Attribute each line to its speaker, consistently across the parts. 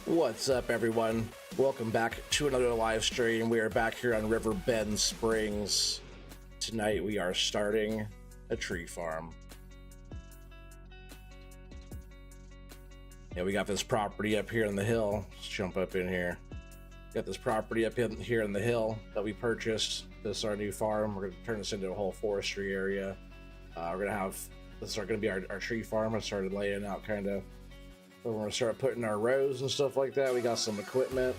Speaker 1: What's up, everyone? Welcome back to another live stream. We are back here on Riverbend Springs. Tonight we are starting a tree farm. Yeah, we got this property up here in the hill. Let's jump up in here. Got this property up in here in the hill that we purchased. This is our new farm. We're going to turn this into a whole forestry area. We're going to have, this is going to be our tree farm. I started laying out kind of. We're going to start putting our rows and stuff like that. We got some equipment.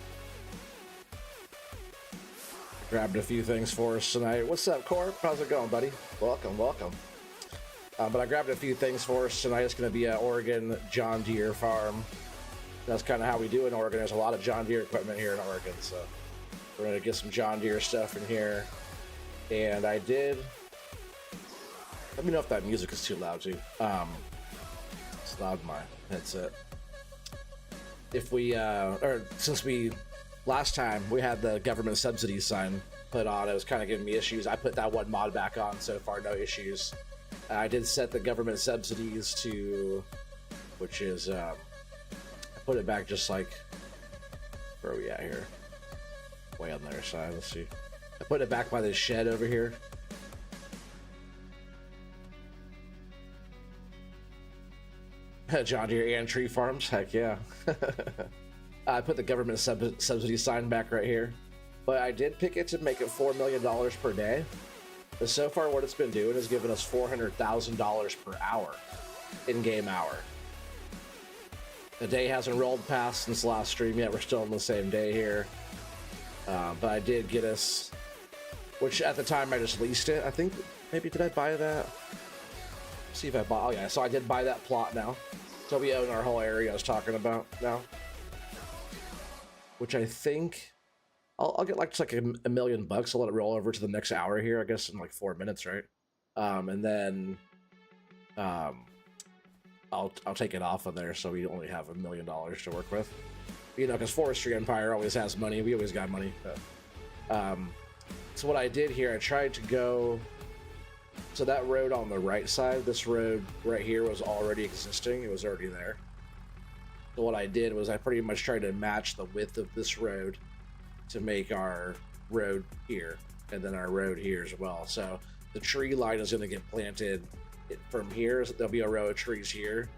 Speaker 1: Grabbed a few things for us tonight. What's up, Corp? How's it going, buddy? Welcome, welcome. But I grabbed a few things for us tonight. It's going to be an Oregon John Deere farm. That's kind of how we do in Oregon. There's a lot of John Deere equipment here in Oregon, so we're going to get some John Deere stuff in here. And I did. Let me know if that music is too loud too. It's loud in my headset. If we or since we last time we had the government subsidy sign put on, it was kind of giving me issues. I put that one mod back on. So far, no issues. I did set the government subsidies to, which is I put it back just like, where are we at here? Way on the other side. Let's see. I put it back by this shed over here. John Deere and tree farms, heck yeah. I put the government subsidy sign back right here, but I did pick it to make it $4 million per day. But so far what it's been doing is giving us $400,000 per hour, in-game hour. The day hasn't rolled past since last stream yet. We're still on the same day here. But I did get us, which at the time I just leased it. I think, maybe did I buy that? Let's see if I bought, oh yeah, so I did buy that plot now. So we own our whole area I was talking about now. Which I think, I'll get like just like a million bucks. I'll let it roll over to the next hour here, I guess in like 4 minutes, right? And then I'll take it off of there so we only have $1 million to work with. You know, because Forestry Empire always has money. We always got money. But, so what I did here, I tried to go. So that road on the right side, this road right here was already existing. It was already there. So what I did was I pretty much tried to match the width of this road to make our road here and then our road here as well. So the tree line is going to get planted from here. There'll be a row of trees here.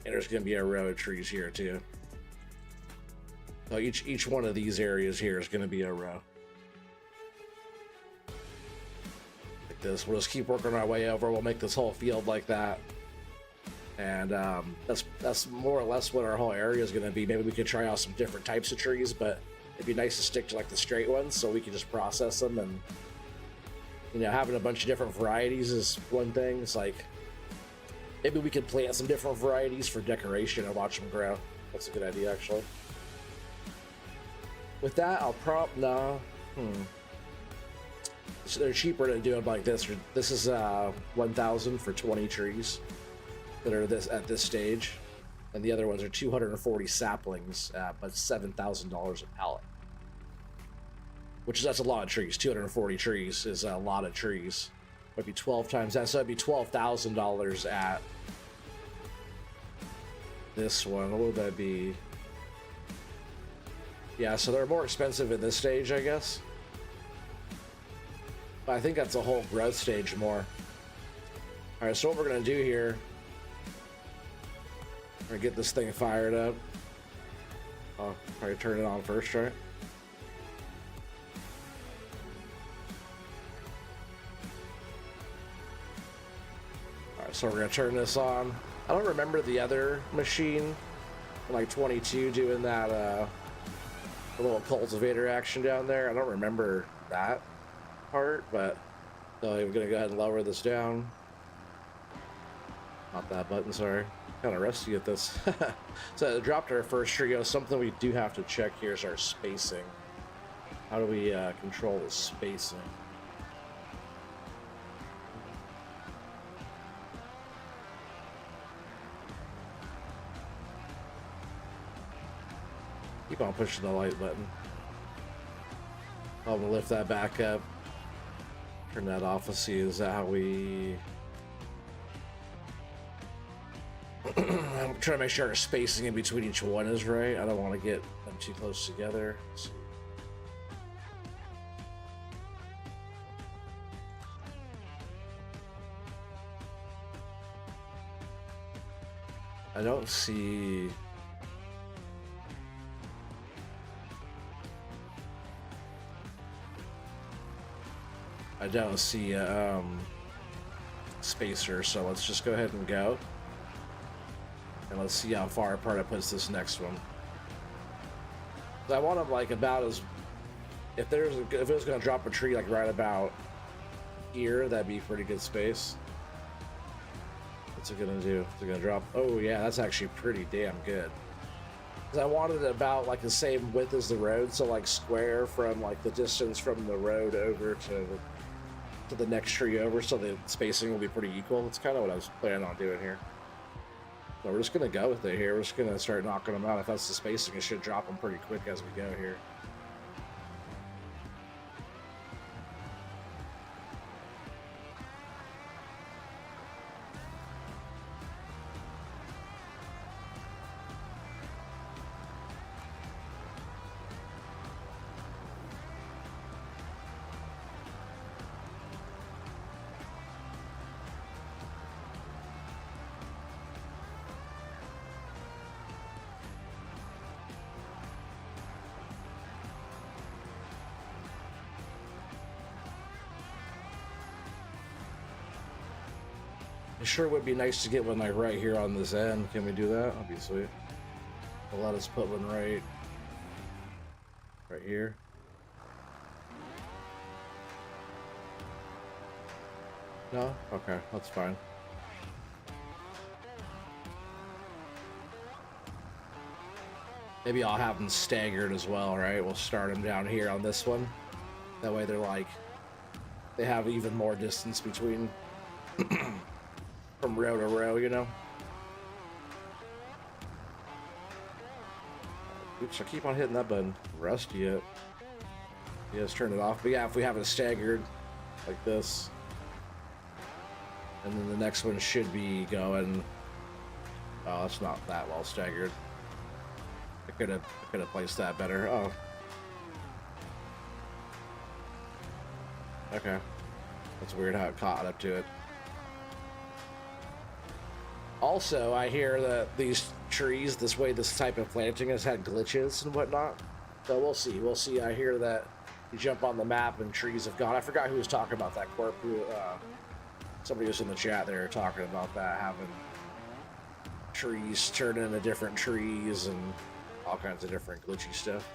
Speaker 1: And there's going to be a row of trees here too. So each one of these areas here is going to be a row. This. We'll just keep working our way over. We'll make this whole field like that, and that's more or less what our whole area is going to be. Maybe we could try out some different types of trees, but it'd be nice to stick to like the straight ones so we can just process them. And you know, having a bunch of different varieties is one thing. It's like maybe we could plant some different varieties for decoration and watch them grow. That's a good idea, actually. With that, I'll So they're cheaper to do it like this. This is 1,000 for 20 trees that are at this stage, and the other ones are 240 saplings, but $7,000 a pallet. That's a lot of trees. 240 trees is a lot of trees. Might be 12 times that, so it'd be $12,000 at this one. What would that be? Yeah, so they're more expensive at this stage, I guess. I think that's a whole growth stage more. All right, so what we're gonna do here, we're gonna get this thing fired up. I'll probably turn it on first, right? All right, so we're gonna turn this on. I don't remember the other machine, like 22, doing that the little cultivator action down there. I don't remember that part, but so I'm gonna go ahead and lower this down. Not that button, sorry. Kind of rusty at this. So it dropped our first tree. Something we do have to check here is our spacing. How do we control the spacing? Keep on pushing the light button. I'm gonna lift that back up. Turn that off. Let's see, is that how we... I'm trying to make sure our spacing in between each one is right. I don't want to get them too close together. I don't see... I don't see a spacer, so let's just go ahead and go. And let's see how far apart it puts this next one. I want them like about as... If it was going to drop a tree like right about here, that'd be pretty good space. What's it gonna do? Is it gonna drop? Oh yeah, that's actually pretty damn good. Because I wanted it about like the same width as the road, so like square from like the distance from the road over to the next tree over, so the spacing will be pretty equal. That's kind of what I was planning on doing here. So we're just gonna go with it here. We're just gonna start knocking them out. If that's the spacing, it should drop them pretty quick as we go here. It sure would be nice to get one like right here on this end. Can we do that? That'd be sweet. Well, let us put one right here. No? Okay, that's fine. Maybe I'll have them staggered as well, right? We'll start them down here on this one. That way they're like, they have even more distance between from row to row, you know? Oops, I keep on hitting that button. Rusty it. Yeah, let's turn it off. But yeah, if we have it staggered like this, and then the next one should be going. Oh, it's not that well staggered. I could have placed that better. Oh. Okay. That's weird how it caught up to it. Also, I hear that these trees, this type of planting has had glitches and whatnot. So we'll see. We'll see. I hear that you jump on the map and trees have gone. I forgot who was talking about that. Somebody was in the chat there talking about that, having trees turn into different trees and all kinds of different glitchy stuff.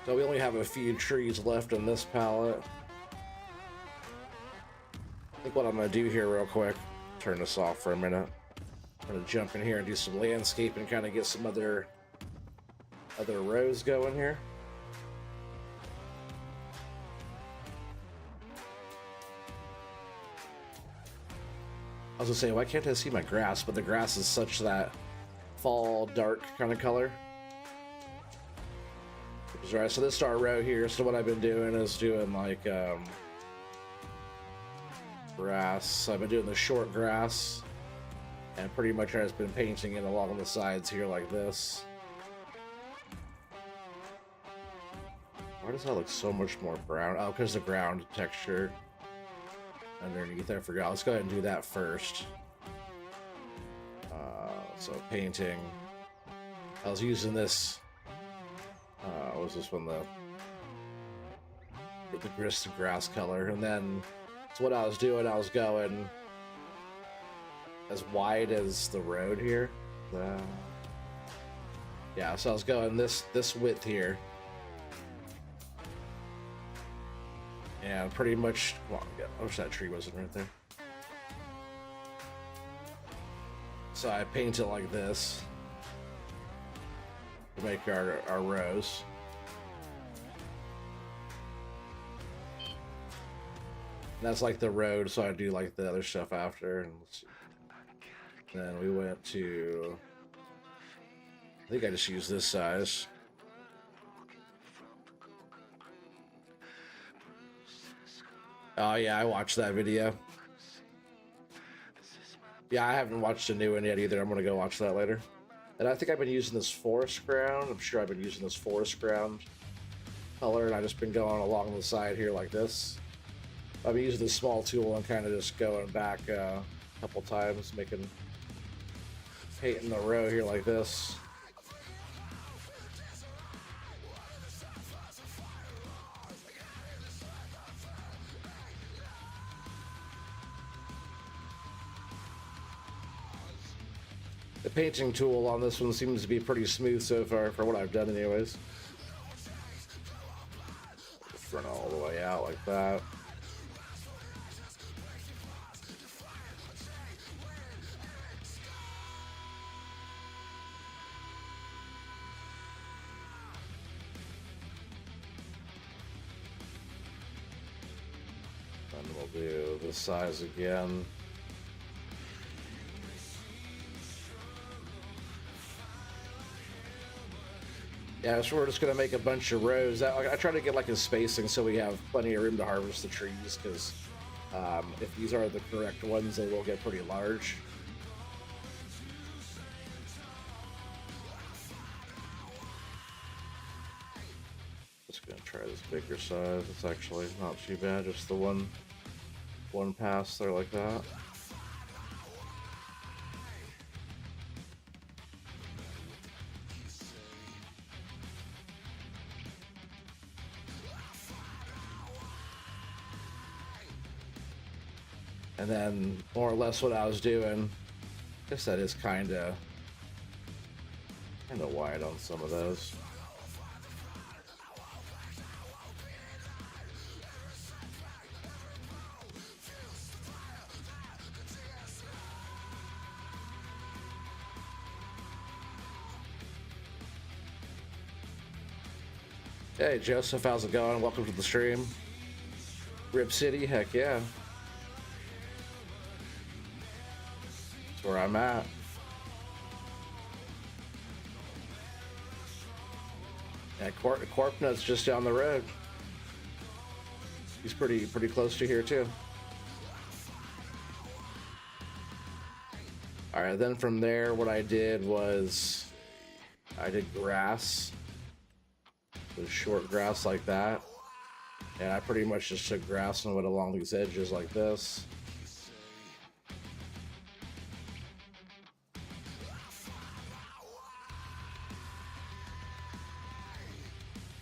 Speaker 1: So we only have a few trees left in this palette. I think what I'm going to do here real quick, turn this off for a minute. I'm going to jump in here and do some landscape and kind of get some other rows going here. I was going to say, why can't I see my grass? But the grass is such that fall dark kind of color. Right, so this is our row here. So what I've been doing is doing like grass. I've been doing the short grass, and pretty much I've been painting it along the sides here like this. Why does that look so much more brown? Oh, because the ground texture underneath. I forgot. Let's go ahead and do that first. So painting. I was using this. What was this one, the grist grass color, and then so what I was doing, I was going as wide as the road here. Yeah, so I was going this width here, and pretty much. Well, I wish that tree wasn't right there. So I paint it like this to make our rows. That's like the road, so I do like the other stuff after. And let's see. Then we went to, I think I just used this size. Oh yeah, I watched that video. Yeah, I haven't watched a new one yet either. I'm gonna go watch that later. And I think I've been using this forest ground. I'm sure I've been using this forest ground color, and I've just been going along the side here like this. I've been using this small tool and kind of just going back a couple times, painting the row here like this. The painting tool on this one seems to be pretty smooth so far for what I've done anyways. Run all the way out like that. And we'll do this size again. Yeah, so we're just gonna make a bunch of rows. I try to get like a spacing so we have plenty of room to harvest the trees, because if these are the correct ones, they will get pretty large. Just gonna try this bigger size. It's actually not too bad, just the one pass there like that. And then more or less what I was doing, I guess that is kind of wide on some of those. Hey Joseph, how's it going? Welcome to the stream. Rip City, heck yeah. That's where I'm at. Yeah, Corpnut's just down the road. He's pretty close to here too. All right, then from there, what I did was I did grass. With short grass like that, and I pretty much just took grass and went along these edges like this.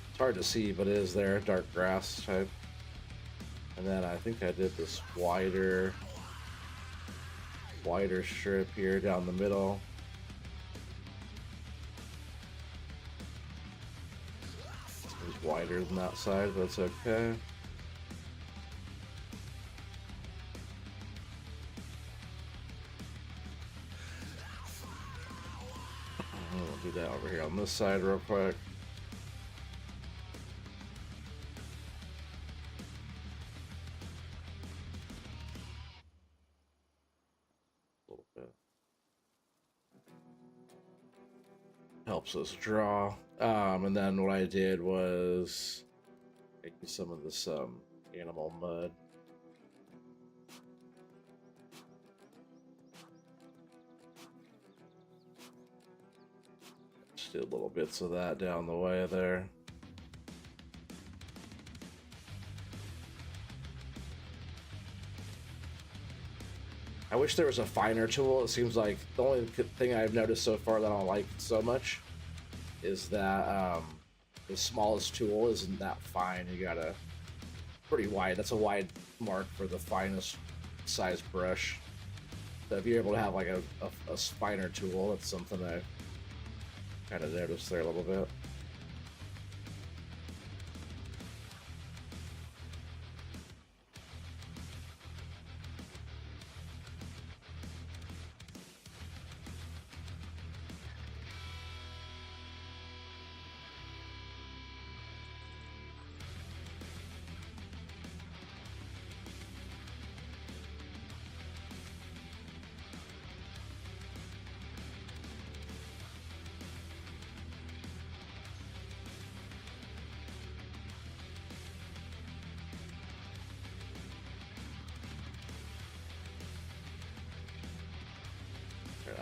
Speaker 1: It's hard to see, but it is there, dark grass type. And then I think I did this wider strip here down the middle. Wider than that side, but it's okay. We'll do that over here on this side real quick. A little bit. Helps us draw. And then what I did was making some of this animal mud. Just did little bits of that down the way there. I wish there was a finer tool. It seems like the only thing I've noticed so far that I don't like so much is that the smallest tool isn't that fine. You gotta pretty wide. That's a wide mark for the finest size brush. So if you're able to have like a finer tool, that's something I kind of noticed there a little bit.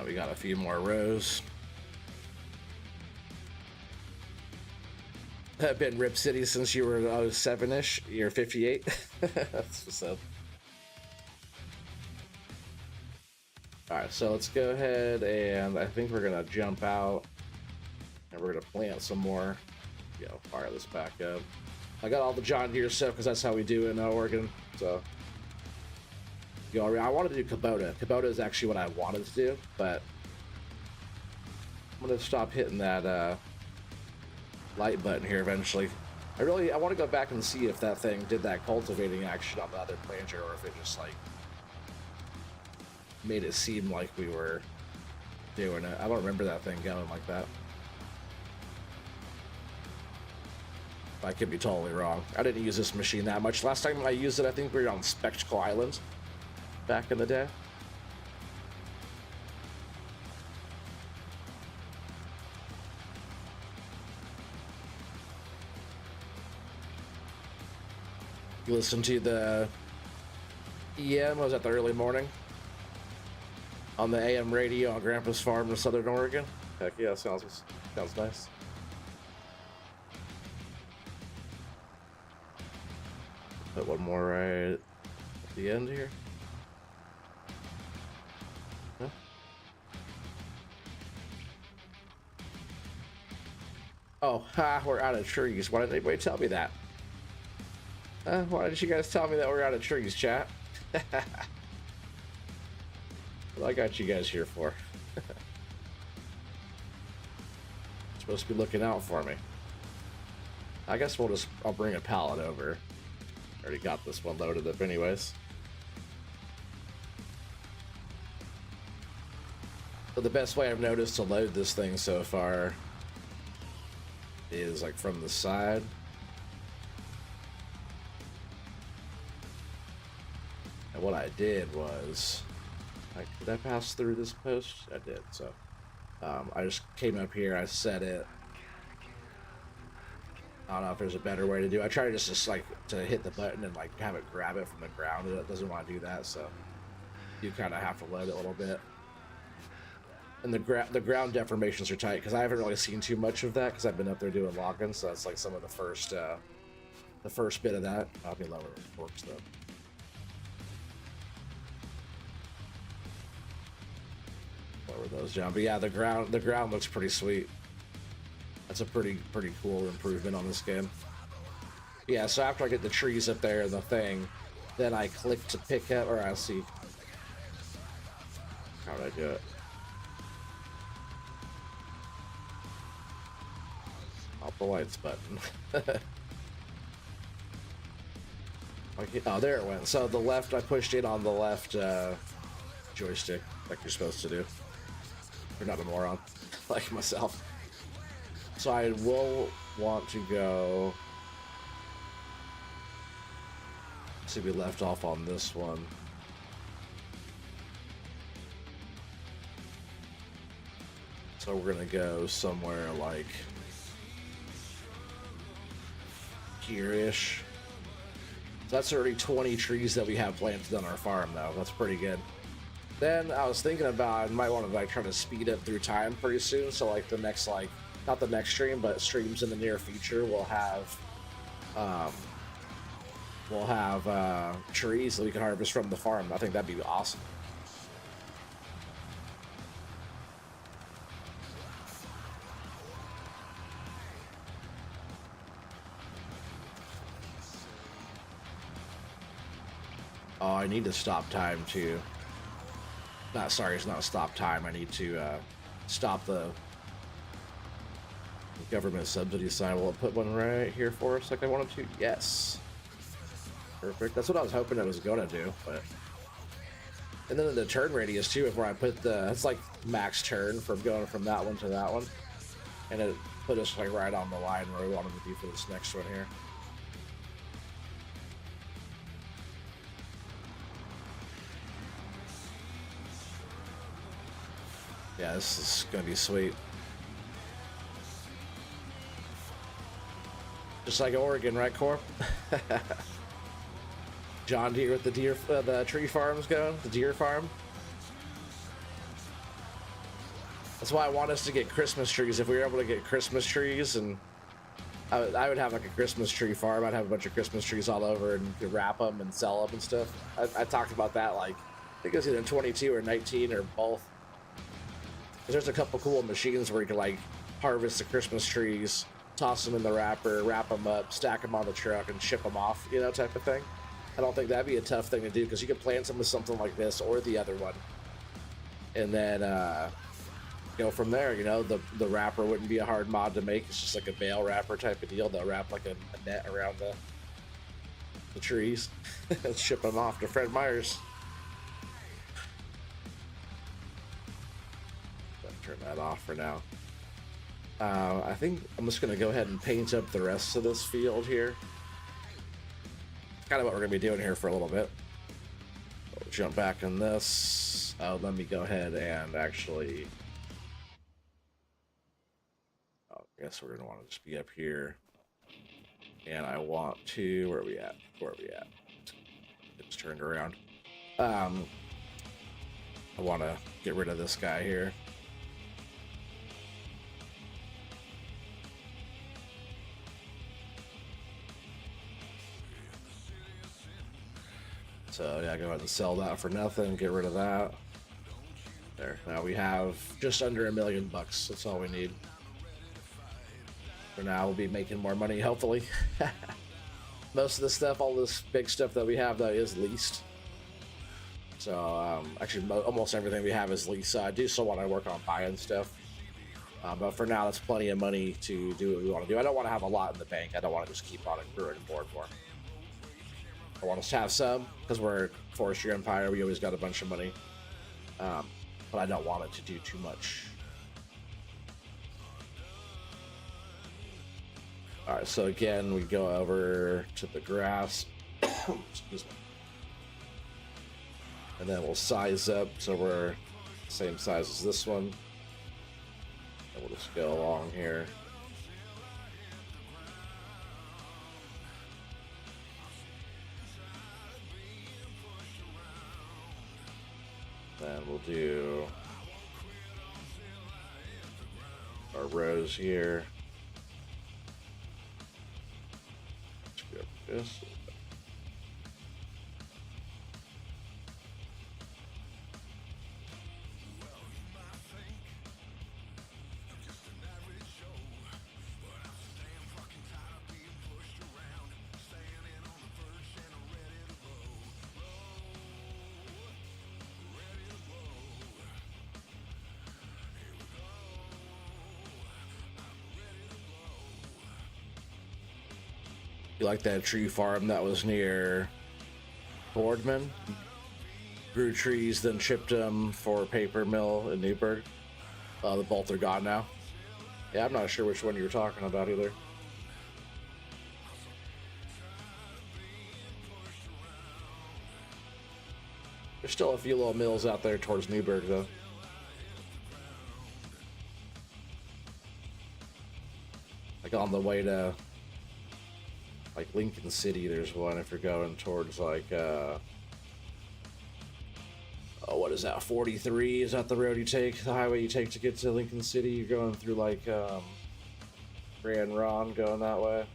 Speaker 1: we got a few more rows. I've been Rip City since you were 07-ish. You're 58. That's what's up. Alright, so let's go ahead and I think we're gonna jump out and we're gonna plant some more. Yeah, I'll fire this back up. I got all the John Deere stuff because that's how we do in Oregon. So, I wanted to do Kubota. Kubota is actually what I wanted to do, but I'm gonna stop hitting that light button here eventually. I want to go back and see if that thing did that cultivating action on the other planter, or if it just like made it seem like we were doing it. I don't remember that thing going like that. I could be totally wrong. I didn't use this machine that much. Last time I used it, I think we were on Spectacle Island back in the day. You listen to the EM, was that the early morning? On the AM radio on Grandpa's farm in Southern Oregon? Heck yeah, sounds nice. Put one more right at the end here. Huh? Oh, ha, we're out of trees. Why didn't anybody tell me that? Why didn't you guys tell me that we're out of trees, chat? What I got you guys here for? Supposed to be looking out for me. I guess I'll bring a pallet over. Already got this one loaded up anyways. So the best way I've noticed to load this thing so far is like from the side. And what I did was, did I pass through this post? I did, so I just came up here, I set it. I don't know if there's a better way to do it. I try to just like to hit the button and like have it grab it from the ground, and it doesn't want to do that, so you kind of have to load it a little bit. And the ground deformations are tight because I haven't really seen too much of that because I've been up there doing logging, so that's like some of the first bit of that. I'll be lower works though. Lower those down, but yeah, the ground looks pretty sweet. That's a pretty cool improvement on this game. Yeah, so after I get the trees up there and the thing, then I click to pick up, or I see. How did I do it? Off the lights button. Okay, oh, there it went. So the left, I pushed it on the left joystick, like you're supposed to do. You're not a moron, like myself. So I will want to go. See, we left off on this one. So we're gonna go somewhere like here-ish. So that's already 20 trees that we have planted on our farm, though. That's pretty good. Then I was thinking about I might want to like try to speed up through time pretty soon. So like the next not the next stream, but streams in the near future will have trees that we can harvest from the farm. I think that'd be awesome. Oh, I need to stop time too. It's not stop time. I need to stop the government subsidy sign. Will it put one right here for us like I wanted to? Yes. Perfect. That's what I was hoping I was gonna do, but. And then the turn radius too, where I put it's like max turn from going from that one to that one. And it put us like right on the line where we wanted to be for this next one here. Yeah, this is gonna be sweet. Just like Oregon, right, Corp? John Deere with the tree farms going, the deer farm. That's why I want us to get Christmas trees. If we were able to get Christmas trees, and I would have like a Christmas tree farm. I'd have a bunch of Christmas trees all over, and you could wrap them and sell them and stuff. I talked about that, like, I think it was either 22 or 19 or both. There's a couple cool machines where you can like harvest the Christmas trees, toss them in the wrapper, wrap them up, stack them on the truck, and ship them off, you know, type of thing. I don't think that'd be a tough thing to do, because you could plant them with something like this or the other one, and then go from there. You know, the wrapper wouldn't be a hard mod to make. It's just like a bale wrapper type of deal. They'll wrap like a net around the trees and ship them off to Fred Meyer's. Turn that off for now. I think I'm just gonna go ahead and paint up the rest of this field here. Kind of what we're gonna be doing here for a little bit. We'll jump back in this. Let me go ahead and actually, I guess we're gonna want to just be up here, and I want to, where are we at? It's turned around. I want to get rid of this guy here. So yeah, go ahead and sell that for nothing, get rid of that. There, now we have just under $1 million bucks. That's all we need. For now, we'll be making more money, hopefully. Most of the stuff, all this big stuff that we have, though, is leased. So, actually, almost everything we have is leased. So I do still want to work on buying stuff. But for now, that's plenty of money to do what we want to do. I don't want to have a lot in the bank. I don't want to just keep on accruing more and more. I want us to have some, because we're Forestry Empire. We always got a bunch of money. But I don't want it to do too much. Alright, so again, we go over to the grass. Excuse me. And then we'll size up so we're same size as this one. And we'll just go along here. Then we'll do our rows here. Let's go with this. You like that tree farm that was near Boardman? Grew trees, then shipped them for a paper mill in Newburgh. The both are gone now. Yeah, I'm not sure which one you were talking about either. There's still a few little mills out there towards Newburgh, though. Like on the way to like Lincoln City, there's one if you're going towards like what is that, 43? Is that the road you take, the highway you take to get to Lincoln City? You're going through like Grand Ron, going that way.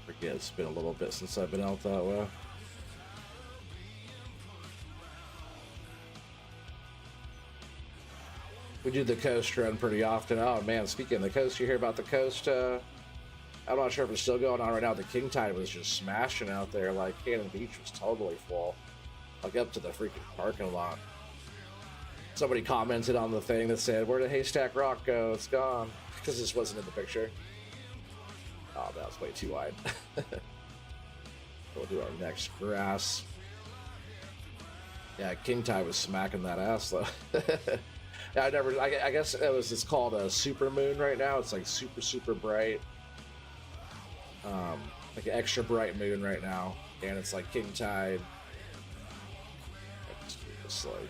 Speaker 1: Forget, it's been a little bit since I've been out that way. We do the coast run pretty often. Oh man, speaking of the coast, you hear about the coast? I'm not sure if it's still going on right now. The king tide was just smashing out there. Like Cannon Beach was totally full, like up to the freaking parking lot. Somebody commented on the thing that said, "Where did Haystack Rock go? It's gone," because this wasn't in the picture. Oh, that was way too wide. We'll do our next grass. Yeah, king tide was smacking that ass though. Yeah, I guess it's called a super moon right now. It's like super bright, like an extra bright moon right now, and it's like king tide. Let's do this like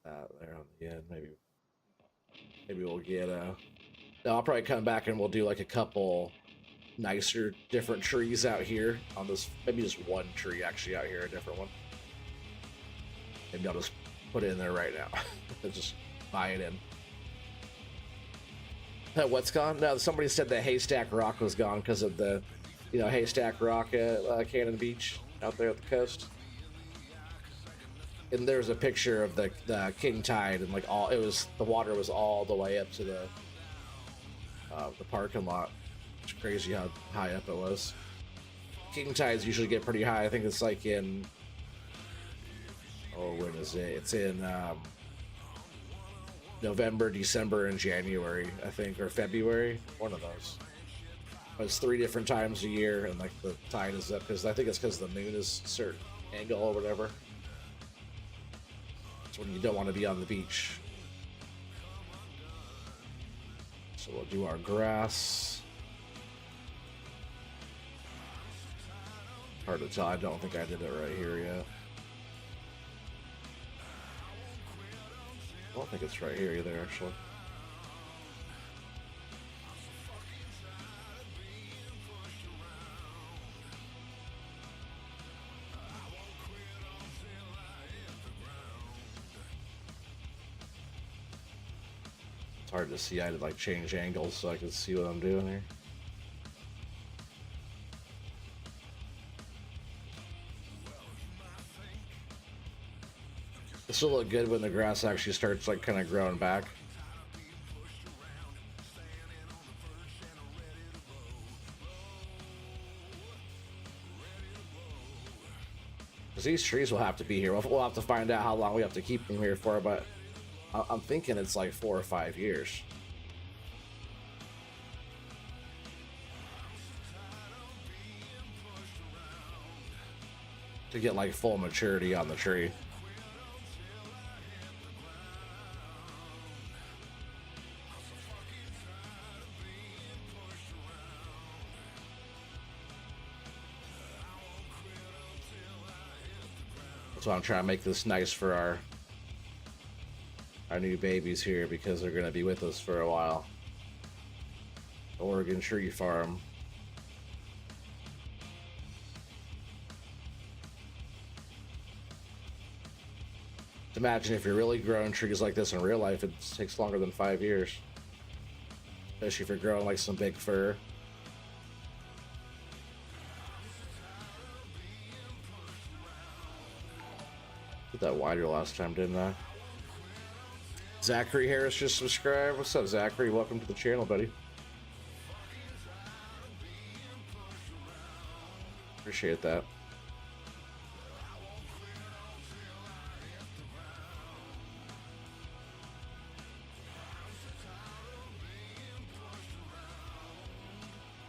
Speaker 1: that there on the end. Maybe we'll get no, I'll probably come back and we'll do like a couple nicer different trees out here on this. Maybe just one tree actually out here, a different one. Maybe I'll just put it in there right now. Just buy it in. What's gone? No, somebody said that Haystack Rock was gone because of the, Haystack Rock at Cannon Beach out there at the coast. And there's a picture of the king tide, and like the water was all the way up to the parking lot. It's crazy how high up it was. King tides usually get pretty high. I think it's like in, when is it? It's in November, December, and January, I think, or February, one of those. But it's 3 different times a year, and like the tide is up because I think it's because the moon is a certain angle or whatever. It's when you don't want to be on the beach. So we'll do our grass. Hard to tell. I don't think I did it right here yet. I don't think it's right here either, actually. It's hard to see. I had to like change angles so I could see what I'm doing here. This will look good when the grass actually starts like kind of growing back. Because these trees will have to be here. We'll have to find out how long we have to keep them here for, but I'm thinking it's like 4 or 5 years. To get like full maturity on the tree. So I'm trying to make this nice for our new babies here because they're going to be with us for a while. Oregon Tree Farm. Imagine if you're really growing trees like this in real life, it takes longer than 5 years. Especially if you're growing like some big fir. Did that wider last time, didn't I? Zachary Harris just subscribed. What's up, Zachary? Welcome to the channel, buddy. Appreciate that.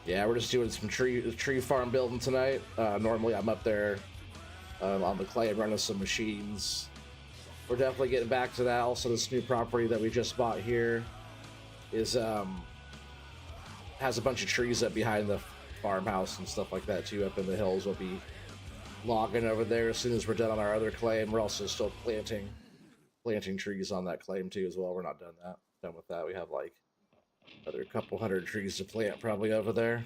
Speaker 1: Yeah, we're just doing some tree farm building tonight. Normally I'm up there on the clay running some machines. We're definitely getting back to that. Also, this new property that we just bought here is has a bunch of trees up behind the farmhouse and stuff like that too. Up in the hills, we'll be logging over there as soon as we're done on our other claim. We're also still planting trees on that claim too as well. We're not done with that. We have like another couple hundred trees to plant probably over there.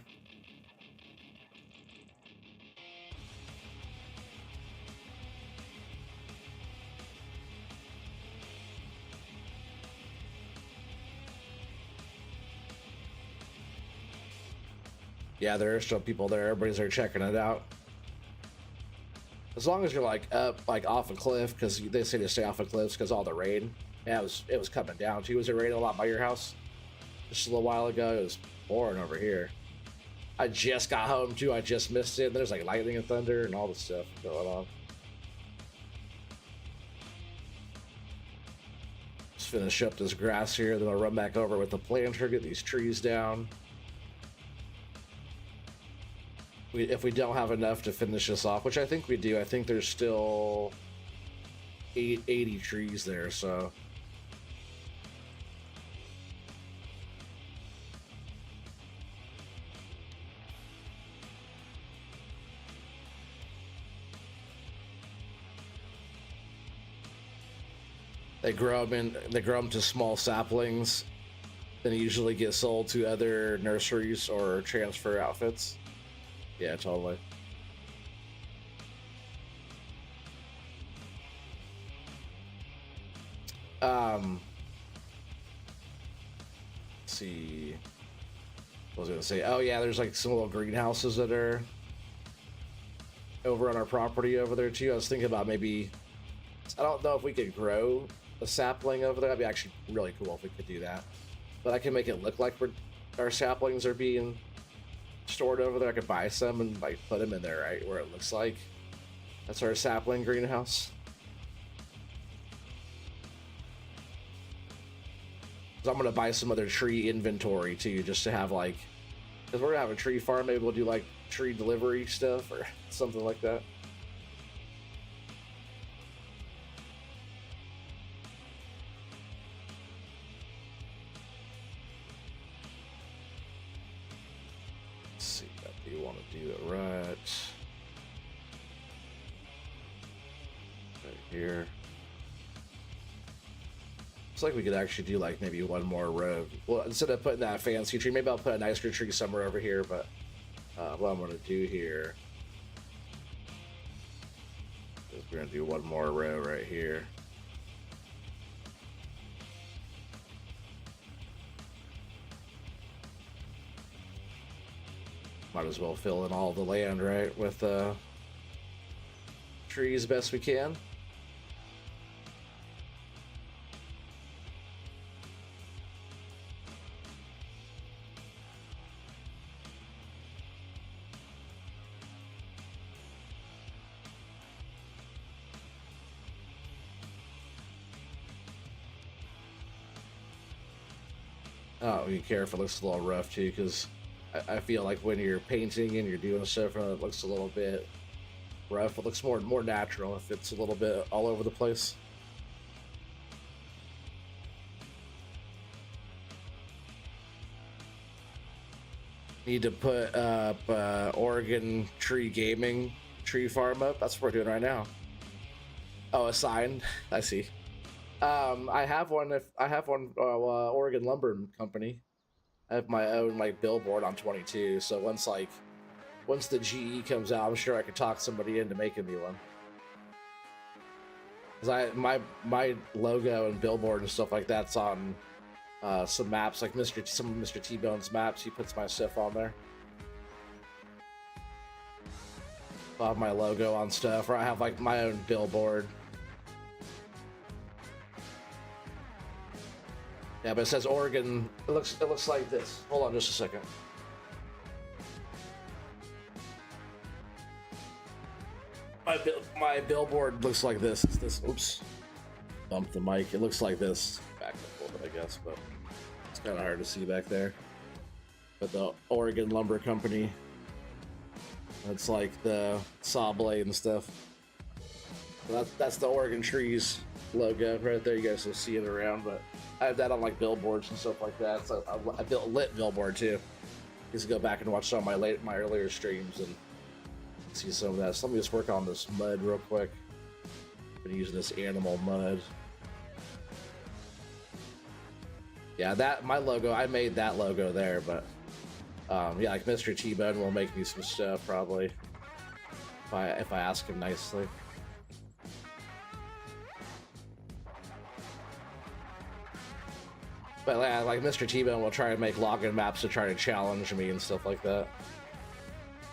Speaker 1: Yeah, there are still people there. Everybody's there checking it out. As long as you're like up, like off a cliff, because they say to stay off of cliffs because all the rain. Yeah, it was coming down too. Was it raining a lot by your house? Just a little while ago, it was pouring over here. I just got home too. I just missed it. There's like lightning and thunder and all this stuff going on. Just finish up this grass here, then I'll run back over with the planter, get these trees down. If we don't have enough to finish this off, which I think we do, I think there's still 80 trees there, so. They grow them to small saplings, then usually get sold to other nurseries or transfer outfits. Yeah, totally. Let's see. What was I gonna say? Oh yeah, there's like some little greenhouses that are over on our property over there too. I was thinking about maybe, I don't know if we could grow a sapling over there. That'd be actually really cool if we could do that. But I can make it look like our saplings are being stored over there. I could buy some and like put them in there, right, where it looks like that's our sapling greenhouse. So I'm gonna buy some other tree inventory too, just to have like, because we're gonna have a tree farm. Maybe we'll do like tree delivery stuff or something like that. Let's see, do you want to do it right here? Looks like we could actually do like maybe one more row. Well, instead of putting that fancy tree, maybe I'll put a nicer tree somewhere over here. But what I'm gonna do here is we're gonna do one more row right here. Might as well fill in all the land, right, with trees best we can. Oh, you care if it looks a little rough too, because I feel like when you're painting and you're doing stuff and it looks a little bit rough, it looks more natural if it's a little bit all over the place. Need to put up Oregon Tree Gaming tree farm up. That's what we're doing right now. Oh, a sign. I see. I have one. Oregon Lumber Company. I have my own like billboard on 22. So once the GE comes out, I'm sure I could talk somebody into making me one. Cause my logo and billboard and stuff like that's on some maps, like some of Mr. T-Bone's maps. He puts my stuff on there. I have my logo on stuff, or I have like my own billboard. Yeah, but it says Oregon. It looks like this. Hold on just a second. My billboard looks like this. It's this. Oops. Bumped the mic. It looks like this. Back up a little bit, I guess, but it's kind of hard to see back there. But the Oregon Lumber Company. It's like the saw blade and stuff. So that's the Oregon Trees logo right there. You guys will see it around, but I have that on like billboards and stuff like that. So I built a lit billboard too. Just go back and watch some of my earlier streams and see some of that. So let me just work on this mud real quick. Been using this animal mud. Yeah, my logo. I made that logo there, but yeah, like Mr. T-Bone will make me some stuff probably if I ask him nicely. But yeah, like Mr. T-Bone will try to make login maps to try to challenge me and stuff like that.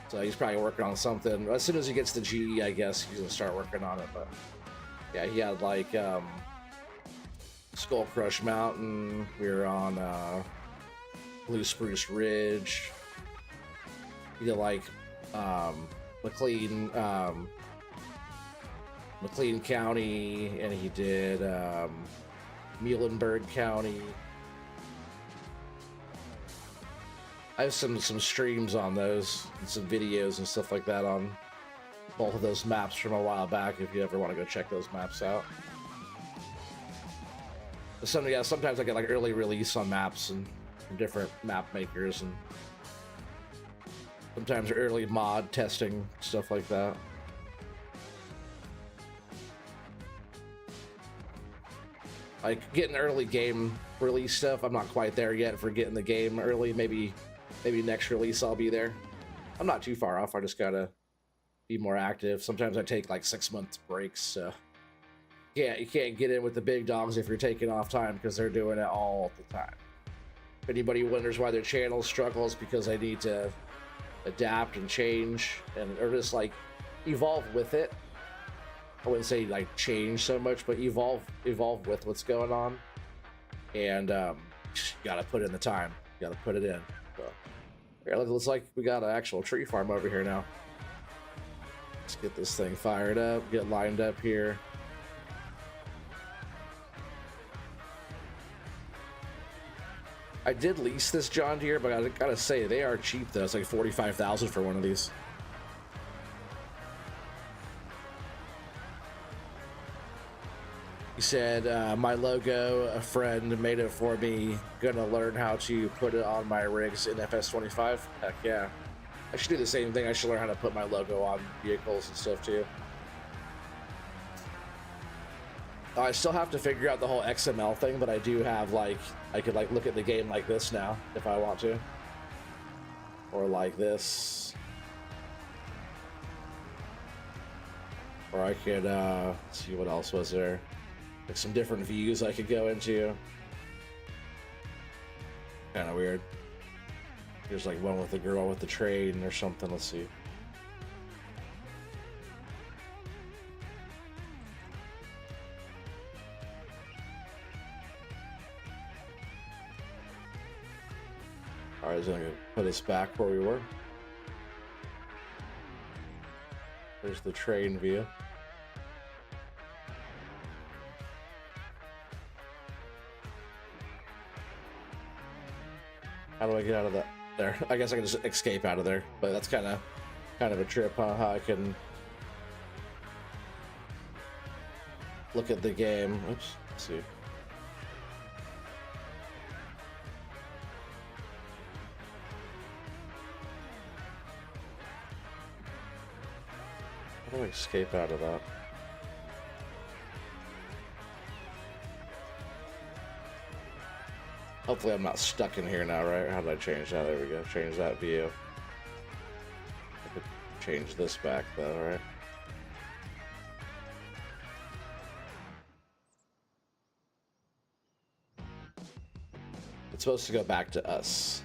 Speaker 1: So he's probably working on something. As soon as he gets the GE, I guess he's gonna start working on it. But yeah, he had like Skull Crush Mountain. We were on Blue Spruce Ridge. He did like McLean County, and he did Muhlenberg County. I have some streams on those and some videos and stuff like that on both of those maps from a while back if you ever want to go check those maps out. Sometimes I get like early release on maps and from different map makers, and sometimes early mod testing, stuff like that. Like getting early game release stuff, I'm not quite there yet for getting the game early. Maybe next release I'll be there. I'm not too far off. I just gotta be more active. Sometimes I take like 6 month breaks, so You can't get in with the big dogs if you're taking off time because they're doing it all the time. If anybody wonders why their channel struggles, because they need to adapt and change and or just like evolve with it. I wouldn't say like change so much, but evolve with what's going on. And you gotta put in the time. You gotta put it in. So, yeah, it looks like we got an actual tree farm over here now. Let's get this thing fired up, get lined up here. I did lease this John Deere, but I gotta say they are cheap though. It's like $45,000 for one of these. He said, my logo, a friend made it for me. Gonna learn how to put it on my rigs in FS25. Heck yeah. I should do the same thing. I should learn how to put my logo on vehicles and stuff too. I still have to figure out the whole XML thing, but I do have like, I could like look at the game like this now if I want to. Or like this. Or I could, let's see what else was there. Like some different views I could go into. Kind of weird. There's like one with the girl with the train or something. Let's see. Alright, so I'm gonna put us back where we were. There's the train view. How do I get out of that? There. I guess I can just escape out of there, but that's kind of a trip, huh? How I can look at the game. Oops. Let's see. How do I escape out of that? Hopefully I'm not stuck in here now, right? How did I change that? There we go. Change that view. I could change this back though, right? It's supposed to go back to us,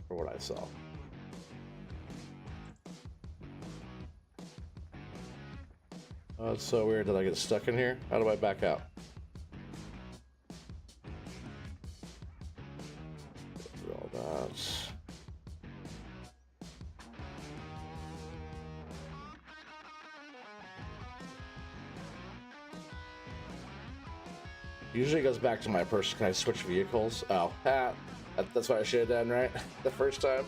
Speaker 1: for what I saw. Oh, it's so weird that I get stuck in here. How do I back out? All that. Usually it goes back to my person. Can I switch vehicles? Oh, that's what I should have done, right? The first time.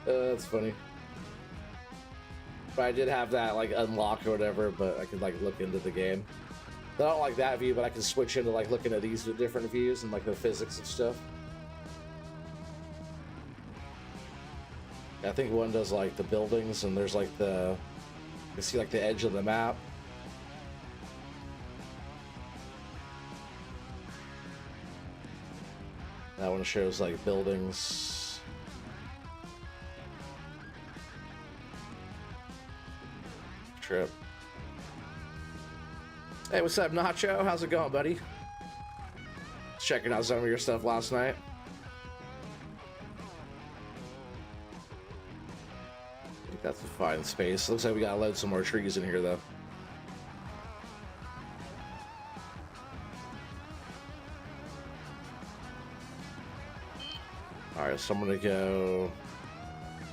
Speaker 1: That's funny. But I did have that like unlock or whatever, but I could like look into the game. I don't like that view, but I can switch into like looking at these different views and like the physics and stuff. I think one does like the buildings, and there's like you can see like the edge of the map. That one shows like buildings. Trip. Hey, what's up, Nacho? How's it going, buddy? Checking out some of your stuff last night. I think that's a fine space. Looks like we gotta load some more trees in here, though. Alright, so I'm gonna go...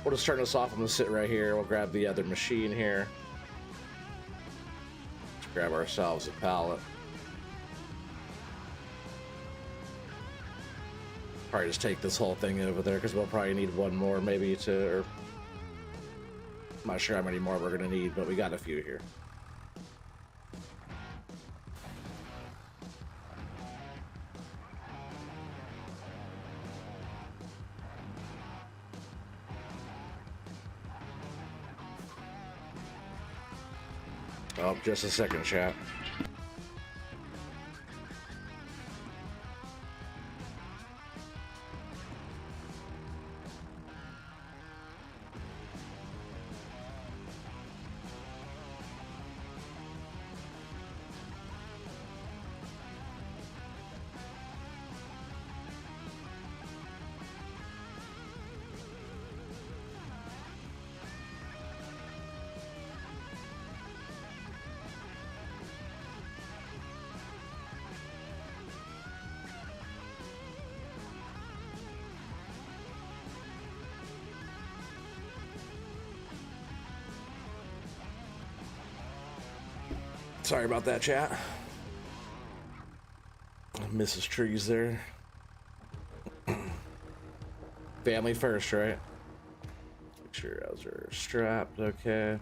Speaker 1: We'll just turn this off. I'm gonna sit right here. We'll grab the other machine here. Let's grab ourselves a pallet. Probably just take this whole thing over there, because we'll probably need one more maybe to... I'm not sure how many more we're gonna need, but we got a few here. Oh, just a second, chat. Sorry about that, chat. Mrs. Trees there. Family first, right? Make sure those are strapped. Okay.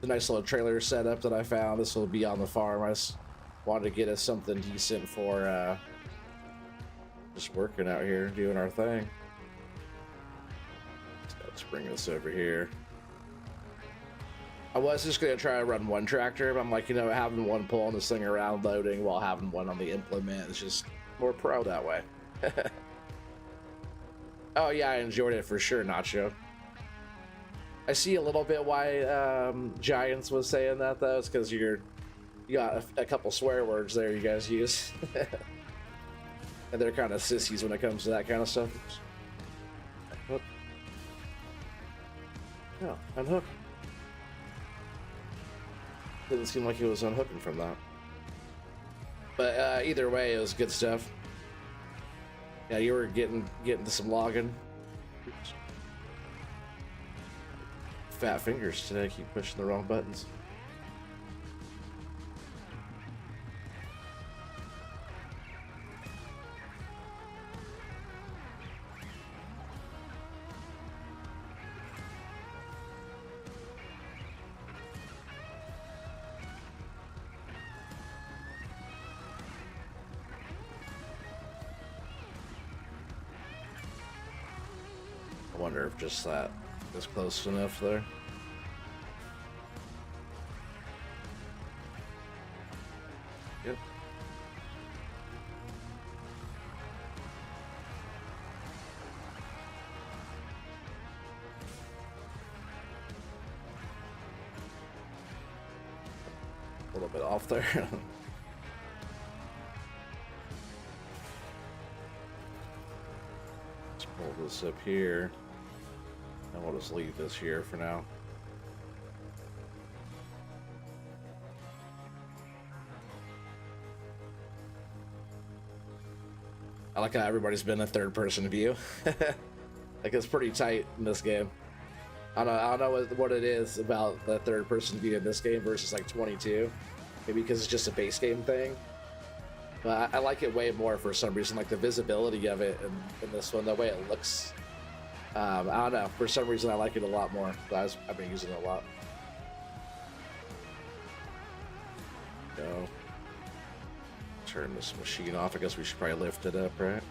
Speaker 1: The nice little trailer setup that I found. This will be on the farm. I just wanted to get us something decent for just working out here, doing our thing. Let's bring this over here. I was just gonna try to run one tractor, but I'm like, you know, having one pulling this thing around loading while having one on the implement is just more pro that way. Oh yeah, I enjoyed it for sure, Nacho. I see a little bit why Giants was saying that though. It's because you got a couple swear words there you guys use, and they're kind of sissies when it comes to that kind of stuff. Unhook. Yeah, unhook. Didn't seem like he was unhooking from that. But either way, it was good stuff. Yeah, you were getting to some logging. Oops. Fat fingers today, keep pushing the wrong buttons. I wonder if just that is close enough there. Yep. A little bit off there. Let's pull this up here. And we'll just leave this here for now. I like how everybody's been a third-person view. Like it's pretty tight in this game. I don't know what it is about the third-person view in this game versus like 22. Maybe because it's just a base game thing. But I like it way more for some reason. Like the visibility of it in this one, the way it looks. I don't know. For some reason, I like it a lot more. I've been using it a lot. Go. Turn this machine off. I guess we should probably lift it up, right?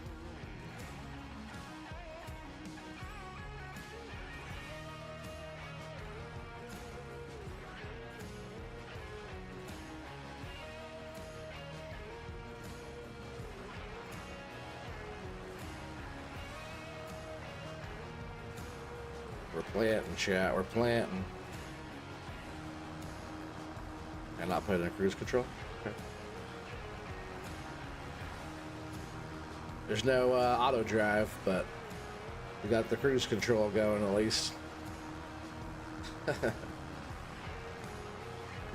Speaker 1: We're planting, chat. We're planting. And not putting in cruise control? Okay. There's no auto drive, but we got the cruise control going at least. You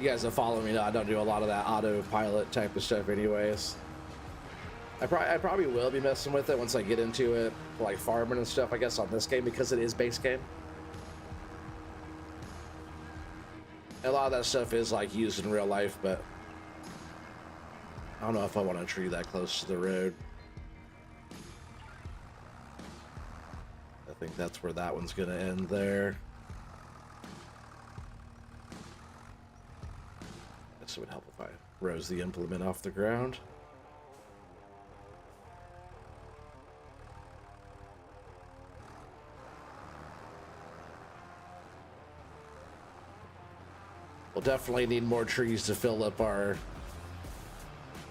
Speaker 1: guys that follow me know I don't do a lot of that autopilot type of stuff anyways. I probably will be messing with it once I get into it, like farming and stuff, I guess, on this game, because it is base game. A lot of that stuff is like used in real life, but I don't know if I want a tree that close to the road. I think that's where that one's gonna end there. This would help if I rose the implement off the ground. We'll definitely need more trees to fill up our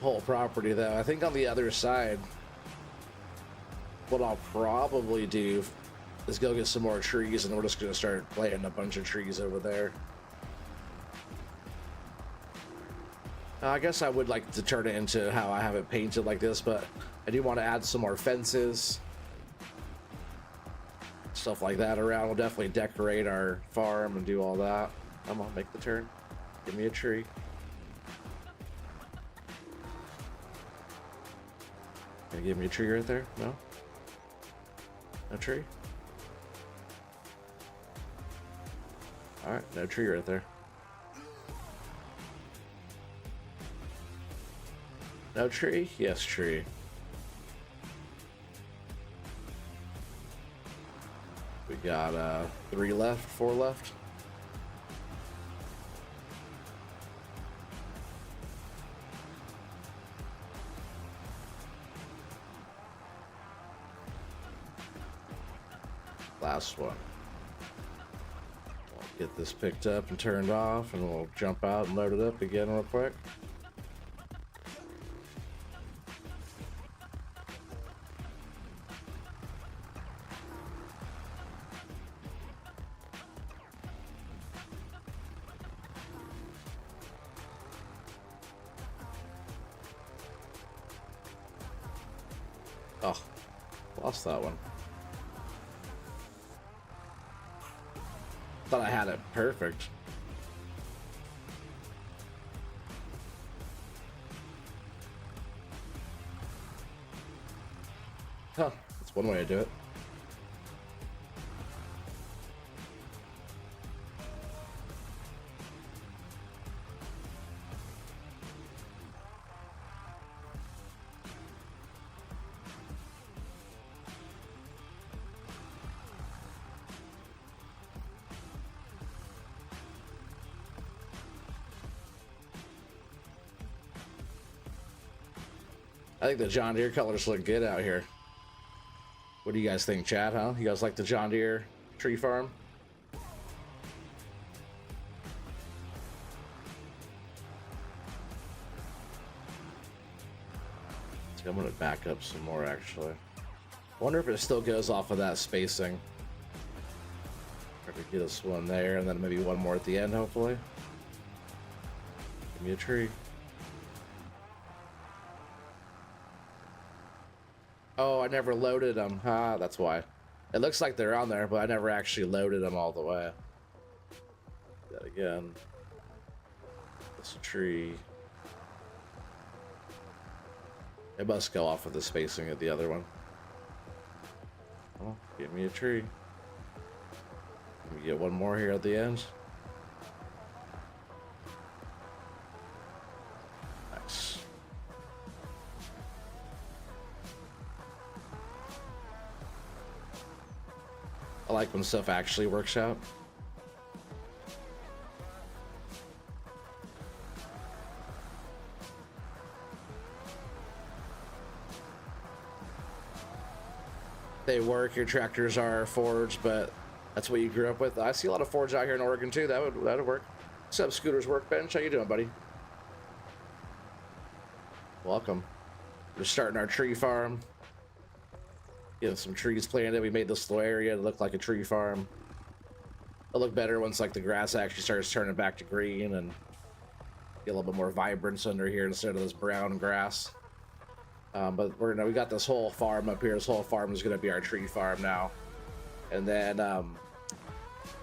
Speaker 1: whole property, though. I think on the other side, what I'll probably do is go get some more trees, and we're just going to start planting a bunch of trees over there. I guess I would like to turn it into how I have it painted like this, but I do want to add some more fences, stuff like that around. We'll definitely decorate our farm and do all that. Come on, make the turn. Give me a tree. Can you give me a tree right there? No? No tree? Alright, no tree right there. No tree? Yes, tree. We got 3 left, 4 left. Last one. We'll get this picked up and turned off, and we'll jump out and load it up again real quick. Oh, lost that one. Thought I had it perfect. Huh, that's one way to do it. I think the John Deere colors look good out here. What do you guys think, chat, huh? You guys like the John Deere tree farm? I'm gonna back up some more, actually. I wonder if it still goes off of that spacing. Try to get us one there, and then maybe one more at the end, hopefully. Give me a tree. Oh, I never loaded them. Ah, that's why. It looks like they're on there, but I never actually loaded them all the way. Do that again. This tree. It must go off of the spacing of the other one. Oh, give me a tree. Let me get one more here at the end. Nice. I like when stuff actually works out. They work, your tractors are forged, but that's what you grew up with. I see a lot of forge out here in Oregon too. That'd work. What's up, Scooter's Workbench? How you doing, buddy? Welcome. We're starting our tree farm. Getting some trees planted. We made this little area to look like a tree farm. It'll look better once like the grass actually starts turning back to green and get a little bit more vibrance under here instead of this brown grass. But we got this whole farm up here. This whole farm is going to be our tree farm now. And then,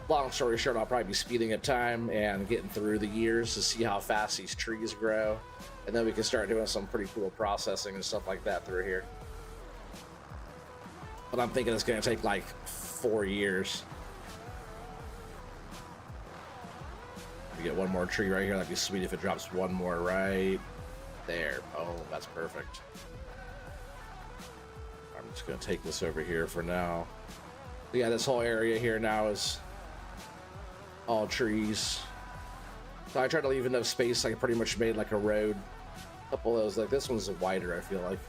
Speaker 1: long story short, I'll probably be speeding up time and getting through the years to see how fast these trees grow. And then we can start doing some pretty cool processing and stuff like that through here. But I'm thinking it's going to take like 4 years. We get one more tree right here. That'd be sweet if it drops one more right there. Oh, that's perfect. I'm just going to take this over here for now. But yeah, this whole area here now is all trees. So I tried to leave enough space. I pretty much made like a road. A couple of those, like this one's wider, I feel like.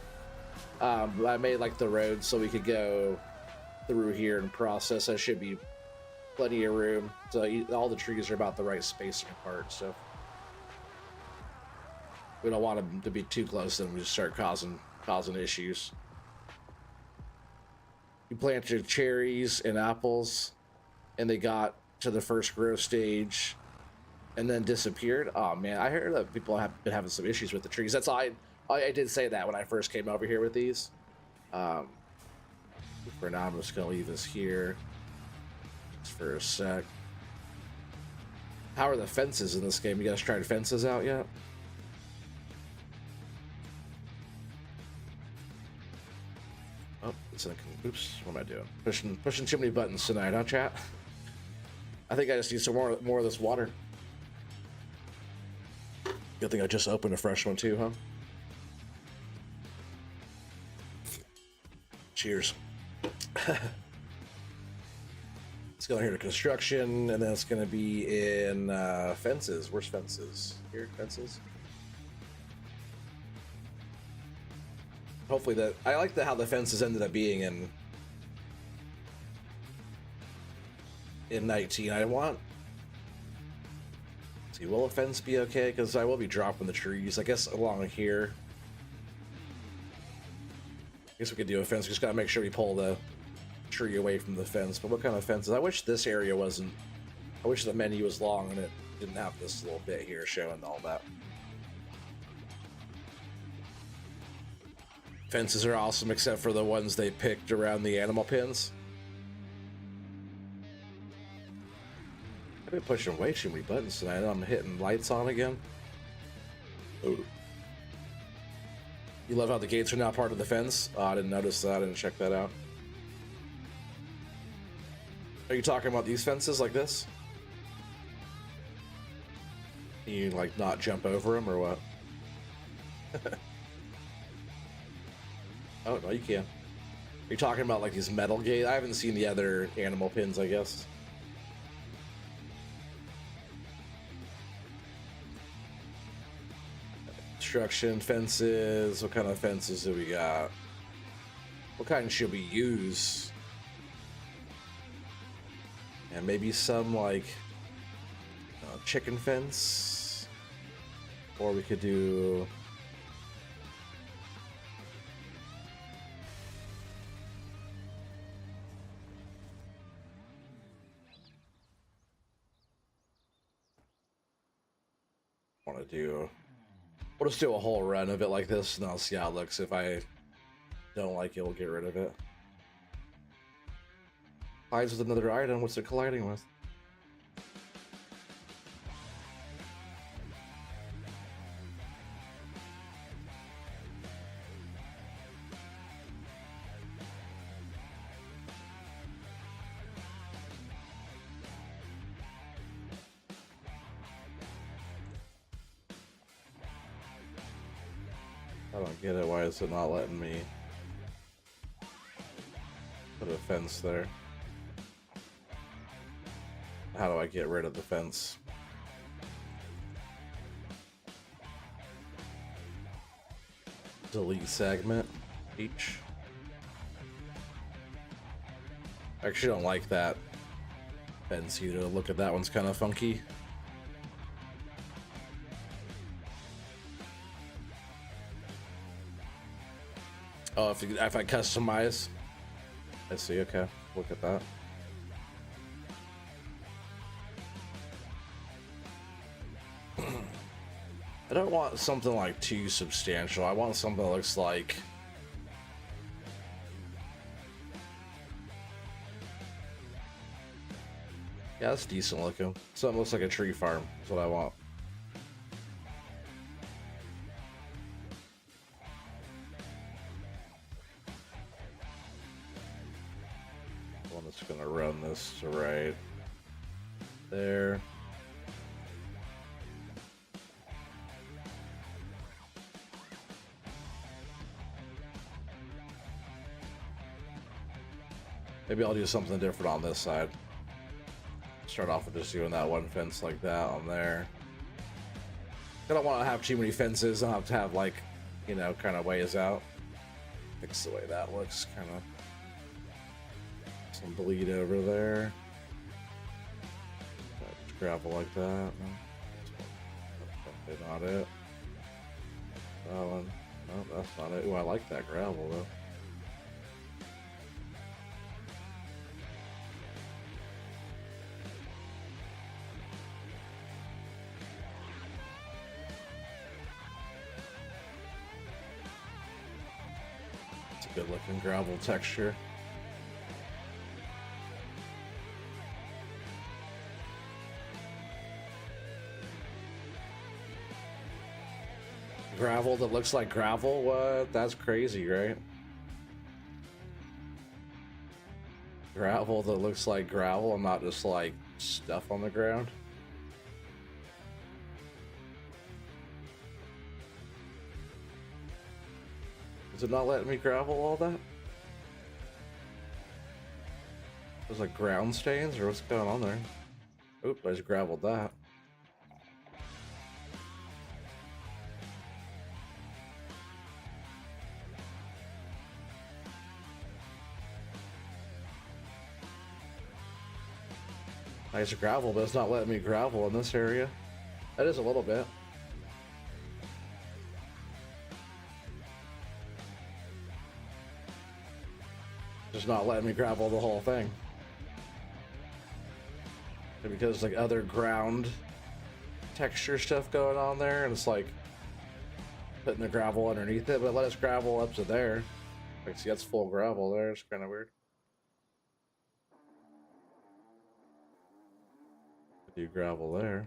Speaker 1: I made like the road so we could go through here and process. There should be plenty of room. So all the trees are about the right spacing apart. So we don't want them to be too close, then we just start causing issues. You planted cherries and apples, and they got to the first growth stage, and then disappeared. Oh man, I heard that people have been having some issues with the trees. That's all. I did say that when I first came over here with these. For now, I'm just gonna leave this here just for a sec. How are the fences in this game? You guys tried fences out yet? Oh, it's like, oops, what am I doing? Pushing too many buttons tonight, huh, chat? I think I just need some more of this water. Good thing I just opened a fresh one too, huh? Cheers. It's going here to construction, and then it's going to be in fences. Where's fences? Here, fences. Hopefully that I like how the fences ended up being in 19. I want. Let's see, will a fence be okay? Because I will be dropping the trees. I guess along here. I guess we could do a fence. We just gotta make sure we pull the tree away from the fence. But what kind of fences? I wish this area wasn't. I wish the menu was long and it didn't have this little bit here showing all that. Fences are awesome, except for the ones they picked around the animal pens. I've been pushing way too many buttons tonight. I'm hitting lights on again. Ooh. You love how the gates are now part of the fence? Oh, I didn't notice that. I didn't check that out. Are you talking about these fences like this? You like not jump over them or what? Oh, no, you can. Are you talking about like these metal gates? I haven't seen the other animal pins, I guess. Construction, fences. What kind of fences do we got? What kind should we use? And maybe some like chicken fence. Or we could do... want to do. We'll just do a whole run of it like this, and I'll see how it looks. If I don't like it, we'll get rid of it. Collides with another item. What's it colliding with? I don't get it. Why is it not letting me put a fence there? How do I get rid of the fence? Delete segment. Each. I actually don't like that fence either. Look at that one's kind of funky. Oh, if I customize, I see. Okay, look at that. I don't want something like too substantial. I want something that looks like yeah, that's decent looking. Something looks like a tree farm is what I want. One that's gonna run this to right there. Maybe I'll do something different on this side. Start off with just doing that one fence like that on there. I don't want to have too many fences. I'll have to have like, you know, kind of ways out. Fix the way that looks, kind of. Some bleed over there. Gravel like that. No. That's not it. That one. No, that's not it. Ooh, I like that gravel though. It's a good looking gravel texture. Gravel that looks like gravel? What? That's crazy, right? Gravel that looks like gravel and not just like stuff on the ground. Is it not letting me gravel all that? There's like ground stains or what's going on there? Oop, I just graveled that. Nice gravel, but it's not letting me gravel in this area. That is a little bit. Just not letting me gravel the whole thing. And because like other ground texture stuff going on there, and it's like putting the gravel underneath it, but let us gravel up to there. Like, see, that's full gravel there. It's kind of weird. Do gravel there.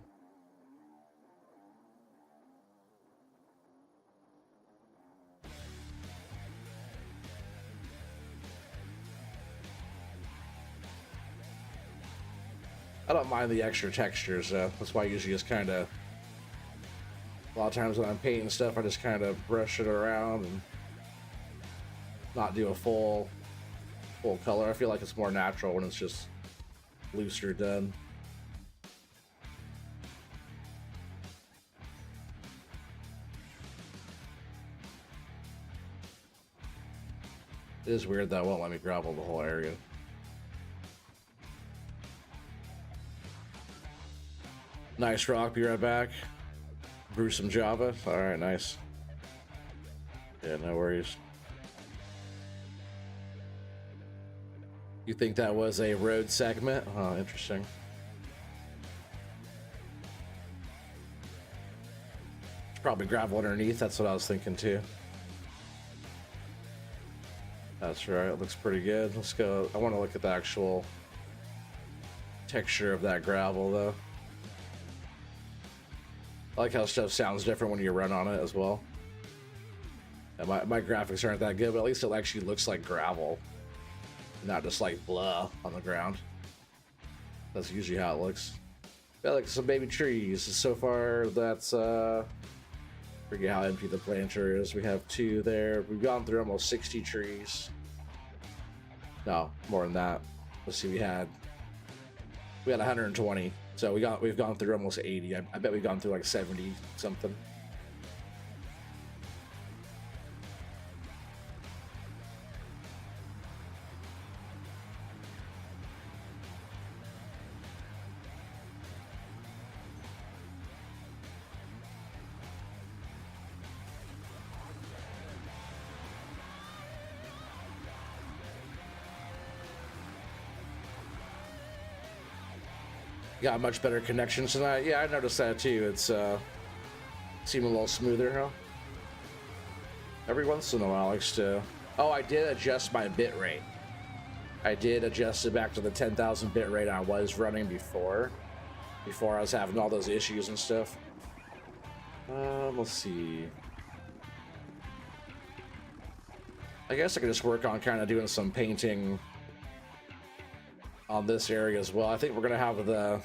Speaker 1: I don't mind the extra textures, that's why I usually just kind of, a lot of times when I'm painting stuff, I just kind of brush it around and not do a full color. I feel like it's more natural when it's just looser done. It is weird that won't let me gravel the whole area. Nice rock, be right back. Brew some Java. Alright, nice. Yeah, no worries. You think that was a road segment? Oh, interesting. It's probably gravel underneath, that's what I was thinking too. That's right, it looks pretty good. Let's go. I want to look at the actual texture of that gravel though. I like how stuff sounds different when you run on it as well. And my graphics aren't that good, but at least it actually looks like gravel. Not just like blah on the ground. That's usually how it looks. Got like some baby trees. So far, that's forget how empty the planter is. We have 2 there. We've gone through almost 60 trees. No, more than that. Let's see, we had 120. So we've gone through almost 80. I bet we've gone through like 70 something. Got a much better connection tonight. Yeah, I noticed that too. It's seemed a little smoother, huh? Every once in a while, I likes to. Oh, I did adjust my bit rate. I did adjust it back to the 10,000 bit rate I was running before I was having all those issues and stuff. Let's see. I guess I could just work on kind of doing some painting on this area as well. I think we're gonna have the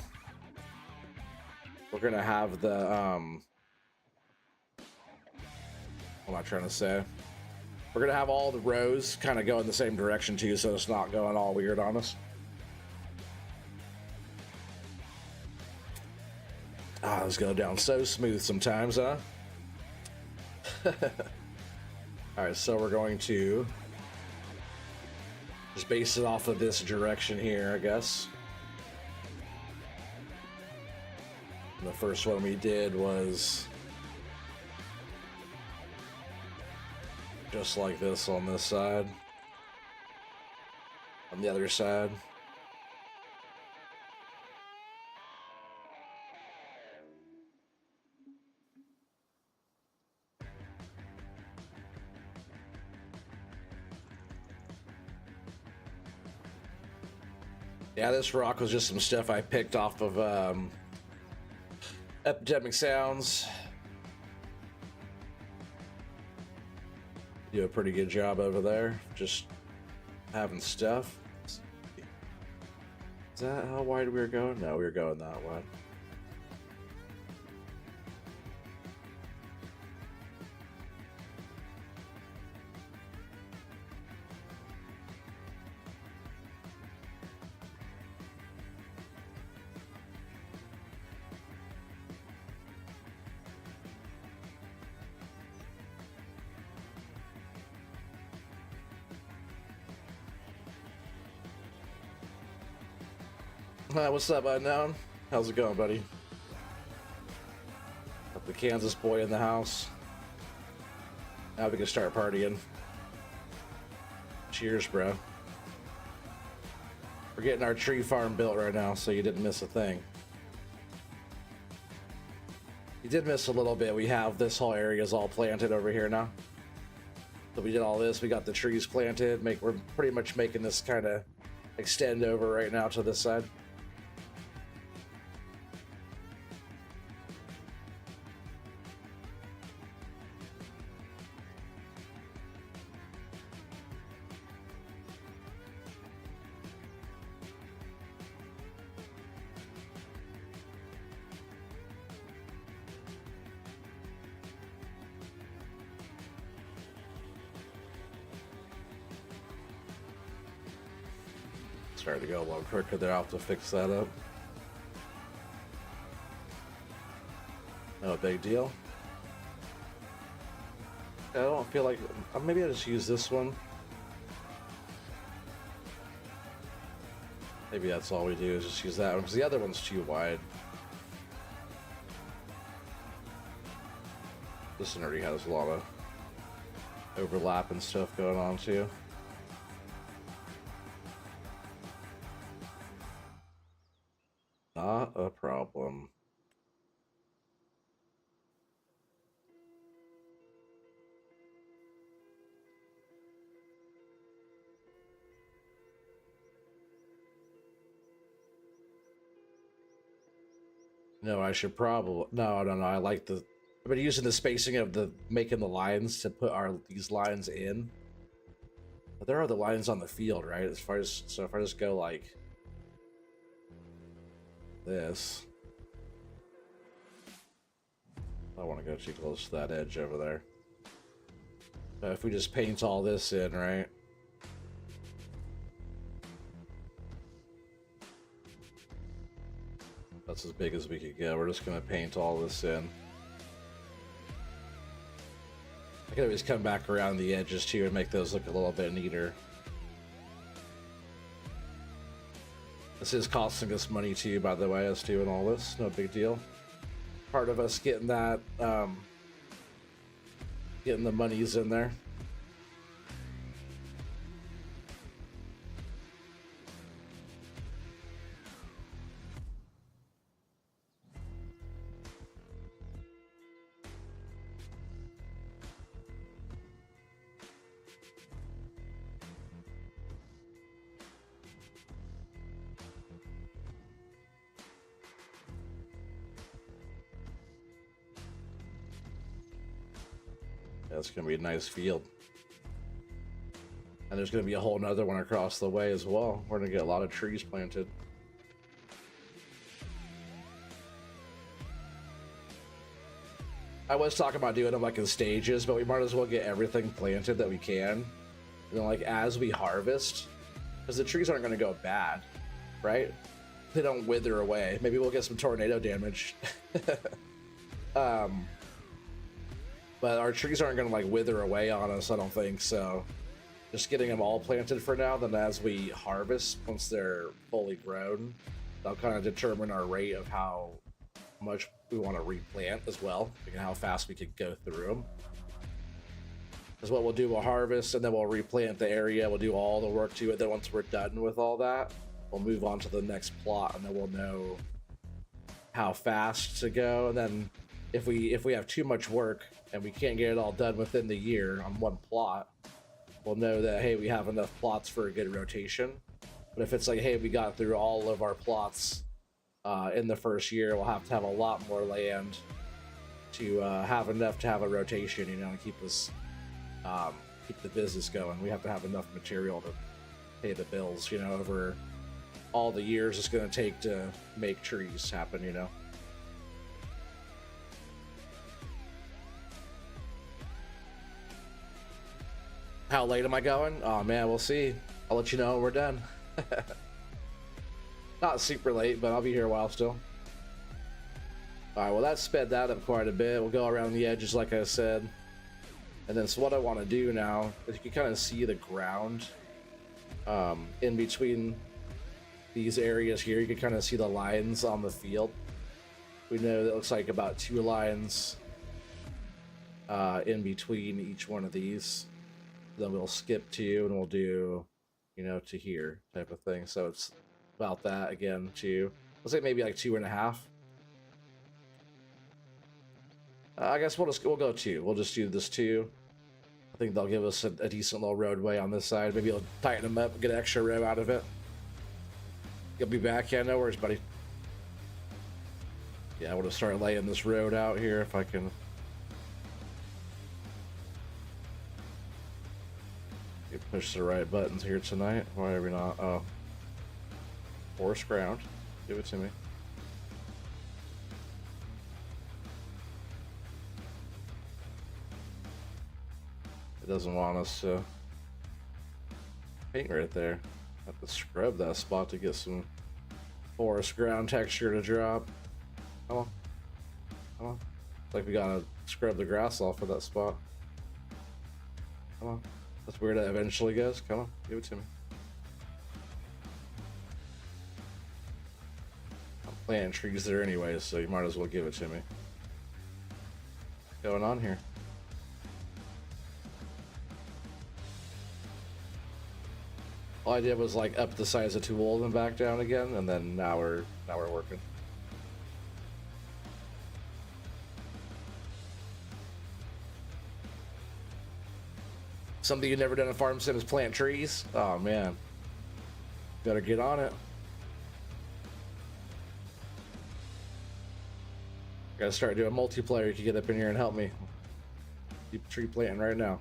Speaker 1: what am I trying to say? We're gonna have all the rows kind of go in the same direction too, so it's not going all weird on us. This go down so smooth sometimes, huh? Alright, so we're going to just base it off of this direction here, I guess. And the first one we did was just like this on this side. On the other side. Yeah, this rock was just some stuff I picked off of Epidemic Sounds. Do a pretty good job over there, just having stuff. Is that how wide we were going? No, we were going that wide. What's up, Unknown? How's it going, buddy? Got the Kansas boy in the house. Now we can start partying. Cheers, bro. We're getting our tree farm built right now, so you didn't miss a thing. You did miss a little bit. We have this whole area is all planted over here now. So we did all this. We got the trees planted. We're pretty much making this kind of extend over right now to this side. Starting to go a little quicker there. I'll have to fix that up. No big deal. I don't feel like... maybe I'll just use this one. Maybe that's all we do is just use that one, because the other one's too wide. This one already has a lot of overlap and stuff going on too. Not a problem. No, I should probably... No, I like the... I've been using the spacing of making the lines to put these lines in. But there are the lines on the field, right? So if I just go like this, I don't want to go too close to that edge over there. But if we just paint all this in, right? That's as big as we could get. We're just going to paint all this in. I can always come back around the edges too and make those look a little bit neater. This is costing us money too, by the way, us doing all this. No big deal. Part of us getting that, getting the monies in there. That's going to be a nice field. And there's going to be a whole nother one across the way as well. We're going to get a lot of trees planted. I was talking about doing them like in stages, but we might as well get everything planted that we can. And then like as we harvest, because the trees aren't going to go bad, right? They don't wither away. Maybe we'll get some tornado damage. But our trees aren't going to like wither away on us, I don't think. So just getting them all planted for now. Then as we harvest, once they're fully grown, that'll kind of determine our rate of how much we want to replant as well, and how fast we could go through them. Because what we'll do, we'll harvest and then we'll replant the area. We'll do all the work to it. Then once we're done with all that, we'll move on to the next plot, and then we'll know how fast to go. And then if we have too much work and we can't get it all done within the year on one plot, we'll know that, hey, we have enough plots for a good rotation. But if it's like, hey, we got through all of our plots in the first year, we'll have to have a lot more land to have enough to have a rotation, you know, and keep us keep the business going. We have to have enough material to pay the bills, you know, over all the years it's going to take to make trees happen, you know. How late am I going? Oh man, we'll see. I'll let you know when we're done. Not super late, but I'll be here a while still. Alright, well that sped that up quite a bit. We'll go around the edges like I said. And then so what I want to do now is you can kind of see the ground in between these areas here, you can kind of see the lines on the field. We know that looks like about 2 lines in between each one of these. Then we'll skip 2 and we'll do, you know, to here type of thing. So it's about that again, 2. Let's say maybe like 2.5. I guess we'll go 2. We'll just do this 2. I think they'll give us a decent little roadway on this side. Maybe it'll tighten them up and get an extra row out of it. You'll be back. Yeah, no worries, buddy. Yeah, I want to start laying this road out here if I can. You push the right buttons here tonight. Why are we not? Oh. Forest ground. Give it to me. It doesn't want us to paint right there. I have to scrub that spot to get some forest ground texture to drop. Come on. Come on. It's like we gotta scrub the grass off of that spot. Come on. That's where that eventually goes. Come on. Give it to me. I'm planting trees there anyway, so you might as well give it to me. What's going on here? All I did was like up the size of tool and back down again, and then now we're working. Something you've never done in Farm Sim is plant trees. Oh man, better get on it. Gotta start doing multiplayer. You can get up in here and help me. Keep tree planting right now.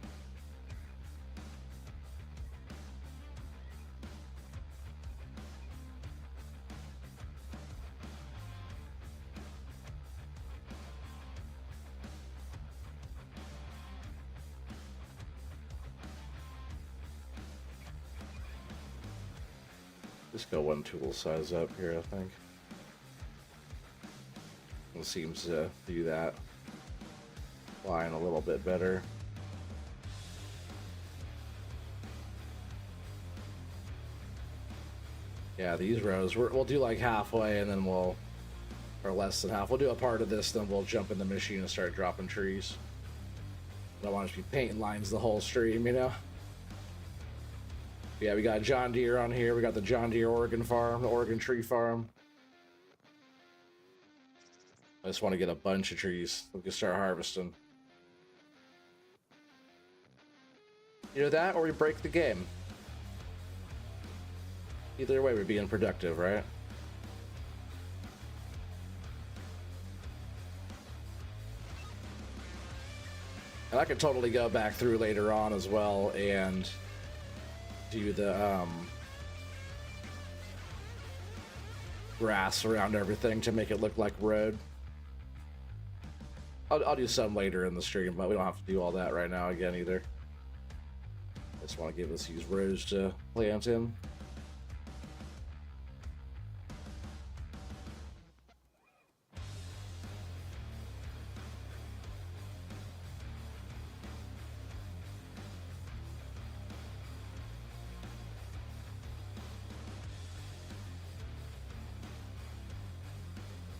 Speaker 1: Just go 1 tool size up here, I think. It seems to do that line a little bit better. Yeah, these rows, we'll do like halfway and then or less than half. We'll do a part of this, then we'll jump in the machine and start dropping trees. I don't want to be painting lines the whole stream, you know? Yeah, we got John Deere on here. We got the John Deere Oregon farm, the Oregon tree farm. I just want to get a bunch of trees. We can start harvesting. Either that or we break the game. Either way, we're being productive, right? And I could totally go back through later on as well and do the grass around everything to make it look like road. I'll do some later in the stream, but we don't have to do all that right now again either. I just want to give us these rows to plant in.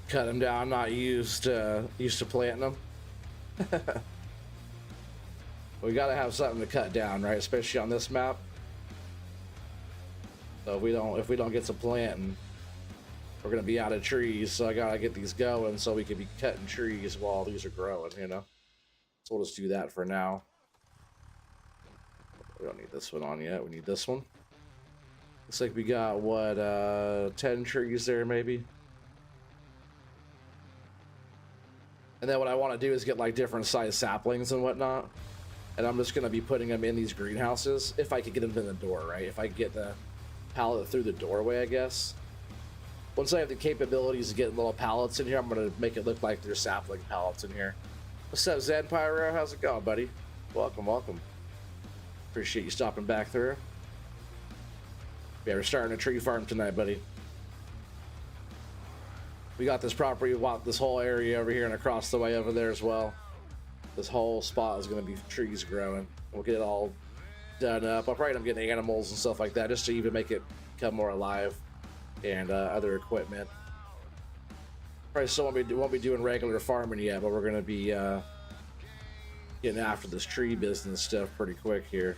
Speaker 1: Cut them down, not used to planting them. We gotta have something to cut down, right? Especially on this map. So if we don't get some planting, we're gonna be out of trees. So I gotta get these going so we can be cutting trees while these are growing, you know? So we'll just do that for now. We don't need this one on yet. We need this one. Looks like we got what 10 trees there maybe. And then what I want to do is get like different size saplings and whatnot. And I'm just going to be putting them in these greenhouses if I could get them in the door, right? If I get the pallet through the doorway, I guess. Once I have the capabilities to get little pallets in here, I'm going to make it look like there's sapling pallets in here. What's up, Zed Pyro? How's it going, buddy? Welcome, welcome. Appreciate you stopping back through. Yeah, we're starting a tree farm tonight, buddy. We got this property, this whole area over here and across the way over there as well. This whole spot is going to be trees growing. We'll get it all done up. I'll probably end up getting animals and stuff like that just to even make it become more alive. and other equipment. Probably still won't be doing regular farming yet, but we're going to be getting after this tree business stuff pretty quick here.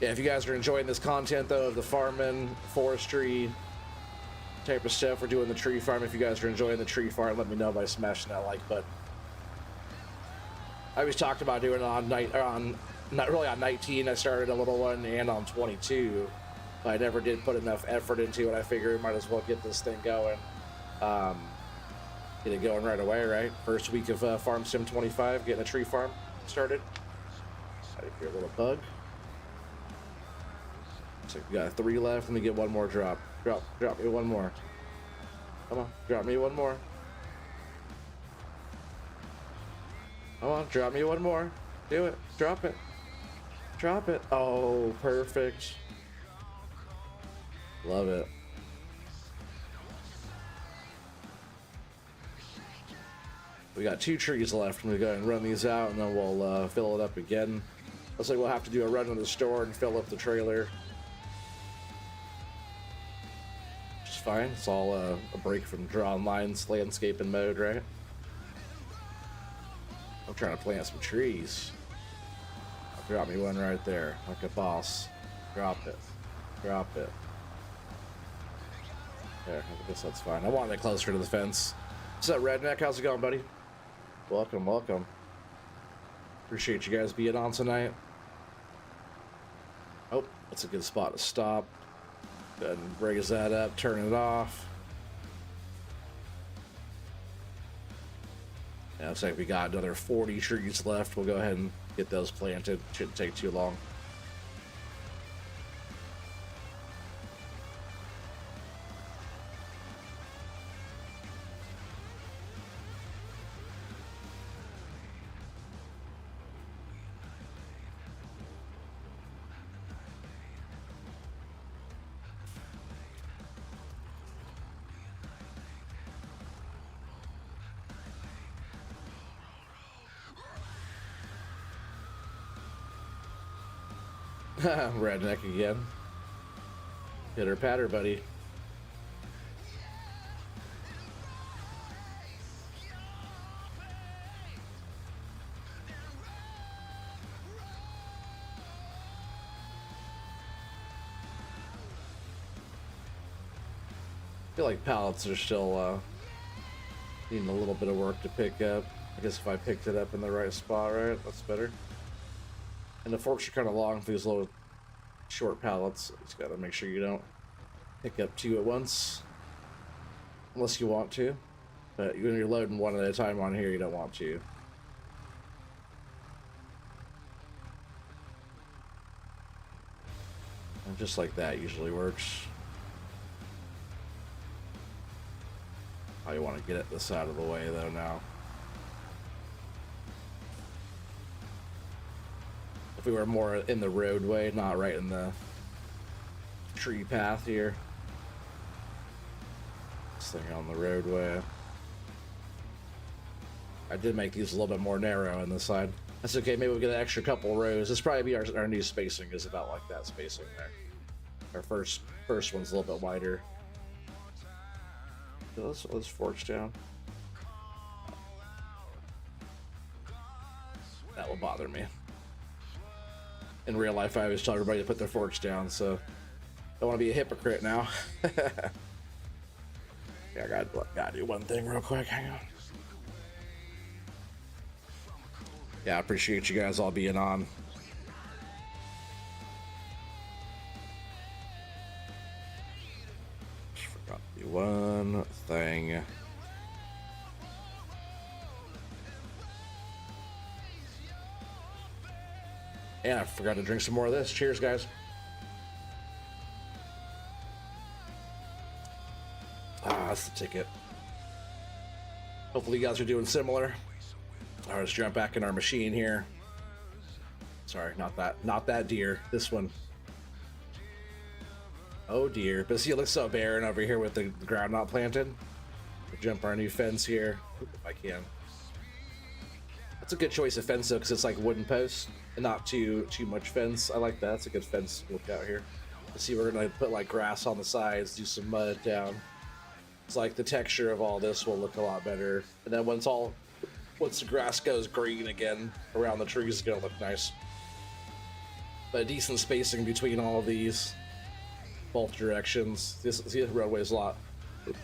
Speaker 1: Yeah, if you guys are enjoying this content though of the farming, forestry type of stuff, we're doing the tree farm. If you guys are enjoying the tree farm, let me know by smashing that like button. I always talked about doing it on not really on 19. I started a little one, and on 22. But I never did put enough effort into it. I figured we might as well get this thing going. Get it going right away, right? First week of Farm Sim 25, getting a tree farm started. I hear a little bug. Looks like we got 3 left. Let me get one more drop. Drop me one more. Come on, drop me one more. Come on, drop me one more. Do it. Drop it. Drop it. Oh, perfect. Love it. We got 2 trees left. I'm gonna go ahead and run these out, and then we'll fill it up again. Looks like we'll have to do a run to the store and fill up the trailer. Which is fine. It's all a break from drawing lines, landscaping mode, right? I'm trying to plant some trees. Drop me one right there, like a boss. Drop it. Drop it. There, I guess that's fine. I wanted it closer to the fence. What's up, Redneck? How's it going, buddy? Welcome, welcome. Appreciate you guys being on tonight. Oh, that's a good spot to stop. Go ahead and raise that up, turn it off. Yeah, looks like we got another 40 trees left. We'll go ahead and get those planted. Shouldn't take too long. Redneck again. Pitter patter, buddy. I feel like pallets are still needing a little bit of work to pick up. I guess if I picked it up in the right spot, right? That's better. And the forks are kind of long for these little short pallets. You just gotta make sure you don't pick up 2 at once. Unless you want to. But when you're loading one at a time on here, you don't want to. And just like that usually works. I want to get it this out of the way though now. If we were more in the roadway, not right in the tree path here. This thing on the roadway. I did make these a little bit more narrow on the side. That's okay, maybe we'll get an extra couple rows. This probably be our new spacing is about like that spacing there. Our first one's a little bit wider. Let's forge down. That will bother me. In real life, I always tell everybody to put their forks down, so I don't want to be a hypocrite now. Yeah, I gotta do one thing real quick. Hang on. Yeah, I appreciate you guys all being on. Just forgot to do one thing. And I forgot to drink some more of this. Cheers, guys. Ah, that's the ticket. Hopefully you guys are doing similar. All right, let's jump back in our machine here. Sorry, not that deer. This one. Oh dear. But see, it looks so barren over here with the ground not planted. We'll jump our new fence here. If I can. That's a good choice of fence though, because it's like wooden posts and not too much fence. I like that. That's a good fence look out here. Let's see, we're gonna put like grass on the sides, do some mud down. It's like the texture of all this will look a lot better. And then once the grass goes green again around the trees, it's gonna look nice. But a decent spacing between all of these, both directions. This roadway's a lot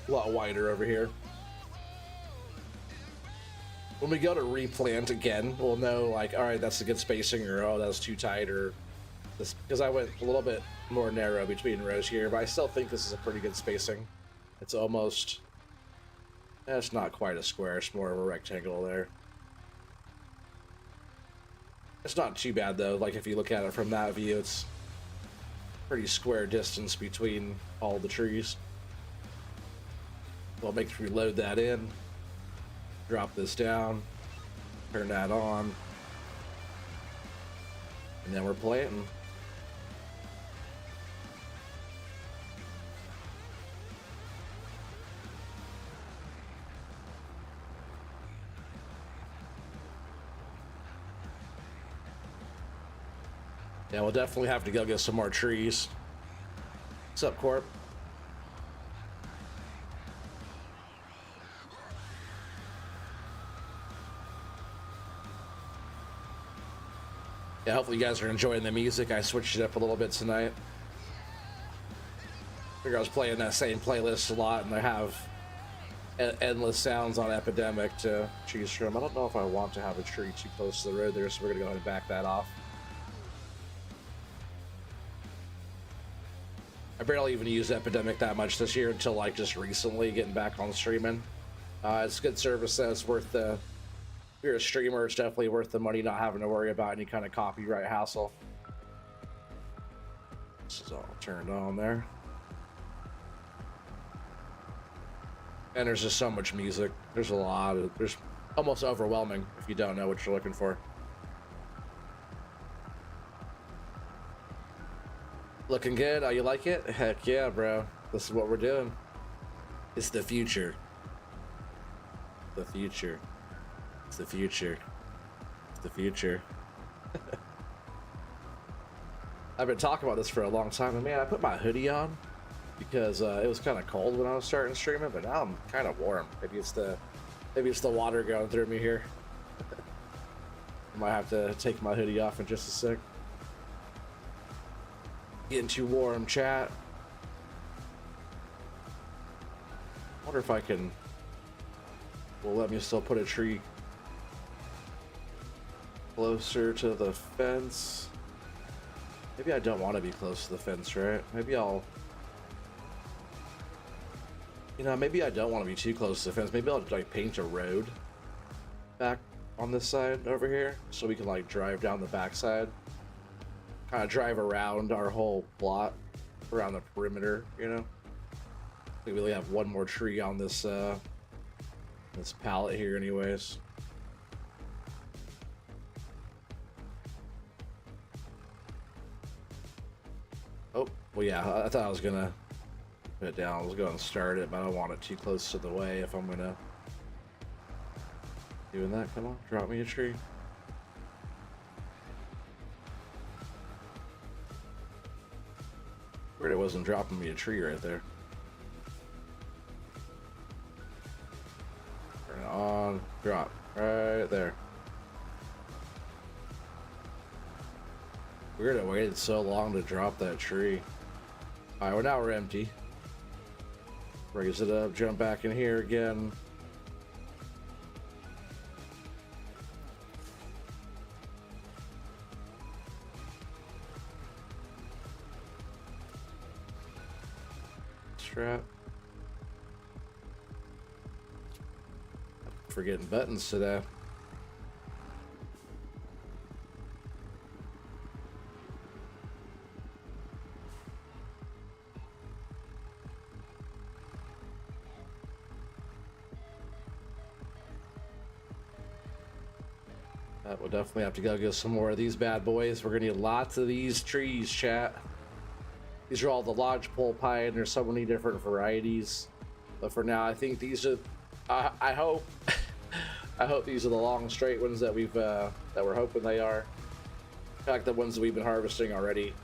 Speaker 1: wider over here. When we go to replant again, we'll know like, all right, that's a good spacing, or oh, that was too tight, or this, because I went a little bit more narrow between rows here, but I still think this is a pretty good spacing. It's almost, it's not quite a square, it's more of a rectangle there. It's not too bad though, like if you look at it from that view, it's pretty square distance between all the trees. We'll make sure we load that in. Drop this down, turn that on, and then we're planting. Yeah, we'll definitely have to go get some more trees. What's up, Corp? Yeah, hopefully you guys are enjoying the music. I switched it up a little bit tonight. I figure I was playing that same playlist a lot, and I have endless sounds on Epidemic to choose from. I don't know if I want to have a tree too close to the road there, so we're gonna go ahead and back that off. I barely even used Epidemic that much this year until like just recently getting back on streaming. It's good service, so it's worth the... If you're a streamer, it's definitely worth the money, not having to worry about any kind of copyright hassle. This is all turned on there. And there's just so much music. There's a lot of... There's almost overwhelming if you don't know what you're looking for. Looking good? Oh, you like it? Heck yeah, bro. This is what we're doing. It's the future. The future. It's the future. It's the future. I've been talking about this for a long time, and man, I put my hoodie on because it was kind of cold when I was starting streaming, but now I'm kind of warm. Maybe it's the water going through me here. I might have to take my hoodie off in just a sec. Getting too warm, chat. Wonder if I can. Will let me still put a tree closer to the fence. Maybe I don't want to be close to the fence, right? Maybe I'll... You know, maybe I don't want to be too close to the fence. Maybe I'll like paint a road back on this side over here so we can like drive down the backside. Kind of drive around our whole plot, around the perimeter, you know? We really have one more tree on this this pallet here anyways. Oh, well yeah, I thought I was gonna put it down. I was gonna start it, but I don't want it too close to the way if I'm gonna doing that. Come on, drop me a tree. Weird it wasn't dropping me a tree right there. Turn it on, drop right there. Weird it waited so long to drop that tree. Alright, well now we're empty. Raise it up, jump back in here again. Strap. Forgetting buttons today. We'll definitely have to go get some more of these bad boys. We're gonna need lots of these trees, chat. These are all the lodgepole pine. There's so many different varieties, but for now, I think these are. I hope, I hope these are the long straight ones that we're hoping they are. Like the ones that we've been harvesting already.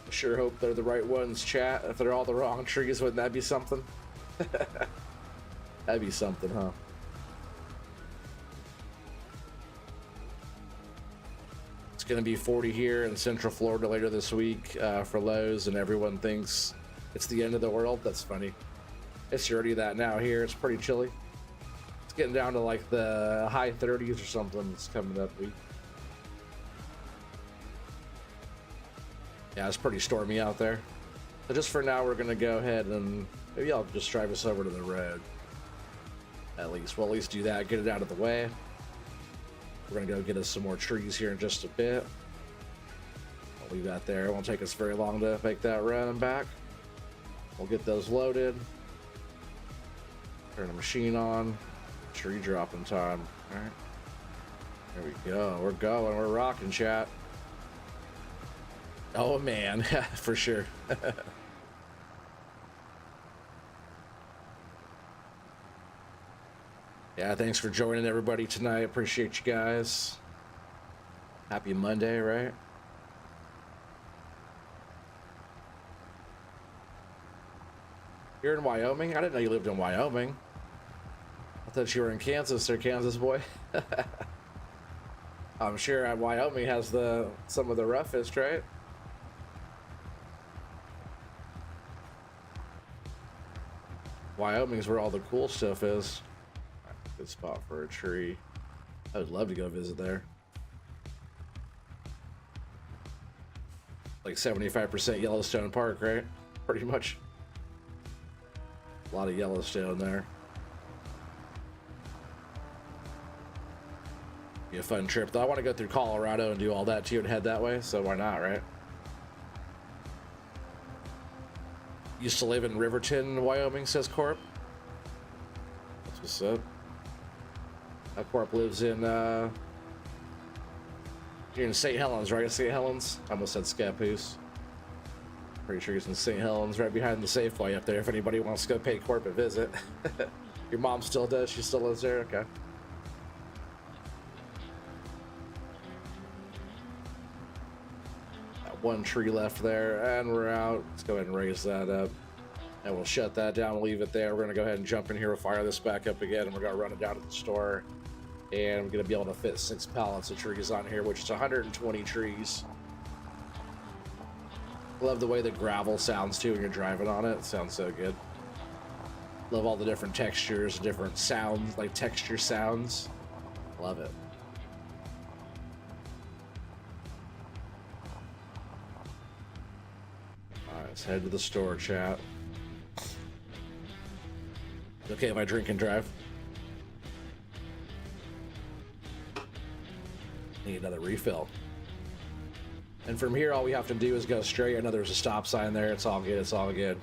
Speaker 1: I sure hope they're the right ones, chat. If they're all the wrong trees, wouldn't that be something? That'd be something, huh? It's gonna be 40 here in Central Florida later this week for lows, and everyone thinks it's the end of the world. That's funny. It's already that now here. It's pretty chilly. It's getting down to like the high 30s or something. It's coming up week. Yeah, it's pretty stormy out there. So just for now, we're gonna go ahead and maybe I'll just drive us over to the road. At least we'll at least do that, get it out of the way. We're gonna go get us some more trees here in just a bit. I'll leave that there. It won't take us very long to make that run and back. We'll get those loaded. Turn the machine on. Tree dropping time. All right. There we go. We're going. We're rocking, chat. Oh man, for sure. Yeah, thanks for joining everybody tonight. Appreciate you guys. Happy Monday, right? You're in Wyoming? I didn't know you lived in Wyoming. I thought you were in Kansas or Kansas boy. I'm sure Wyoming has some of the roughest, right? Wyoming's where all the cool stuff is. Good spot for a tree. I would love to go visit there. Like 75% Yellowstone Park, right? Pretty much. A lot of Yellowstone there. Be a fun trip though. I want to go through Colorado and do all that too and head that way, so why not, right? Used to live in Riverton, Wyoming, says Corp. That's what's up. Corp lives in you're in St. Helens, right? St. Helens? I almost said Scappoose. Pretty sure he's in St. Helens, right behind the Safeway up there if anybody wants to go pay Corp a visit. Your mom still does? She still lives there? Okay. Got one tree left there, and we're out. Let's go ahead and raise that up. And we'll shut that down and leave it there. We're going to go ahead and jump in here. We'll fire this back up again, and we're going to run it down to the store. And I'm going to be able to fit 6 pallets of trees on here, which is 120 trees. Love the way the gravel sounds too when you're driving on it. It sounds so good. Love all the different textures, different sounds, like texture sounds. Love it. Alright, let's head to the store, chat. Okay, if I drink and drive? Need another refill. And from here, all we have to do is go straight. I know there's a stop sign there. It's all good. It's all good.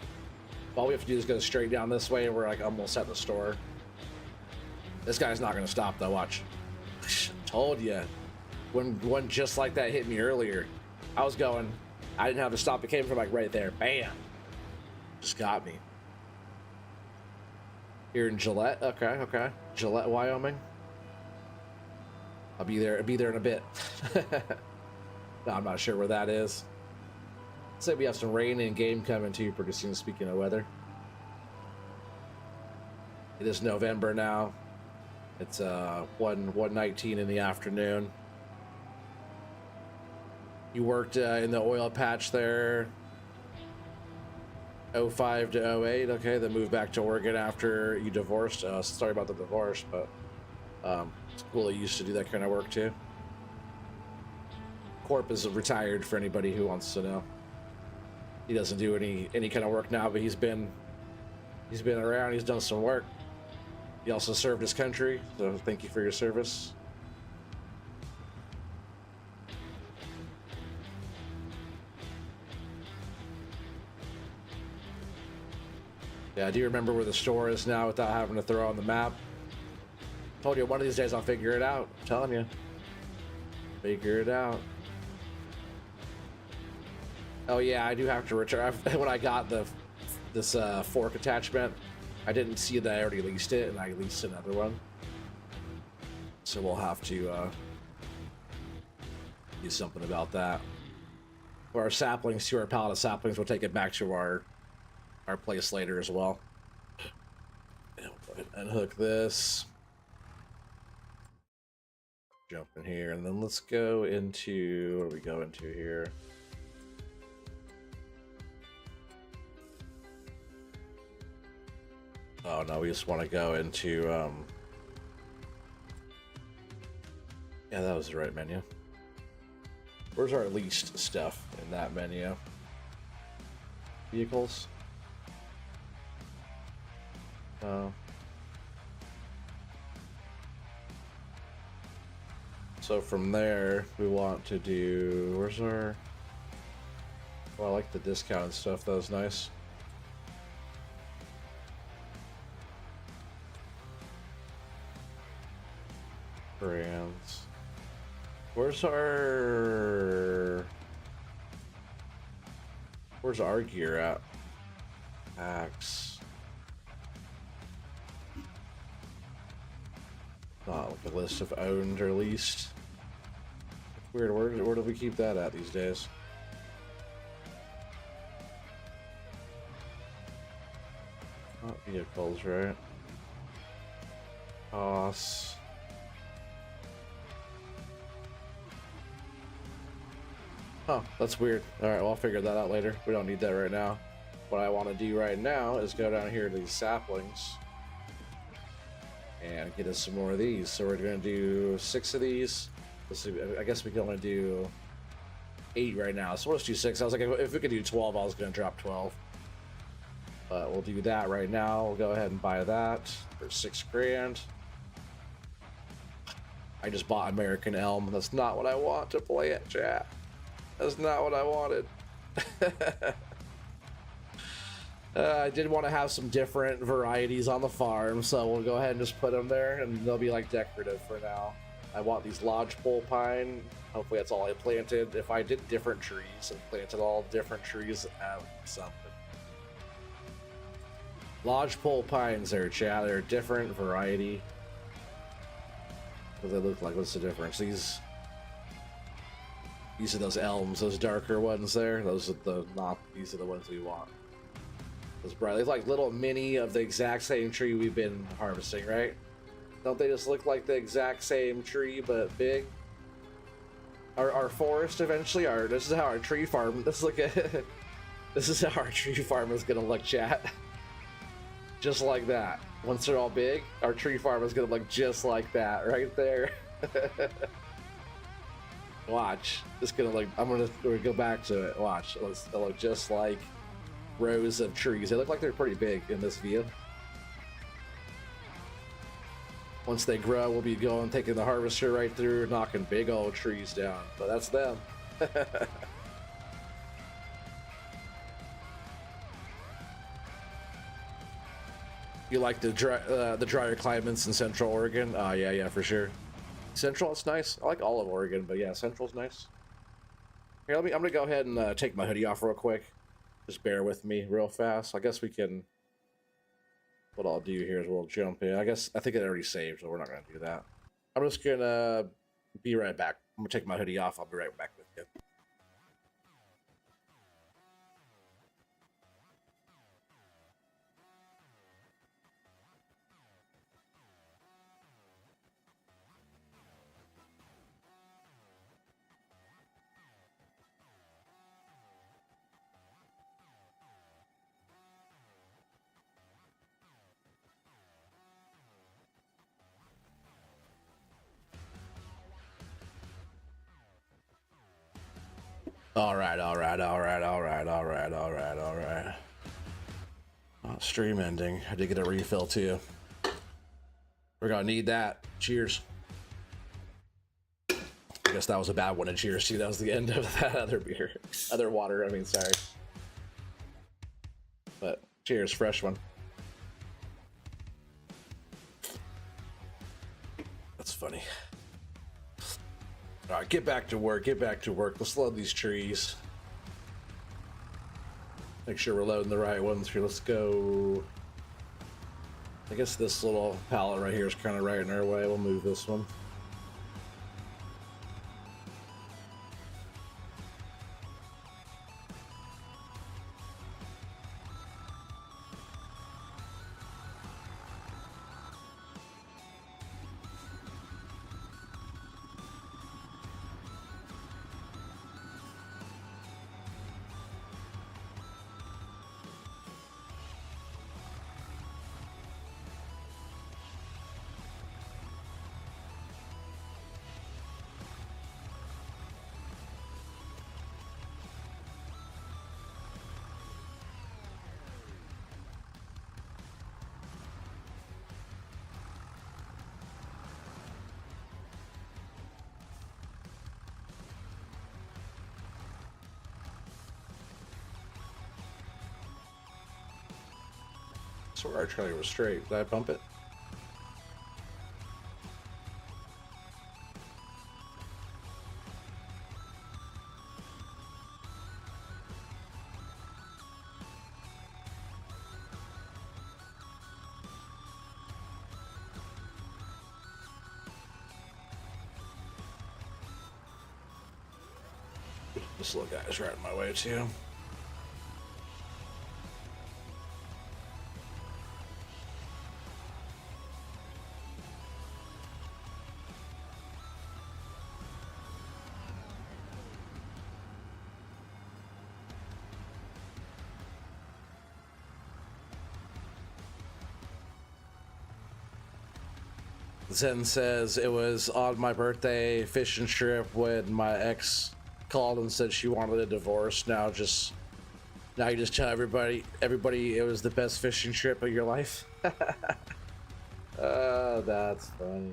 Speaker 1: All we have to do is go straight down this way, and we're like almost at the store. This guy's not going to stop, though. Watch. Told you. When one just like that hit me earlier, I was going. I didn't have to stop. It came from like right there. Bam. Just got me. Here in Gillette. Okay, okay. Gillette, Wyoming. I'll be there. I'll be there in a bit. No, I'm not sure where that is. Looks like we have some rain and game coming too pretty soon, speaking of weather. It is November now. It's 1:19 in the afternoon. You worked in the oil patch there 05 to 08. Okay, then moved back to Oregon after you divorced. Sorry about the divorce, but it's cool that you used to do that kind of work too. Corp is retired for anybody who wants to know. He doesn't do any kind of work now, but he's been around. He's done some work. He also served his country, so thank you for your service. Yeah, I do remember where the store is now without having to throw on the map. Told you one of these days I'll figure it out. I'm telling you. Figure it out. Oh yeah, I do have to return. When I got this fork attachment, I didn't see that I already leased it, and I leased another one. So we'll have to do something about that. For our saplings, to our pallet of saplings, we'll take it back to our place later as well. And we'll go ahead and unhook this. Jump in here, and then let's go into, what do we go into here? Oh no, we just want to go into, yeah, that was the right menu. Where's our least stuff in that menu? Vehicles? So from there, we want to do, where's our, well, I like the discounted stuff, that was nice. Brands. Where's our gear at? Axe. Not like a list of owned or leased. Weird, where do we keep that at these days? Not vehicles, right? Costs. Huh, that's weird. Alright, well, I'll figure that out later. We don't need that right now. What I want to do right now is go down here to these saplings and get us some more of these. So we're going to do 6 of these. Let's see, I guess we can only do 8 right now. So let's do 6. I was like, if we could do 12, I was going to drop 12. But we'll do that right now. We'll go ahead and buy that for 6 grand. I just bought American Elm. That's not what I want to play at, chat. That's not what I wanted. I did want to have some different varieties on the farm, so we'll go ahead and just put them there, and they'll be like decorative for now. I want these lodgepole pine. Hopefully that's all I planted. If I did different trees and planted all different trees, that would be something. Lodgepole pines there, chat. They're a different variety. What do they look like? What's the difference? These are those elms, those darker ones there. Those are these are the ones we want. Those bright, they're like little mini of the exact same tree we've been harvesting, right? Don't they just look like the exact same tree but big? Our forest eventually, this is how our tree farm. This is how our tree farm is gonna look, chat. Just like that. Once they're all big, our tree farm is gonna look just like that right there. Watch. It's gonna look. We're gonna go back to it. Watch. It'll look just like rows of trees. They look like they're pretty big in this view. Once they grow, we'll be going, taking the harvester right through, knocking big old trees down. But that's them. You like the drier climates in Central Oregon? Yeah, for sure. Central, it's nice. I like all of Oregon, but yeah, Central's nice. Here, I'm gonna go ahead and take my hoodie off real quick. Just bear with me real fast. I guess we can. What I'll do here is we'll jump in. I think it already saved, so we're not gonna do that. I'm just gonna be right back. I'm gonna take my hoodie off. I'll be right back with you. All right. Stream ending. I did get a refill too. We're gonna need that. Cheers. I guess that was a bad one to cheers to. That was the end of that other beer. Other water, I mean, sorry. But cheers, fresh one. That's funny. All right, get back to work. Let's load these trees. Make sure we're loading the right ones here. Let's go. I guess this little pallet right here is kind of right in our way. We'll move this one. swear our trailer was straight. Did I bump it? This little guy's right in my way too. Zen says it was on my birthday fishing trip when my ex called and said she wanted a divorce. Now you just tell everybody it was the best fishing trip of your life. That's funny.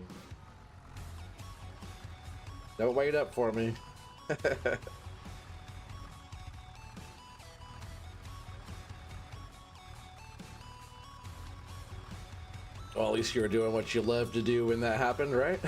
Speaker 1: Don't wait up for me. Well, at least you were doing what you love to do when that happened, right?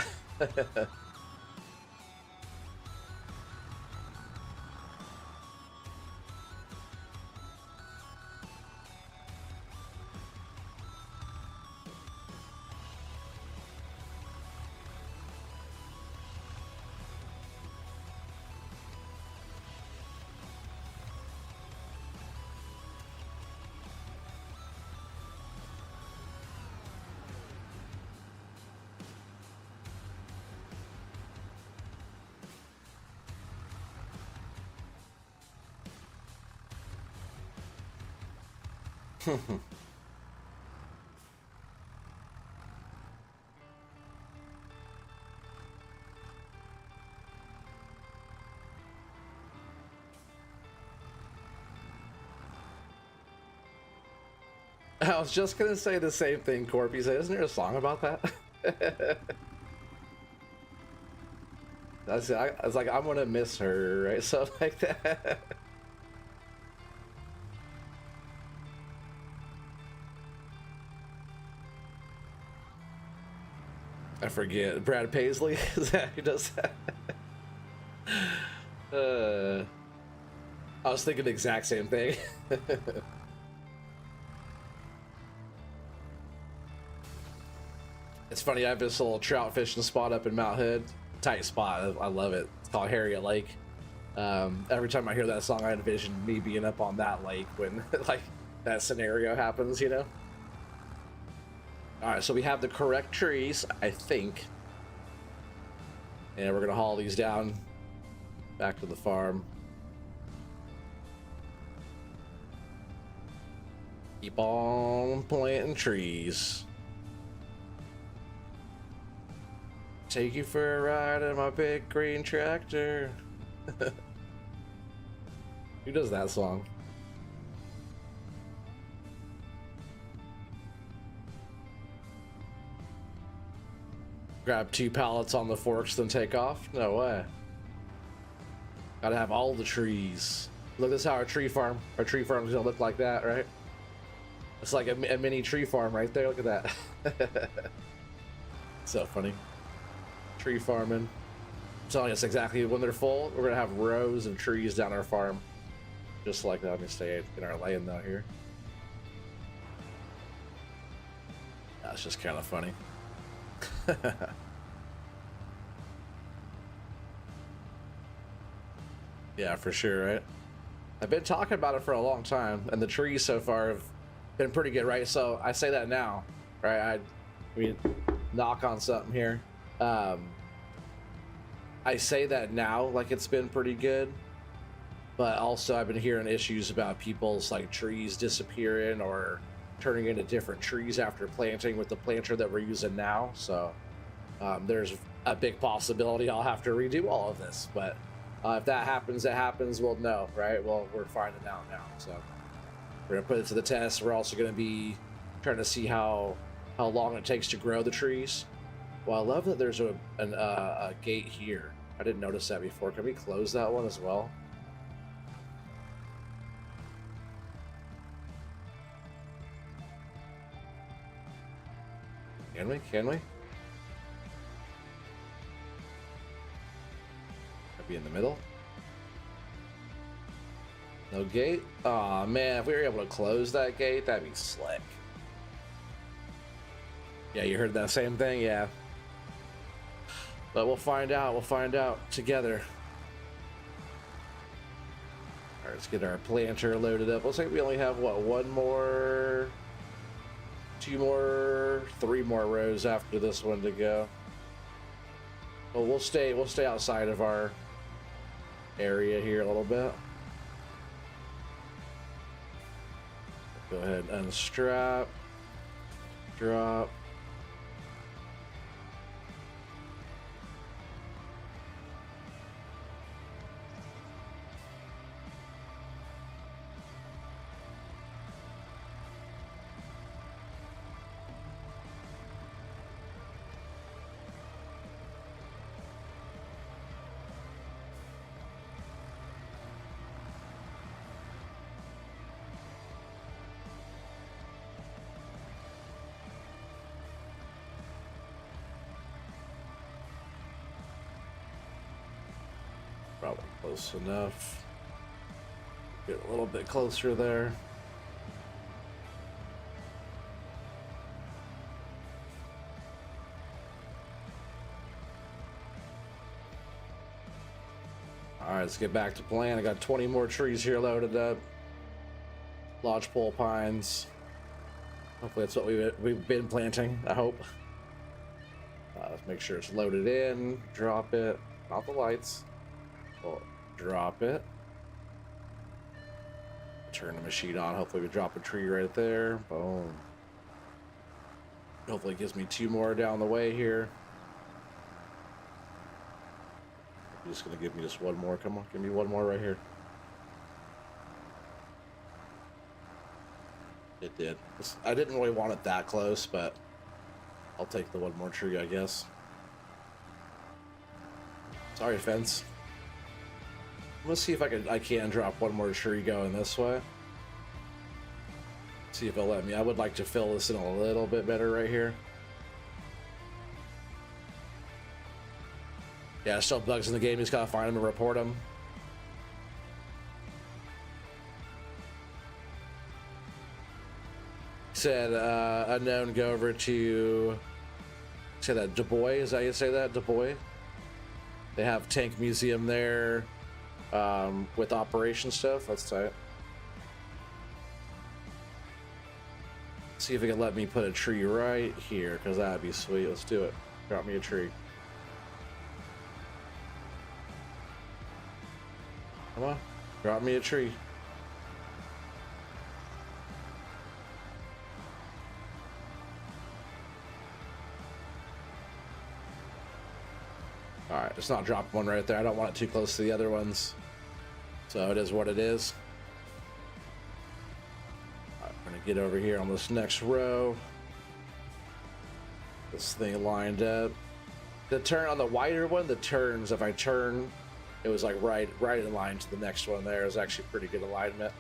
Speaker 1: I was just gonna say the same thing, Corp. You said, isn't there a song about that? I was like, I'm gonna miss her, right? Something like that. I forget. Brad Paisley? Is that who does that? I was thinking the exact same thing. It's funny, I have this little trout fishing spot up in Mount Hood. Tight spot. I love it. It's called Harriet Lake. Every time I hear that song, I envision me being up on that lake when like that scenario happens, you know? Alright, so we have the correct trees, I think. And we're gonna haul these down back to the farm. Keep on planting trees. Take you for a ride in my big green tractor. Who does that song? Grab 2 pallets on the forks, then take off? No way. Gotta have all the trees. Look, this is how our tree farm's gonna look like that, right? It's like a mini tree farm right there. Look at that. So funny. Tree farming. I'm telling us exactly when they're full, we're gonna have rows of trees down our farm. Just like that. Let me stay in our lane though here. That's just kind of funny. Yeah, for sure, right? I've been talking about it for a long time, and the trees so far have been pretty good, right? So I say that now, right? We knock on something here. I say that now like it's been pretty good, but also I've been hearing issues about people's like trees disappearing or turning into different trees after planting with the planter that we're using now. So there's a big possibility I'll have to redo all of this, but if that happens, it happens. We'll know, right? Well, we're finding out now, so we're gonna put it to the test. We're also gonna be trying to see how long it takes to grow the trees. Well, I love that there's a gate here. I didn't notice that before. Can we close that one as well? Can we? Can we? Might be in the middle. No gate? Aw, man, if we were able to close that gate, that'd be slick. Yeah, you heard that same thing? Yeah. But we'll find out. We'll find out together. All right, let's get our planter loaded up. Looks like we only have, what, one more, two more, three more rows after this one to go. Well, we'll stay outside of our area here a little bit. Go ahead and unstrap, drop. Probably close enough. Get a little bit closer there. All right, let's get back to plan. I got 20 more trees here loaded up. Lodgepole pines. Hopefully that's what we've been planting, I hope. Let's make sure it's loaded in. Drop it. Not the lights. We'll drop it. Turn the machine on. Hopefully we drop a tree right there. Boom. Hopefully it gives me two more down the way here. You're just gonna give me just one more. Come on, give me one more right here. It did. I didn't really want it that close, but I'll take the one more tree, I guess. Sorry, fence. Let's see if I can drop one more tree going this way. See if it'll let me. I would like to fill this in a little bit better right here. Yeah, still bugs in the game. You just gotta find them and report them. Said unknown, go over to, say that, Du Bois. Is that how you say that? Du Bois. They have tank museum there. With operation stuff. Let's try it. See if it can let me put a tree right here, because that'd be sweet. Let's do it. Drop me a tree. Come on. Drop me a tree. Alright, let's not drop one right there. I don't want it too close to the other ones. So it is what it is. Alright, I'm gonna get over here on this next row. This thing lined up. The turn on the wider one, the turns, if I turn, it was like right in line to the next one there. It was actually pretty good alignment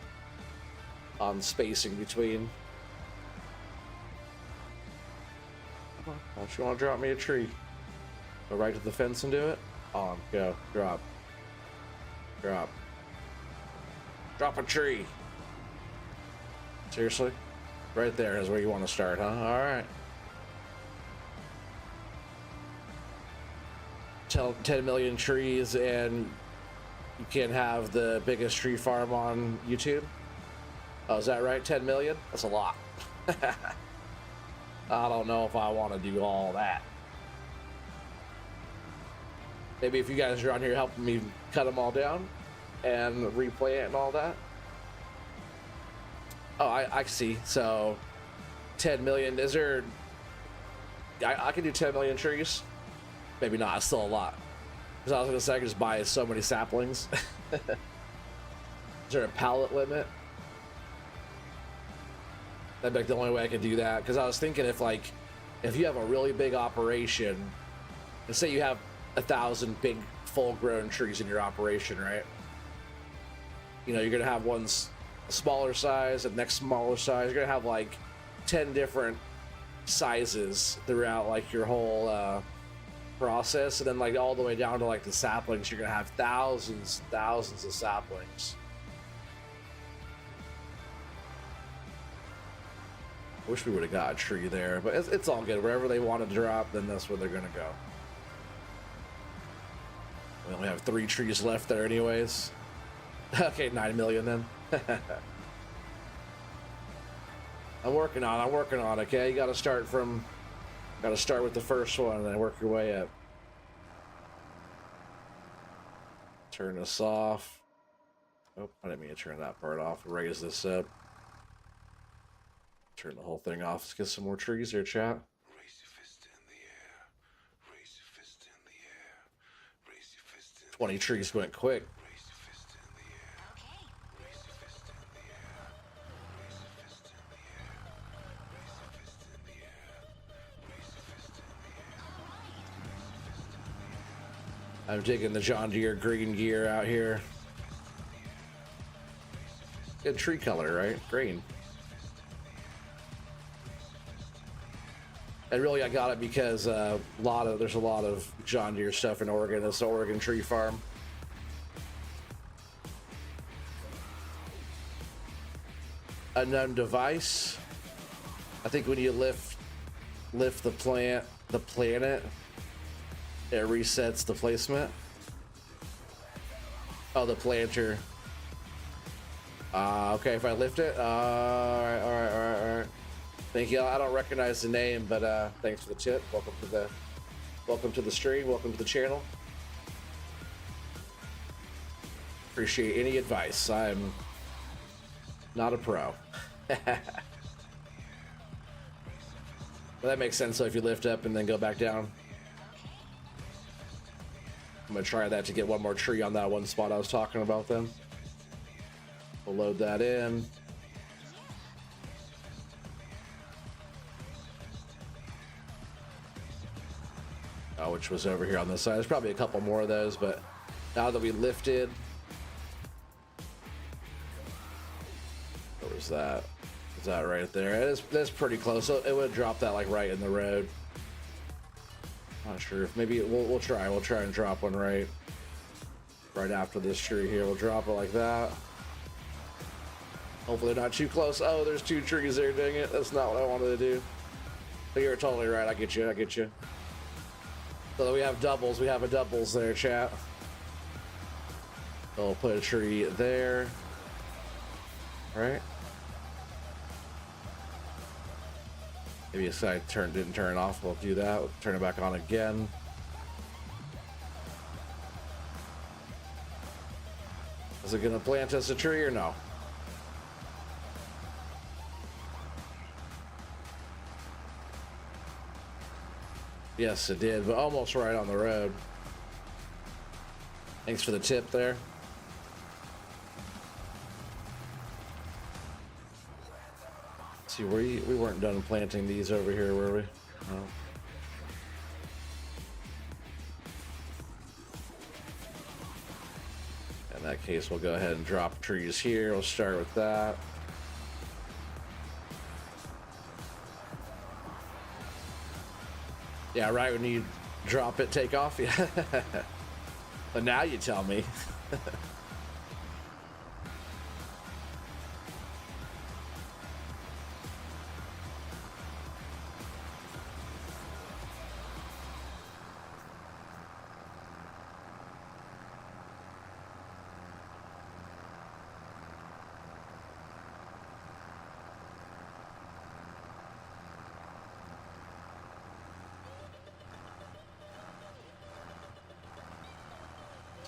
Speaker 1: on spacing between. Come on, don't you want to drop me a tree? Go right to the fence and do it. On, go, drop. Drop. Drop a tree. Seriously? Right there is where you want to start, huh? All right. 10 million trees and you can't have the biggest tree farm on YouTube? Oh, is that right? 10 million? That's a lot. I don't know if I want to do all that. Maybe if you guys are on here helping me cut them all down and replant and all that. Oh, I see. So 10 million, is there, I can do 10 million trees. Maybe not, it's still a lot. Because I was gonna say I could just buy so many saplings. Is there a pallet limit? That'd be like the only way I could do that. Because I was thinking if you have a really big operation, and say you have 1,000 big full-grown trees in your operation, right? You know, you're gonna have ones smaller size and next smaller size. You're gonna have like 10 different sizes throughout like your whole process, and then like all the way down to like the saplings, you're gonna have thousands of saplings. Wish we would have got a tree there, but it's all good. Wherever they want to drop, then that's where they're gonna go. We only have 3 trees left there anyways. Okay, 9 million then. I'm working on it, okay? You gotta start with the first one and then work your way up. Turn this off. Oh, I didn't mean to turn that part off. Raise this up. Turn the whole thing off. Let's get some more trees here, chat.
Speaker 2: Raise your fist in the air. Raise your fist in the air. Raise your fist in
Speaker 1: 20 trees went quick.
Speaker 2: Raise your fist in the air. Okay. Raise your fist in the air. Raise your fist in the air. Raise your fist in the air. Raise your fist in the air. Raise your fist in the air.
Speaker 1: I'm digging the John Deere green gear out here. Good tree color, right? Green. And really, I got it because there's a lot of John Deere stuff in Oregon. It's the Oregon Tree Farm. Unknown device. I think when you lift the planet, it resets the placement. Oh, the planter. Okay, if I lift it. All right. Thank you. I don't recognize the name, but thanks for the tip. Welcome to the stream. Welcome to the channel. Appreciate any advice. I'm not a pro. But that makes sense. So if you lift up and then go back down, I'm gonna try that to get one more tree on that one spot I was talking about. Then we'll load that in. Which was over here on this side. There's probably a couple more of those, but now that we lifted, what was that? Is that right there? That's pretty close. So it would drop that like right in the road. Not sure if maybe we'll try. We'll try and drop one right after this tree here. We'll drop it like that. Hopefully they're not too close. Oh, there's 2 trees there. Dang it! That's not what I wanted to do. But you're totally right. I get you. So we have doubles. We have a doubles there, chat. So we'll put a tree there. Right? Maybe a side didn't turn off. We'll do that. We'll turn it back on again. Is it gonna plant us a tree or no? Yes, it did, but almost right on the road. Thanks for the tip there. Let's see, we weren't done planting these over here, were we? No. In that case, we'll go ahead and drop trees here. We'll start with that. Yeah, right when you drop it, take off. Yeah. But now you tell me.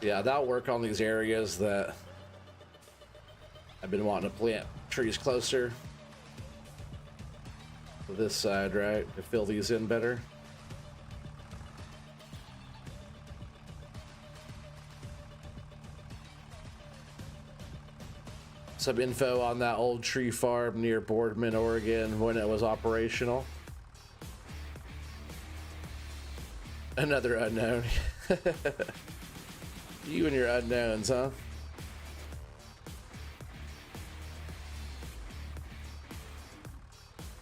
Speaker 1: Yeah, that'll work on these areas that I've been wanting to plant trees closer to this side, right? To fill these in better. Some info on that old tree farm near Boardman, Oregon when it was operational. Another unknown. You and your unknowns, huh?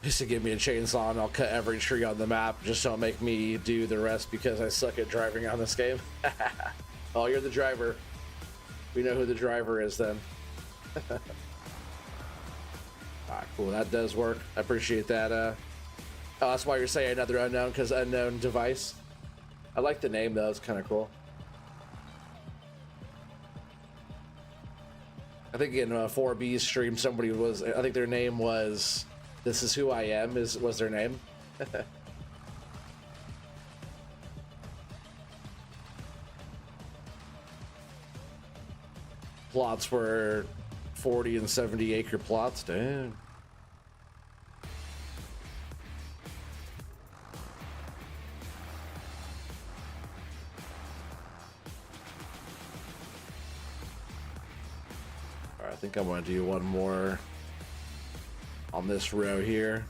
Speaker 1: Just to give me a chainsaw and I'll cut every tree on the map. Just don't make me do the rest because I suck at driving on this game. Oh, you're the driver. We know who the driver is then. Alright, cool. That does work. I appreciate that. Oh, that's why you're saying another unknown, because unknown device. I like the name though. It's kind of cool. I think in 4B's stream, somebody was. I think their name was. This is who I am. Was their name? Plots were 40 and 70 acre plots. Damn. All right, I think I'm going to do one more on this row here.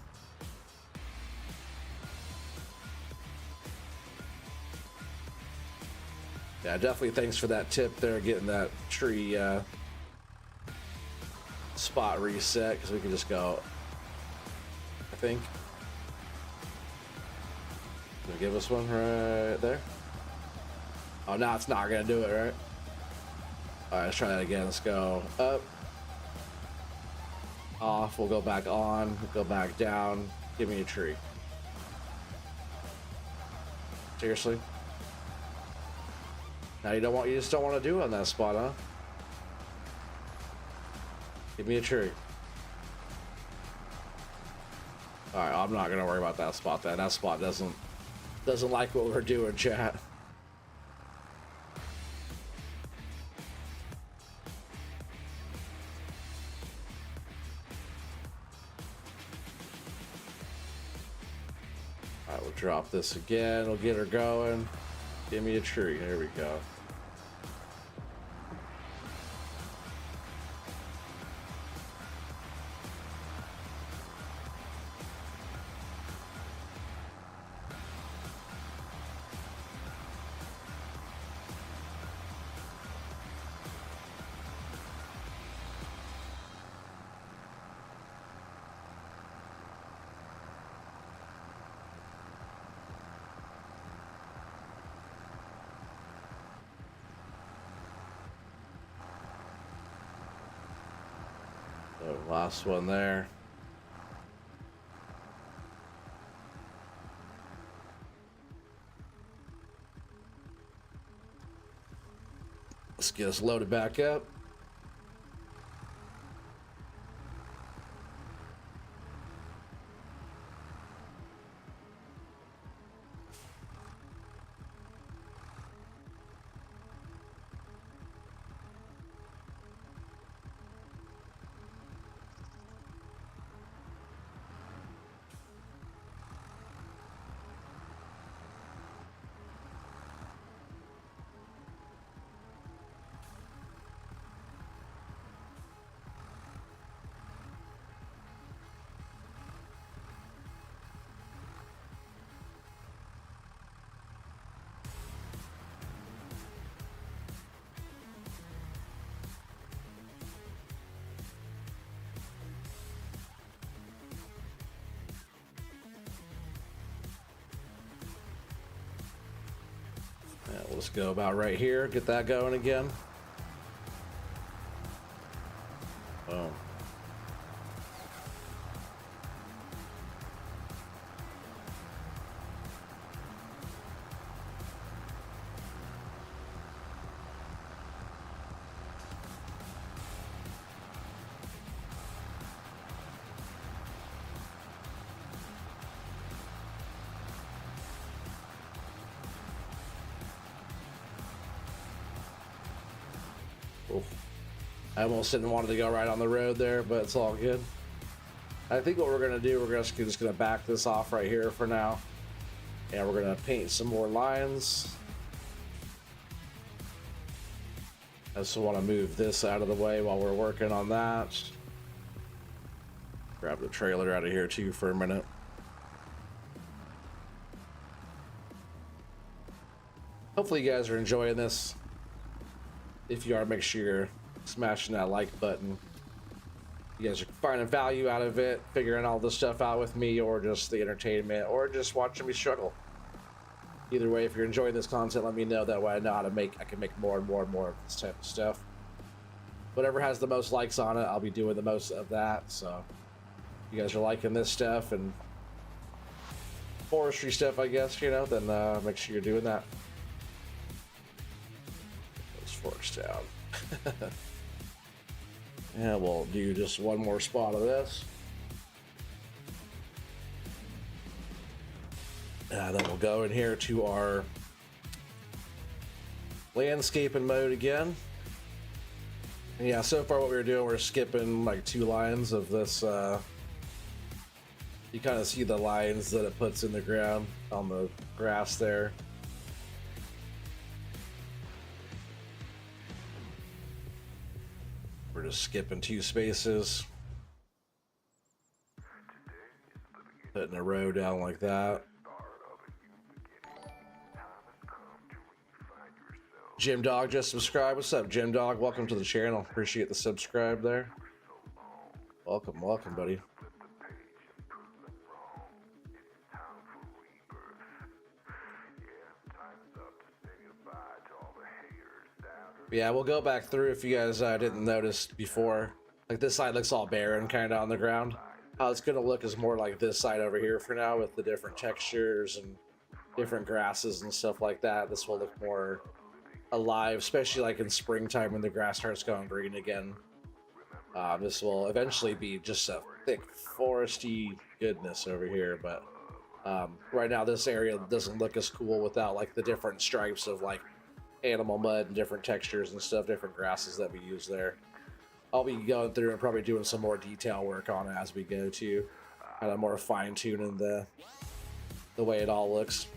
Speaker 1: Yeah, definitely thanks for that tip there, getting that tree spot reset, because we can just go, I think. Gonna give us one right there. Oh, now it's not gonna do it, right? All right, let's try that again. Let's go up, off, we'll go back on, go back down. Give me a tree. Seriously? Now you just don't want to do it on that spot, huh? Give me a tree. All right, I'm not gonna worry about that spot then. That spot doesn't like what we're doing, chat. All right, we'll drop this again. We'll get her going. Give me a tree. There we go. So last one there. Let's get us loaded back up. Yeah, we'll just go about right here, get that going again. Boom. Oof. I almost didn't want it to go right on the road there, but it's all good. I think what we're going to do, we're just going to back this off right here for now. And we're going to paint some more lines. I just want to move this out of the way while we're working on that. Grab the trailer out of here too for a minute. Hopefully you guys are enjoying this. If you are, make sure you're smashing that like button. you guys are finding value out of it, figuring all this stuff out with me, or just the entertainment, or just watching me struggle. Either way, if you're enjoying this content, let me know. That way I know how to I can make more and more and more of this type of stuff. Whatever has the most likes on it, I'll be doing the most of that. So if you guys are liking this stuff and forestry stuff, I guess, you know, then make sure you're doing that. Those forks down. Yeah, we'll do just one more spot of this. Then we'll go in here to our landscaping mode again. And yeah, so far what we were doing, we're skipping like 2 lines of this. You kind of see the lines that it puts in the ground on the grass there. We're just skipping 2 spaces. Putting a row down like that. Jim Dog just subscribed. What's up, Jim Dog? Welcome to the channel. Appreciate the subscribe there. Welcome, welcome, buddy. Yeah, we'll go back through if you guys didn't notice before. Like this side looks all barren kind of on the ground. How it's going to look is more like this side over here for now, with the different textures and different grasses and stuff like that. This will look more alive, especially like in springtime when the grass starts going green again. This will eventually be just a thick foresty goodness over here, but right now this area doesn't look as cool without like the different stripes of like animal mud and different textures and stuff, different grasses that we use there. I'll be going through and probably doing some more detail work on it as we go to, kind of more fine-tuning the way it all looks.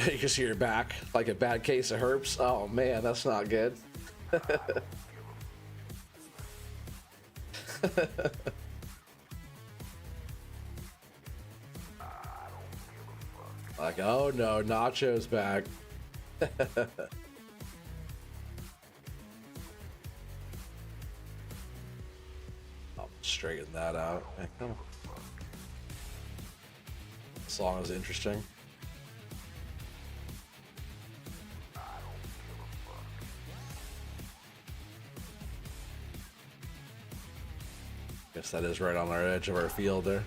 Speaker 1: You can see your back like a bad case of herpes. Oh man, that's not good. Like, oh no, Nacho's back. I'll straighten that out. Hey, come on. As long as it's interesting. Guess that is right on our edge of our field there.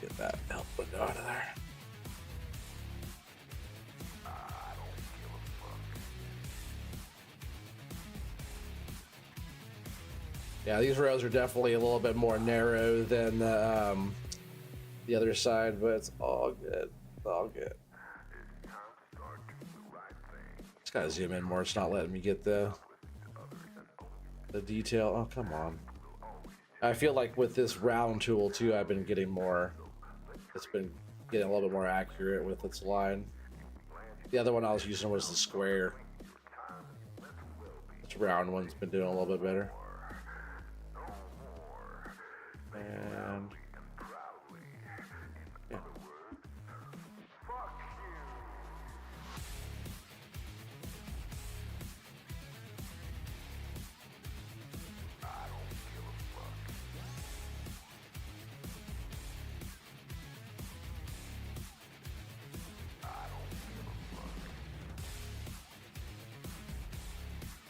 Speaker 1: Get that help window out of there. Yeah, these rows are definitely a little bit more narrow than the other side, but it's all good. It's all good. Just gotta zoom in more. It's not letting me get the detail. Oh, come on. I feel like with this round tool too, I've been getting more. It's been getting a little bit more accurate with its line. The other one I was using was the square. This round one's been doing a little bit better. And yeah.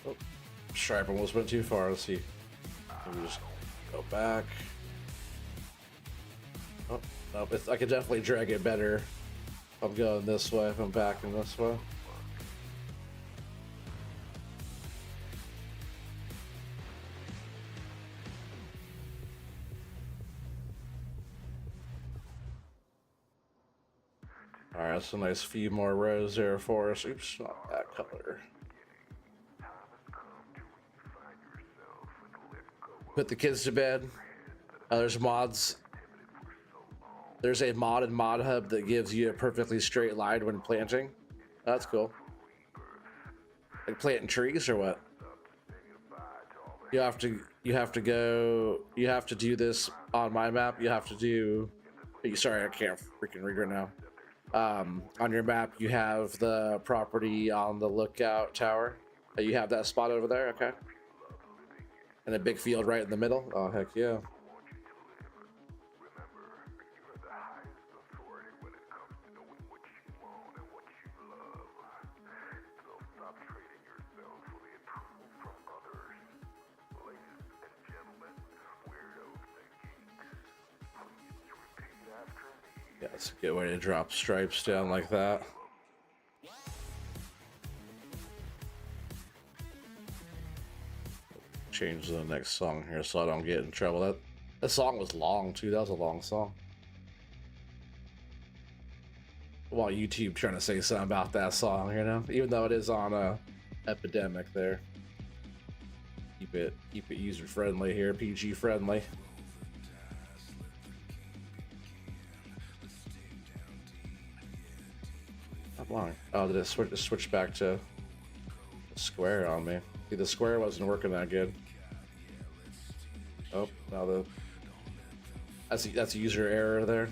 Speaker 1: Oh, stripe almost went too far. Let's see. Let me just go back. Oh, no, I could definitely drag it better if I'm going this way, if I'm backing this way. Alright, that's a nice few more rows there for us. Oops, not that color. Put the kids to bed. There's mods. There's a mod in Mod Hub that gives you a perfectly straight line when planting. That's cool. Like planting trees or what? You have to do this on my map. You have to do. Sorry, I can't freaking read right now. On your map, you have the property on the lookout tower. You have that spot over there, okay? And a big field right in the middle. Oh, heck yeah. Yeah, it's a good way to drop stripes down like that. Change the next song here so I don't get in trouble. That song was long too. That was a long song. While YouTube trying to say something about that song, you know, even though it is on a epidemic there. Keep it user friendly here, PG friendly. How long? Oh, did it switch back to the square on me? See, the square wasn't working that good. Oh, now that's a user error there.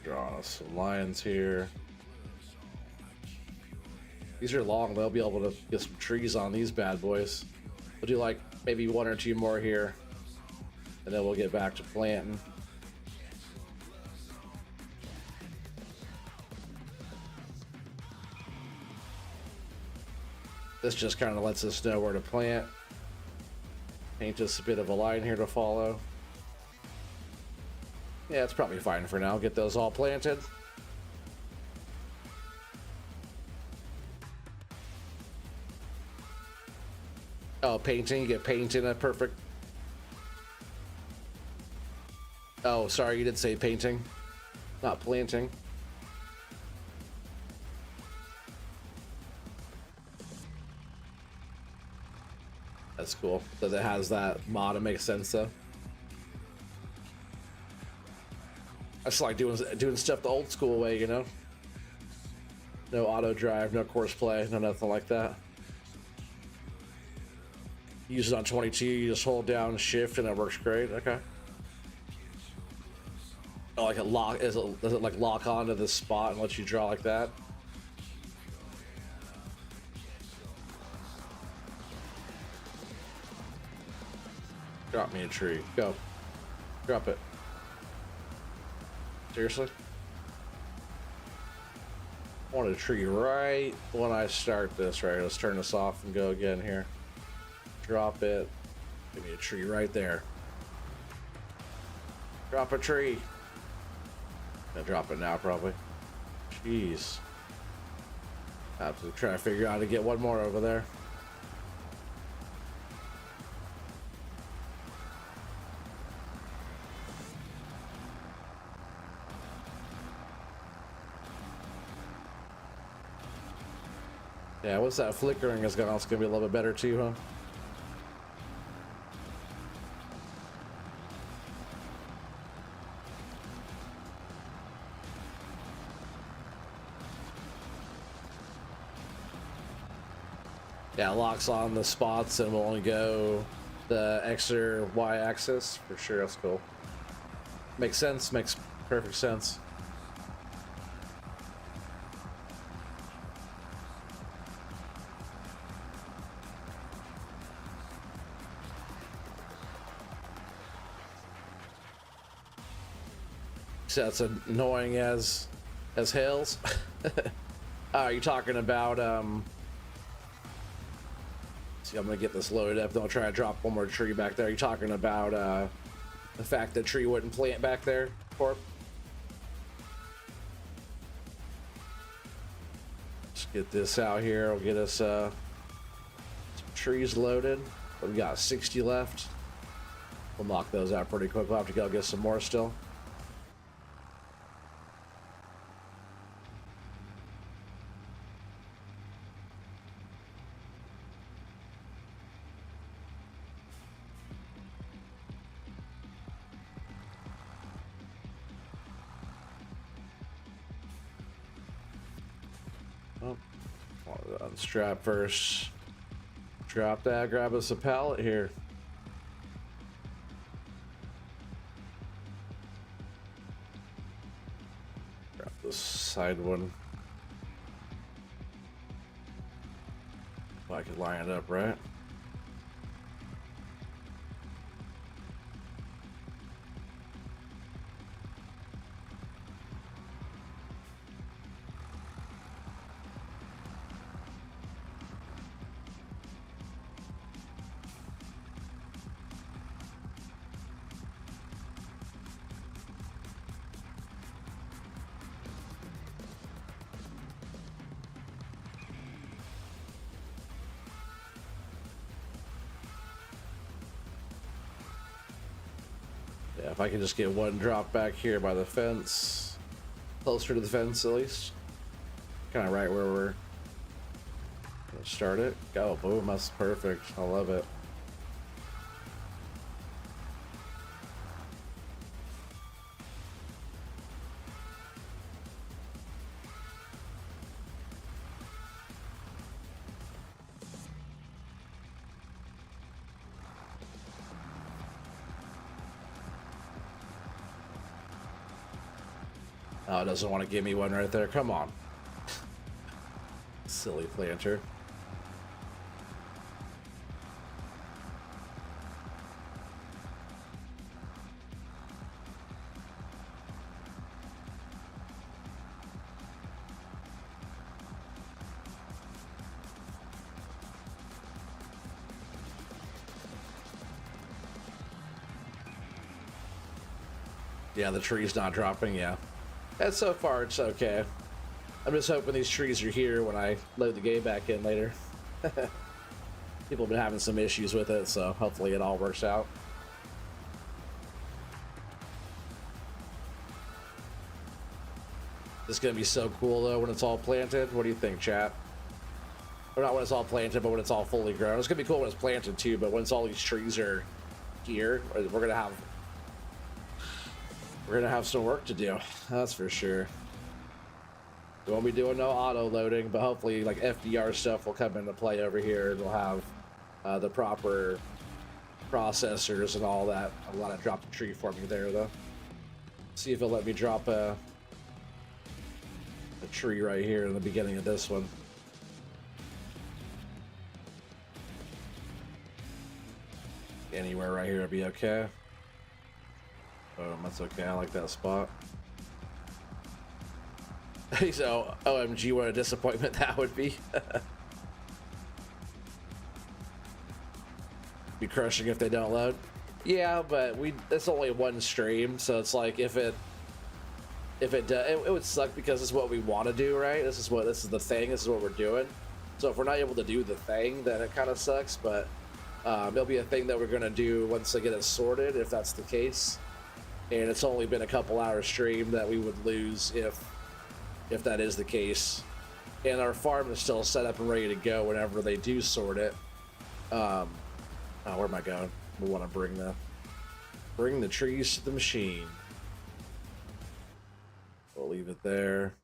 Speaker 1: Draw some lines here. These are long. They'll be able to get some trees on these bad boys. We'll do like maybe one or two more here, and then we'll get back to planting. This just kind of lets us know where to plant. Paint us a bit of a line here to follow. Yeah, it's probably fine for now. Get those all planted. Oh, painting. You get painting a perfect. Oh, sorry, you did say painting, not planting. That's cool. Because it has that mod. It makes sense though. I just like doing stuff the old school way, you know. No auto drive, no course play, no nothing like that. Use it on 22. You just hold down shift and it works great. Okay. Oh, like it lock? Does it like lock onto the spot and let you draw like that? Drop me a tree. Go. Drop it. Seriously? I want a tree right when I start this. Right, let's turn this off and go again here. Drop it. Give me a tree right there. Drop a tree. Gonna drop it now, probably. Jeez. I have to try to figure out how to get one more over there. Yeah, once that flickering is gone, it's gonna be a little bit better too, huh? Yeah, it locks on the spots and will only go the X or Y axis for sure. That's cool. Makes sense. Makes perfect sense. So that's annoying as hells. You're talking about see, I'm gonna get this loaded up, then I'll try to drop one more tree back there. You're talking about the fact that tree wouldn't plant back there, Corp? Let's get this out here. We'll get us some trees loaded. We got 60 left. We'll knock those out pretty quick. We'll have to go get some more still. Unstrap first. Drop that, grab us a pallet here. Grab this side one. If I could line it up right. Yeah, if I can just get one drop back here by the fence, closer to the fence at least, kind of right where we're gonna start it. Go, boom, that's perfect. I love it. Oh, it doesn't want to give me one right there. Come on. Silly planter. Yeah, the tree's not dropping, yeah. And so far, it's okay. I'm just hoping these trees are here when I load the game back in later. People have been having some issues with it, so hopefully it all works out. It's gonna be so cool though when it's all planted. What do you think, chat? Or not when it's all planted, but when it's all fully grown. It's gonna be cool when it's planted too, but once all these trees are here, we're gonna have some work to do. That's for sure. We won't be doing no auto loading, but hopefully like FDR stuff will come into play over here, and we'll have the proper processors and all that. I want to drop the tree for me there though. See if it'll let me drop a tree right here in the beginning of this one. Anywhere right here would be okay. That's okay. I like that spot. So, OMG, what a disappointment that would be. Be crushing if they don't load. Yeah, but it's only one stream, so it's like if it would suck because it's what we want to do, right? This is the thing. This is what we're doing. So if we're not able to do the thing, then it kind of sucks. But it'll be a thing that we're gonna do once I get it sorted, if that's the case. And it's only been a couple hours stream that we would lose if that is the case. And our farm is still set up and ready to go whenever they do sort it. Oh, where am I going? We want to bring the trees to the machine. We'll leave it there.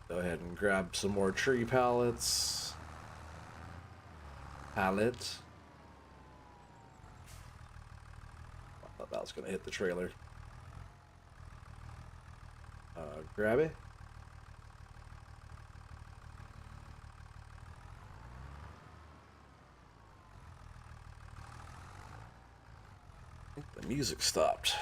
Speaker 1: Go ahead and grab some more tree pallets. Pallet. I thought that was going to hit the trailer. Grab it. I think the music stopped.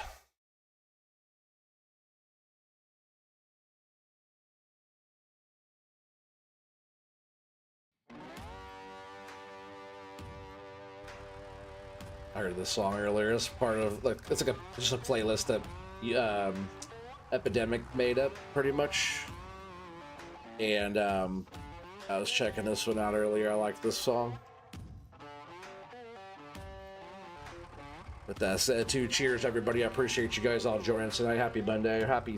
Speaker 1: I heard this song earlier. It's part of like it's like just a playlist that Epidemic made up pretty much. And I was checking this one out earlier. I like this song. With that said, too, cheers everybody. I appreciate you guys all joining tonight. Happy Monday, or happy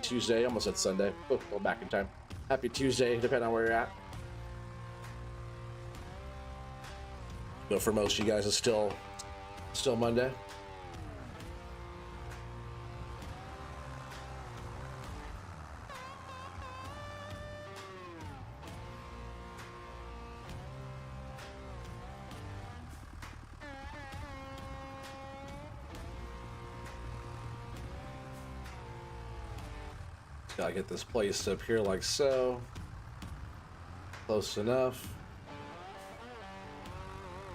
Speaker 1: Tuesday. I almost said Sunday. Oh, go back in time. Happy Tuesday, depending on where you're at. But for most of you guys, it's still Monday. Gotta get this placed up here like so. Close enough.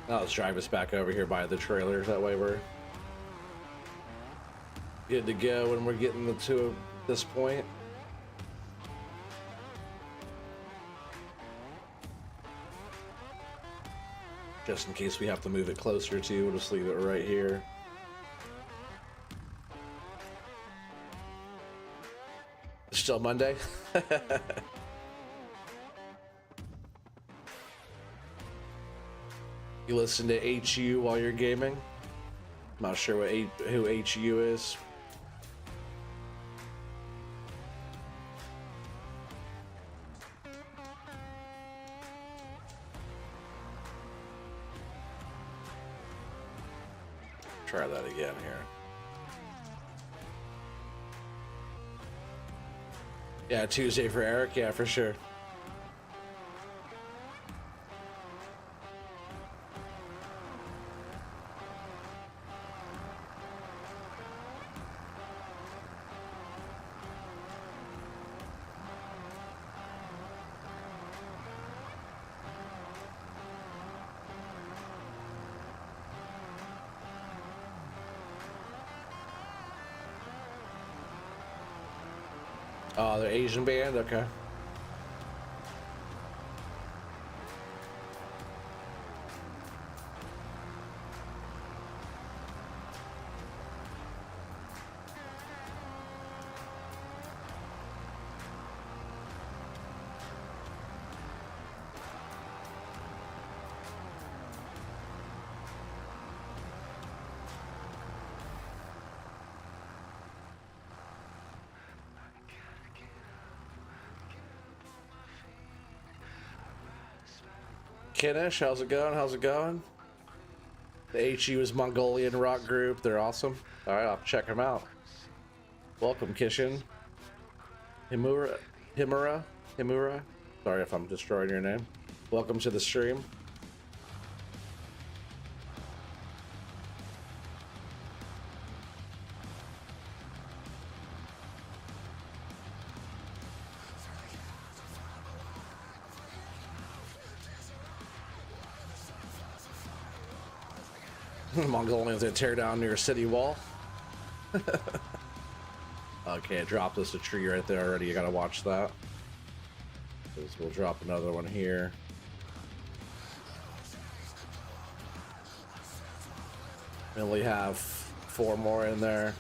Speaker 1: Now let's drive us back over here by the trailer. That way we're good to go when we're getting to this point. Just in case we have to move it closer to, we'll just leave it right here. It's still Monday. You listen to HU while you're gaming? Not sure who HU is. Try that again here. Yeah, Tuesday for Eric. Yeah, for sure. Oh, the Asian band? Okay. Kinish, how's it going? How's it going? The HU is Mongolian rock group. They're awesome. All right, I'll check them out. Welcome, Kishin. Himura. Sorry if I'm destroying your name. Welcome to the stream. Mongolians that tear down your city wall. Okay, I dropped us a tree right there already. You gotta watch that. We'll drop another one here. We only have 4 more in there.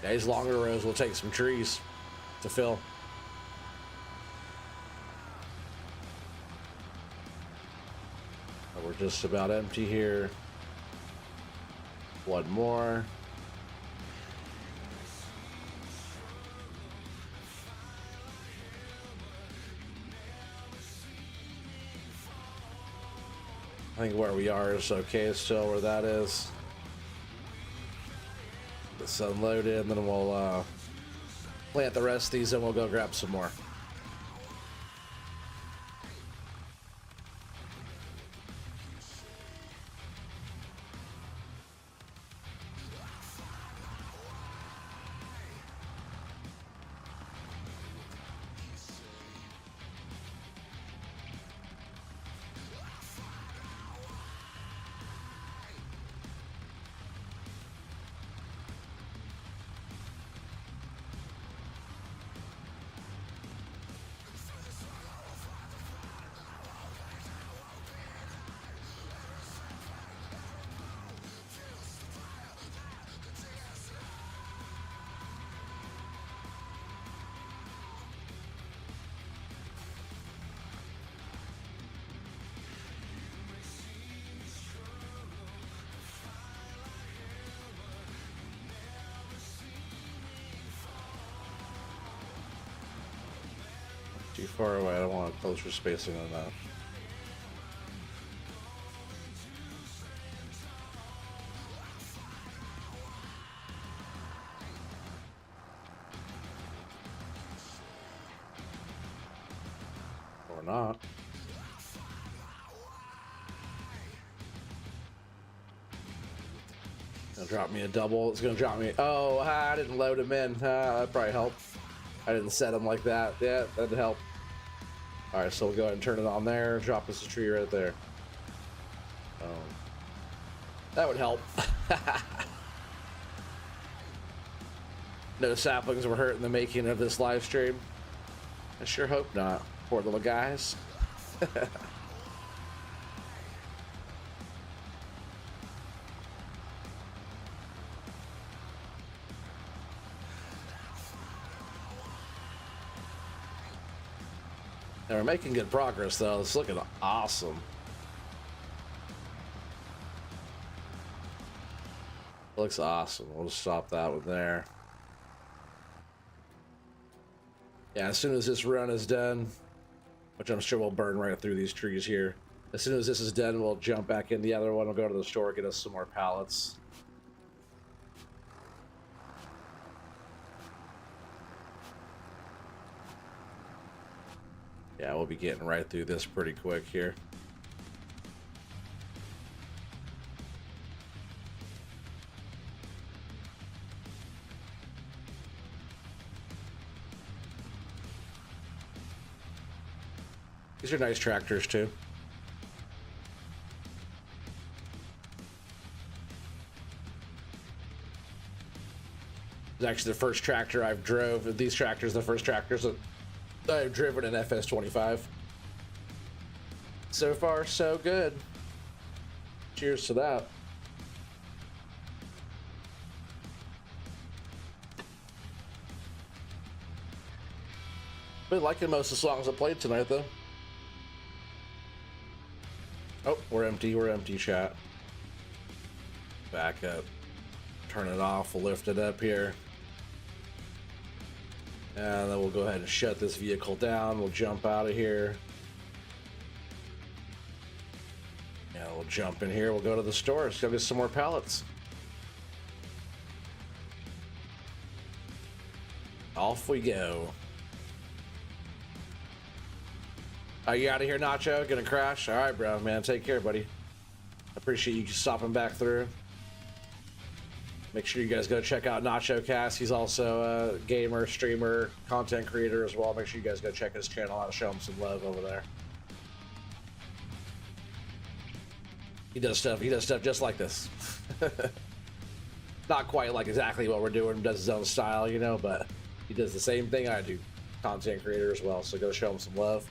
Speaker 1: Yeah, these longer rows will take some trees to fill. We're just about empty here. One more. I think where we are is okay still, where that is. Let's unload it and then we'll plant the rest of these and we'll go grab some more. Too far away, I don't want closer spacing than that. Or not. Drop me a double. It's gonna drop me. Oh, I didn't load him in. That probably helped. I didn't set him like that. Yeah, that'd help. All right, so we'll go ahead and turn it on there. Drop us a tree right there. That would help. No saplings were hurt in the making of this live stream. I sure hope not. Poor little guys. We're making good progress though. It's looking awesome. Looks awesome. We'll just stop that one there. Yeah, as soon as this run is done, which I'm sure we'll burn right through these trees here. As soon as this is done, we'll jump back in the other one. We'll go to the store, get us some more pallets. Yeah, we'll be getting right through this pretty quick here. These are nice tractors too. It's actually the first tractor I've drove. These tractors, the first tractors that I've driven an FS25. So far, so good. Cheers to that. Been liking most of the songs I played tonight, though. Oh, we're empty, chat. Back up. Turn it off, we'll lift it up here. And then we'll go ahead and shut this vehicle down. We'll jump out of here. Yeah, we'll jump in here. We'll go to the store. Let's go get some more pallets. Off we go. Are you out of here, Nacho? Gonna crash? All right, bro, man. Take care, buddy. Appreciate you stopping back through. Make sure you guys go check out Nacho Cast. He's also a gamer, streamer, content creator as well. Make sure you guys go check his channel out. Show him some love over there. He does stuff just like this. Not quite like exactly what we're doing. Does his own style, you know, but he does the same thing I do. Content creator as well. So go show him some love.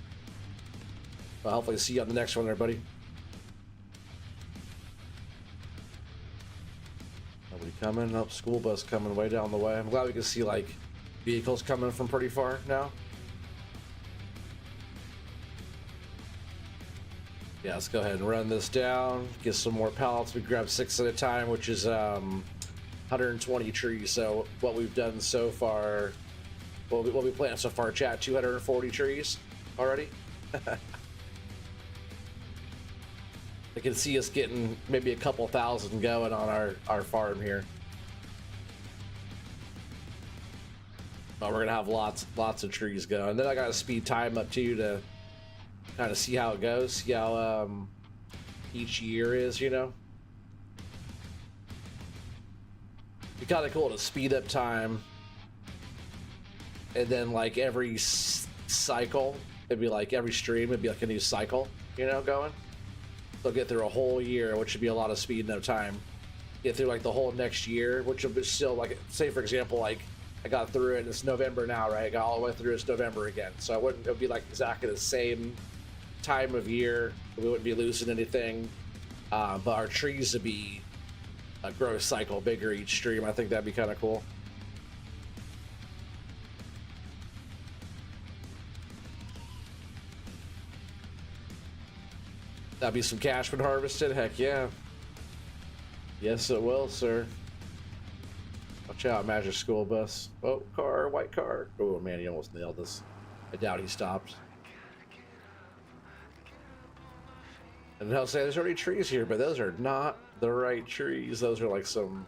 Speaker 1: Well, hopefully see you on the next one there, buddy. Nobody coming up. School bus coming way down the way. I'm glad we can see like vehicles coming from pretty far now. Yeah, let's go ahead and run this down. Get some more pallets. We grab 6 at a time, which is 120 trees. So what we've done so far, what we planted so far, chat, 240 trees already. I can see us getting maybe a couple thousand going on our farm here. But we're gonna have lots of trees going. And then I gotta speed time up too to kind of see how it goes, see how each year is, you know. It'd be kind of cool to speed up time, and then like every cycle, it'd be like every stream, it'd be like a new cycle, you know, going. They'll get through a whole year, which would be a lot of speed, no time. Get through like the whole next year, which will be still like, say for example, like I got through it, and it's November now, right? I got all the way through, it's November again. So it would be like exactly the same time of year. We wouldn't be losing anything, but our trees would be a growth cycle bigger each stream. I think that'd be kind of cool. That'd be some cash when harvested. Heck yeah. Yes, it will, sir. Watch out, Magic School Bus. Oh, car, white car. Oh, man, he almost nailed this. I doubt he stopped. And they'll say there's already trees here, but those are not the right trees. Those are like some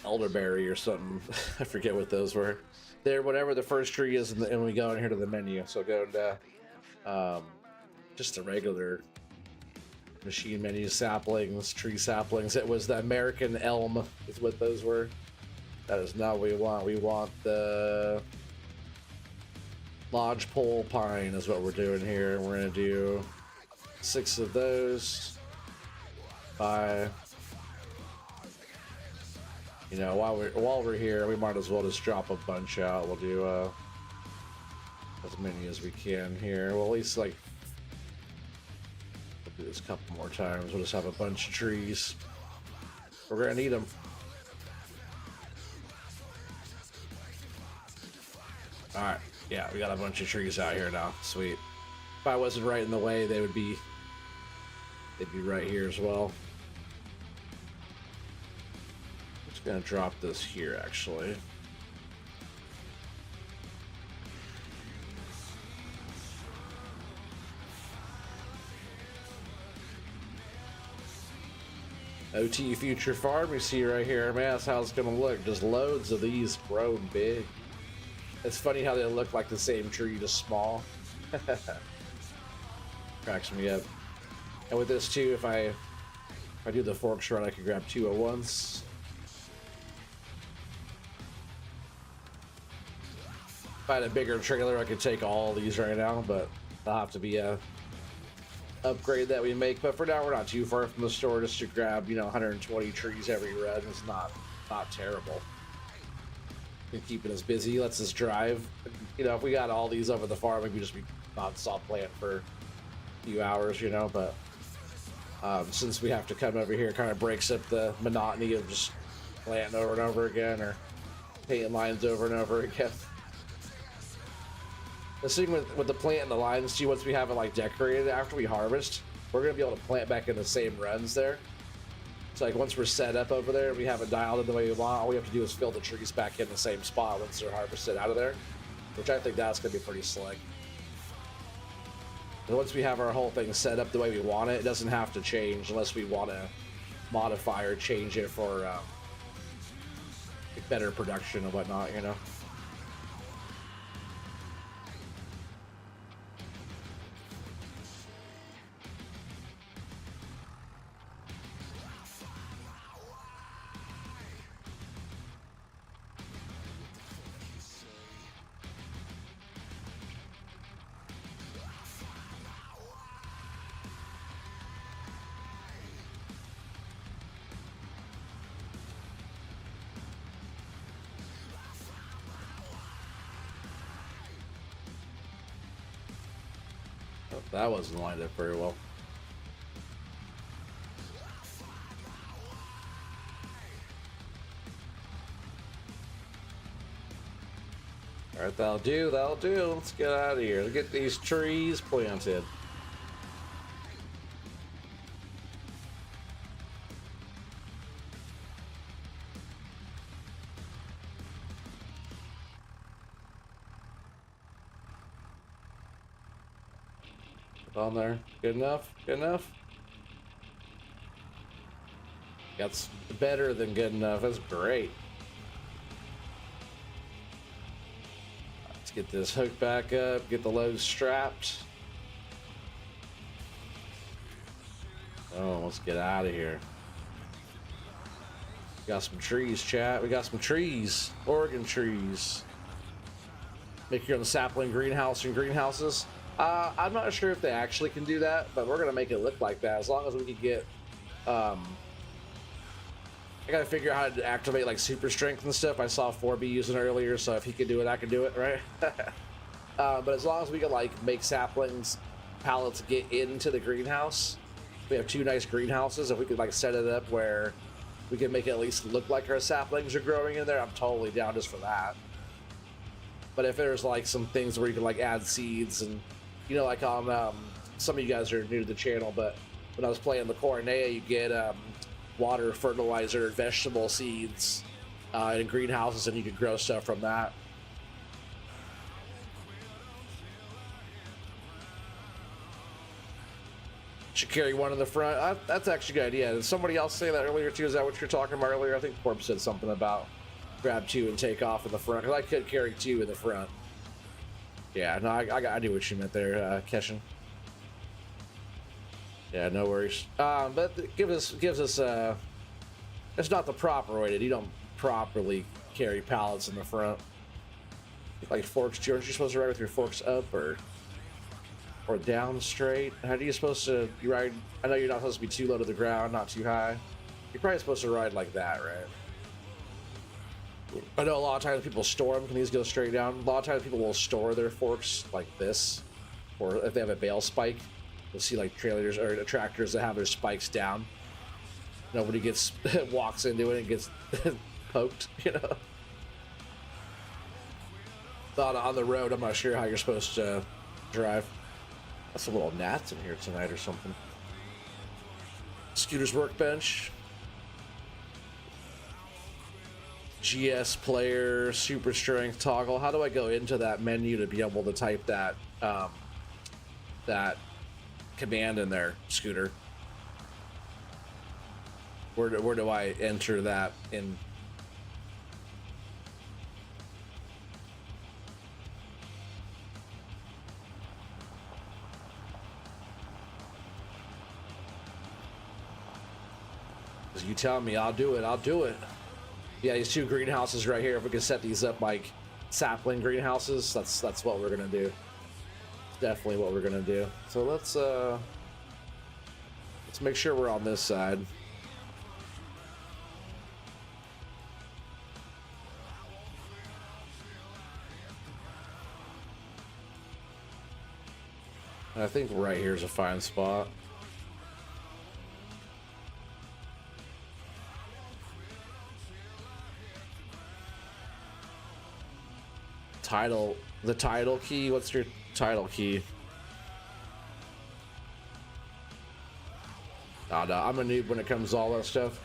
Speaker 1: elderberry or something. I forget what those were. They're whatever the first tree is, and we go in here to the menu. So go into just a regular Machine menu saplings, tree saplings. It was the American elm is what those were. That is not what we want. We want the lodgepole pine is what we're doing here. We're gonna do 6 of those. 5. You know, while we're here, we might as well just drop a bunch out. We'll do as many as we can here. Well, at least like we'll do this a couple more times. We'll just have a bunch of trees. We're gonna need them. All right, yeah, we got a bunch of trees out here now. Sweet. If I wasn't right in the way, they'd be right here as well. Gonna drop this here actually. OT Future Farm, we see right here, man, that's how it's gonna look. Just loads of these grown big. It's funny how they look like the same tree, just small. Cracks me up. And with this too, if I do the forks run, I can grab 2 at once. If I had a bigger trailer, I could take all these right now, but that'll have to be a upgrade that we make. But for now, we're not too far from the store just to grab, you know, 120 trees every run. It's not terrible. Been keeping us busy, lets us drive. You know, if we got all these over the farm, we'd just be non-stop plant for a few hours, you know. But since we have to come over here, it kind of breaks up the monotony of just planting over and over again or painting lines over and over again. The thing with the plant and the lines too, once we have it like decorated after we harvest, we're gonna be able to plant back in the same runs there. So like once we're set up over there and we have it dialed in the way we want, all we have to do is fill the trees back in the same spot once they're harvested out of there, which I think that's gonna be pretty slick. And once we have our whole thing set up the way we want it, it doesn't have to change unless we want to modify or change it for better production and whatnot, you know. That wasn't lined up very well. Alright, that'll do, that'll do. Let's get out of here. Let's get these trees planted. On there. Good enough? Good enough? That's better than good enough. That's great. Let's get this hook back up, get the load strapped. Oh, let's get out of here. Got some trees, chat. We got some trees. Oregon trees. Make your own sapling greenhouse and greenhouses. I'm not sure if they actually can do that, but we're gonna make it look like that as long as we can get. I gotta figure out how to activate like super strength and stuff. I saw 4B using it earlier, so if he can do it, I can do it, right? But as long as we can like make saplings pallets get into the greenhouse, we have 2 nice greenhouses. If we could like set it up where we can make it at least look like our saplings are growing in there, I'm totally down just for that. But if there's like some things where you can like add seeds and, you know, like on some of you guys are new to the channel, but when I was playing the Cornea, you get water, fertilizer, vegetable seeds in greenhouses, and you can grow stuff from that. Should carry one in the front. That's actually a good idea. Did somebody else say that earlier too? Is that what you're talking about earlier? I think Corp said something about grab 2 and take off in the front, because I could carry 2 in the front. Yeah, no, I knew what you meant there, Keshin. Yeah, no worries. But it gives us it's not the proper way to. You don't properly carry pallets in the front. Like forks, aren't you supposed to ride with your forks up or down straight? How are you supposed to you ride? I know you're not supposed to be too low to the ground, not too high. You're probably supposed to ride like that, right? I know a lot of times people store them. Can these go straight down? A lot of times people will store their forks like this, or if they have a bale spike, you'll see like trailers or tractors that have their spikes down. Nobody gets walks into it and gets poked, you know. But on the road, I'm not sure how you're supposed to drive. That's a little gnats in here tonight or something. Scooter's workbench. GS player, super strength toggle. How do I go into that menu to be able to type that that command in there, Scooter? Where do I enter that in? You tell me, I'll do it. I'll do it. Yeah, these two greenhouses right here. If we can set these up like sapling greenhouses, that's what we're gonna do. Definitely what we're gonna do. So let's make sure we're on this side. I think right here is a fine spot. The title key. What's your title key? Oh no, I'm a noob when it comes to all that stuff.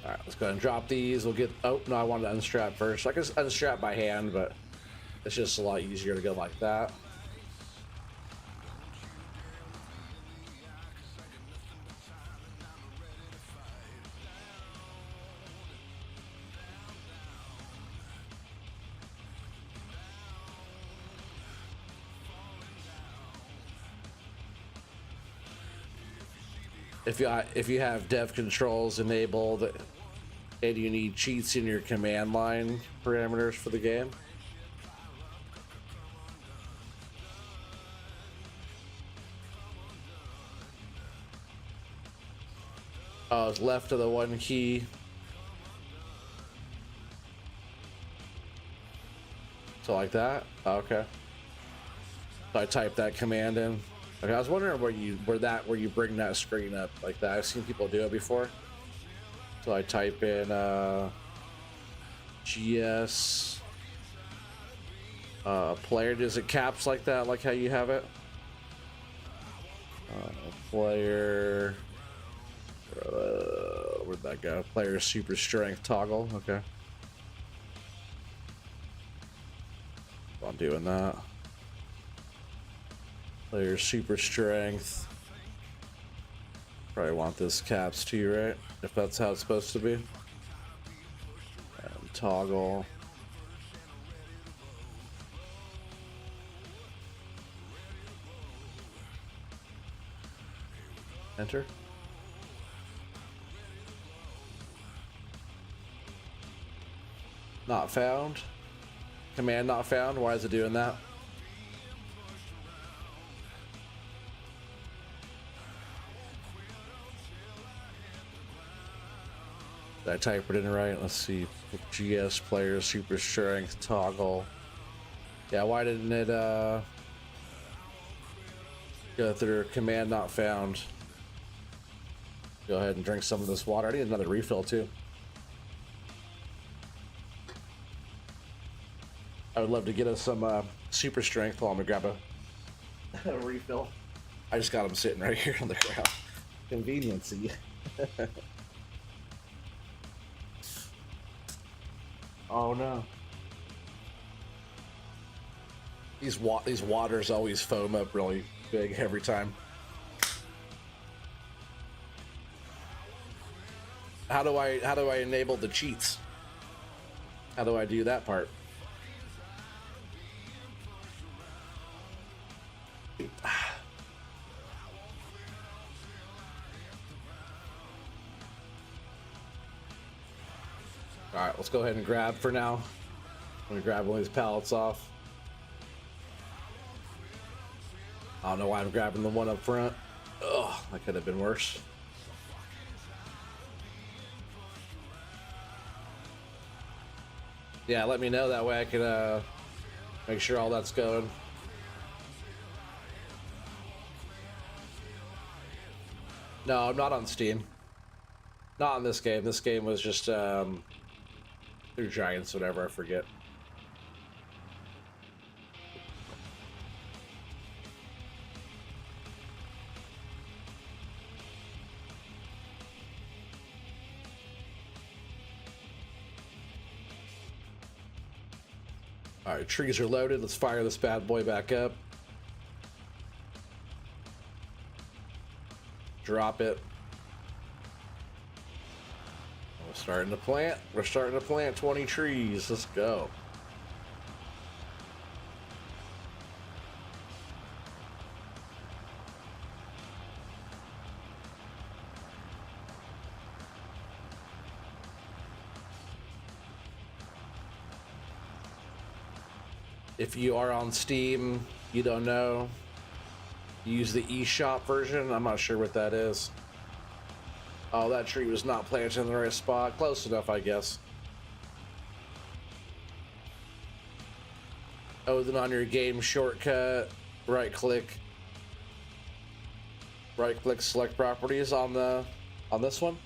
Speaker 1: All right, let's go ahead and drop these. We'll get. Oh no, I wanted to unstrap first. I can unstrap by hand, but it's just a lot easier to go like that. If you have dev controls enabled and you need cheats in your command line parameters for the game, oh, it's left of the one key. So like that. Okay. So I type that command in. Okay, I was wondering where you bring that screen up like that. I've seen people do it before. So I type in GS player. Does it caps like that, like how you have it? Player. Where'd that go? Player super strength toggle. Okay. I'm doing that. Player super strength. Probably want this caps too, right? If that's how it's supposed to be. And toggle. Enter. Not found. Command not found. Why is it doing that? Did I type it in right? Let's see. GS player super strength toggle. Yeah, why didn't it go through command not found? Go ahead and drink some of this water. I need another refill too. I would love to get us some super strength while I'm gonna grab a refill. I just got them sitting right here on the ground. Conveniency. Oh no. These waters always foam up really big every time. How do I enable the cheats? How do I do that part? All right, let's go ahead and grab for now. I'm gonna grab one of these pallets off. I don't know why I'm grabbing the one up front. Ugh, that could have been worse. Yeah, let me know, that way I can make sure all that's going. No, I'm not on Steam. Not on this game. This game was just through Giants, whatever, I forget. All right, trees are loaded. Let's fire this bad boy back up. Drop it. We're starting to plant. We're starting to plant 20 trees. Let's go. If you are on Steam, you don't know, use the eShop version. I'm not sure what that is. Oh, that tree was not planted in the right spot. Close enough, I guess. Oh, then on your game shortcut, right click, select properties on this one.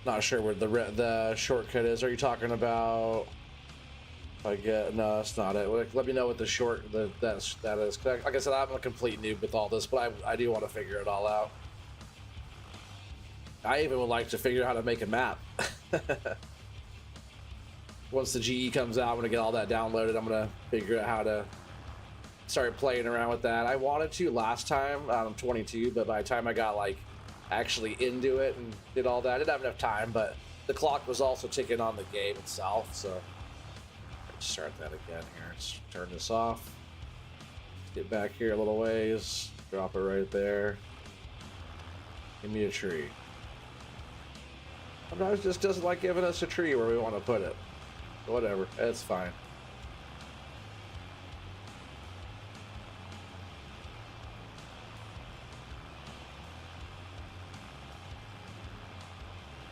Speaker 1: Not sure where the shortcut is. Are you talking about? I get no, that's not it. Let me know what that is. Like I said, I'm a complete noob with all this, but I do want to figure it all out. I even would like to figure out how to make a map. Once the GE comes out, I'm gonna get all that downloaded. I'm gonna figure out how to start playing around with that. I wanted to last time. I'm 22, but by the time I got like actually into it and did all that, I didn't have enough time. But the clock was also ticking on the game itself, so let's start that again here. Let's turn this off. Let's get back here a little ways. Drop it right there. Give me a tree. Sometimes it just doesn't like giving us a tree where we want to put it. Whatever, it's fine.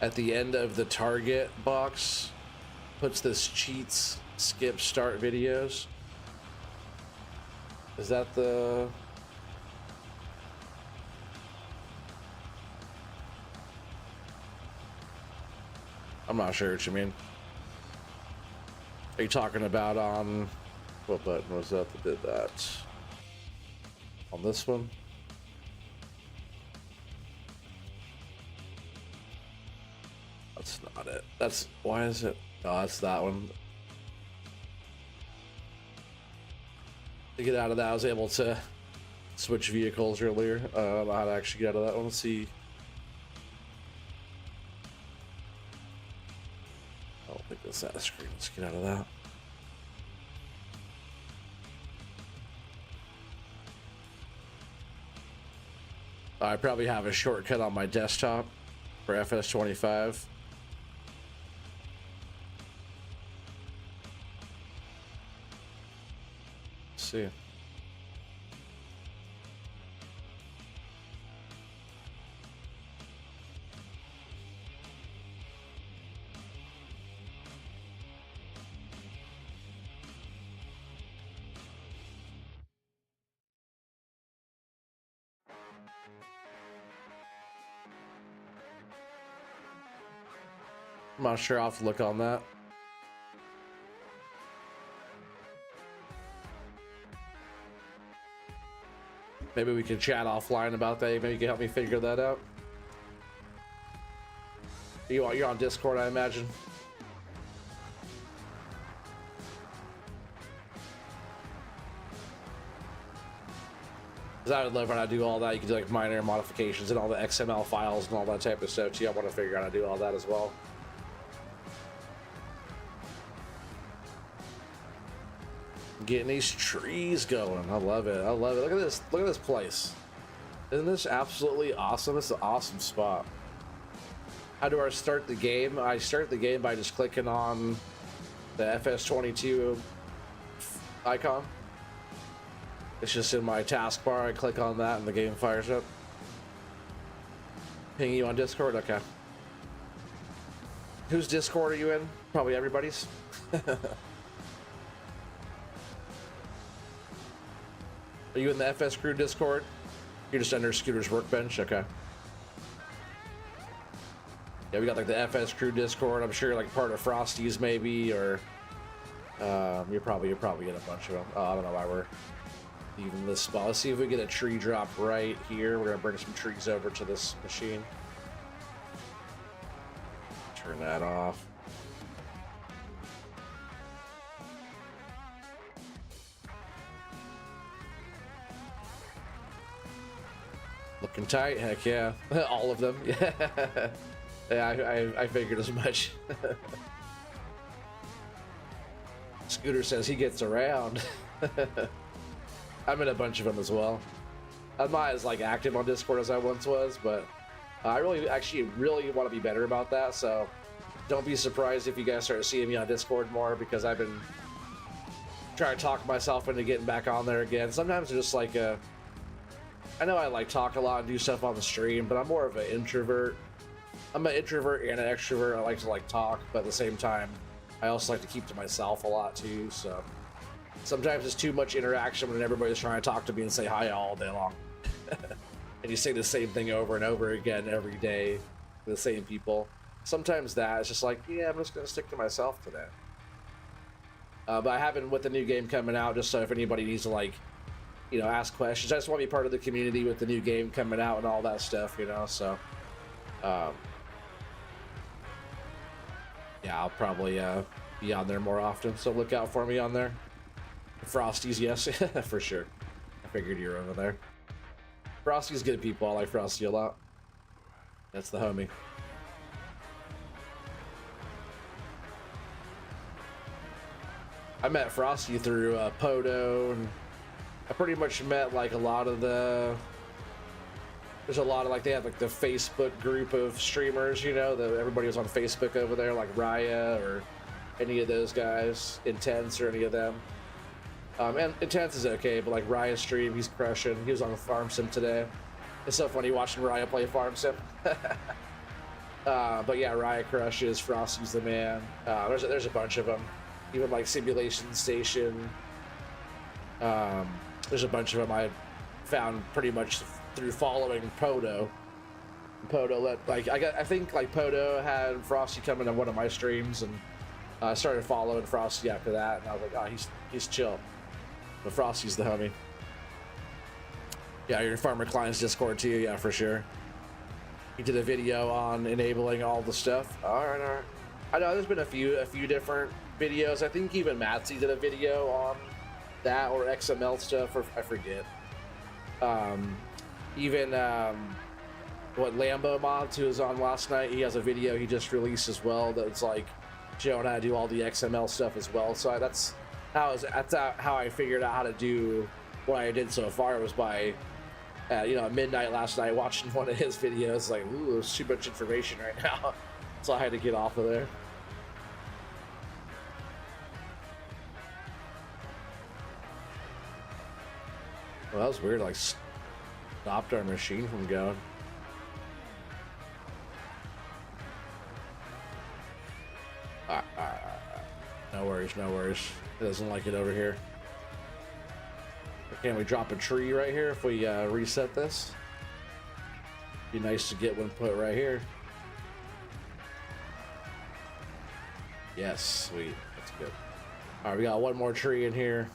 Speaker 1: At the end of the target box, puts this cheats skip start videos. Is that the... I'm not sure what you mean. Are you talking about on... What button was that did that? On this one? That's not it. That's... Why is it... Oh, that's that one. To get out of that, I was able to switch vehicles earlier. I don't know how to actually get out of that one. Let's see. I don't think that's that screen. Let's get out of that. I probably have a shortcut on my desktop for FS25. Let's see. I'm not sure. I'll have to look on that. Maybe we can chat offline about that. Maybe you can help me figure that out. You're on Discord, I imagine. 'Cause I would love when I do all that. You can do like minor modifications and all the XML files and all that type of stuff too. I want to figure out how to do all that as well. Getting these trees going. I love it. I love it. Look at this. Look at this place. Isn't this absolutely awesome? It's an awesome spot. How do I start the game? I start the game by just clicking on the FS22 icon. It's just in my taskbar. I click on that and the game fires up. Ping you on Discord? Okay. Whose Discord are you in? Probably everybody's. Are you in the FS Crew Discord? You're just under Scooter's Workbench? Okay. Yeah, we got like the FS Crew Discord. I'm sure you're like part of Frosty's maybe, or you're probably in a bunch of them. Oh, I don't know why we're leaving this spot. Let's see if we get a tree drop right here. We're gonna bring some trees over to this machine. Turn that off. Looking tight, heck yeah. All of them, yeah. Yeah, I figured as much. Scooter says he gets around. I'm in a bunch of them as well. I'm not as like active on Discord as I once was, but I really want to be better about that. So don't be surprised if you guys start seeing me on Discord more, because I've been trying to talk myself into getting back on there again. Sometimes it's just like I know I like talk a lot and do stuff on the stream, but I'm more of an introvert. I'm an introvert and an extrovert. I like to like talk, but at the same time, I also like to keep to myself a lot too. So sometimes it's too much interaction when everybody's trying to talk to me and say hi all day long. And you say the same thing over and over again every day to the same people. Sometimes that it's just like, yeah, I'm just gonna stick to myself today. But I haven't, with the new game coming out, just so if anybody needs to like, you know, ask questions. I just want to be part of the community with the new game coming out and all that stuff, you know, so yeah, I'll probably be on there more often, so look out for me on there. Frosty's, yes. For sure. I figured you were over there. Frosty's good people. I like Frosty a lot. That's the homie. I met Frosty through Podo, and I pretty much met like a lot of the, there's a lot of like, they have like the Facebook group of streamers, you know, everybody was on Facebook over there, like Raya or any of those guys, Intense or any of them. And Intense is okay, but like Raya stream, he's crushing. He was on the Farm Sim today. It's so funny watching Raya play Farm Sim. But yeah, Raya crushes, Frosty's the man. There's a bunch of them. Even like Simulation Station. There's a bunch of them I found pretty much through following Podo. Podo I think like Podo had Frosty coming to one of my streams, and I started following Frosty after that, and I was like, oh, he's chill. But Frosty's the homie. Yeah, your Farmer Client's Discord too, yeah, for sure. He did a video on enabling all the stuff. All right. I know there's been a few different videos. I think even Matsy did a video on that, or XML stuff, or I forget. Even what Lambo Mods, who was on last night, he has a video he just released as well that's like showing how to do all the XML stuff as well. So that's how I figured out how to do what I did so far, was by you know, at midnight last night watching one of his videos. Like, ooh, there's too much information right now. So I had to get off of there. Well, that was weird, like stopped our machine from going. No worries. It doesn't like it over here. Can we drop a tree right here if we reset this? Be nice to get one put right here. Yes, sweet. That's good. All right, we got one more tree in here.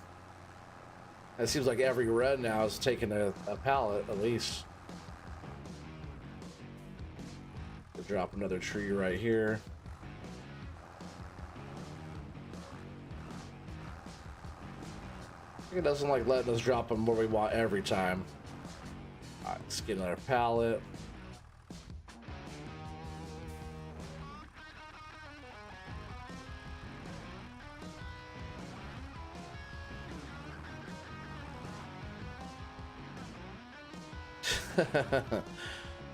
Speaker 1: It seems like every run now is taking a pallet at least. We'll drop another tree right here. It doesn't like letting us drop them where we want every time. All right, let's get another pallet.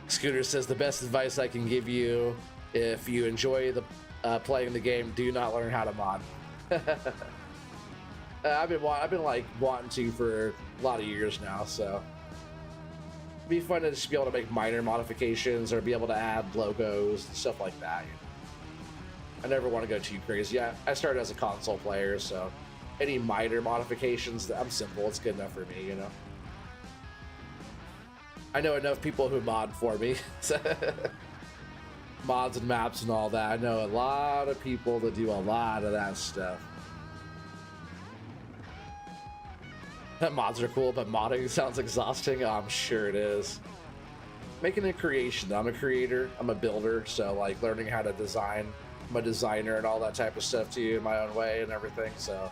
Speaker 1: Scooter says the best advice I can give you if you enjoy the playing the game, do not learn how to mod. I've been like wanting to for a lot of years now, so it'd be fun to just be able to make minor modifications or be able to add logos and stuff like that. I never want to go too crazy. I started as a console player, so any minor modifications, I'm simple. It's good enough for me, you know. I know enough people who mod for me. Mods and maps and all that. I know a lot of people that do a lot of that stuff. Mods are cool, but modding sounds exhausting. Oh, I'm sure it is. Making a creation. I'm a creator. I'm a builder. So like learning how to design. I'm a designer and all that type of stuff too in my own way and everything. So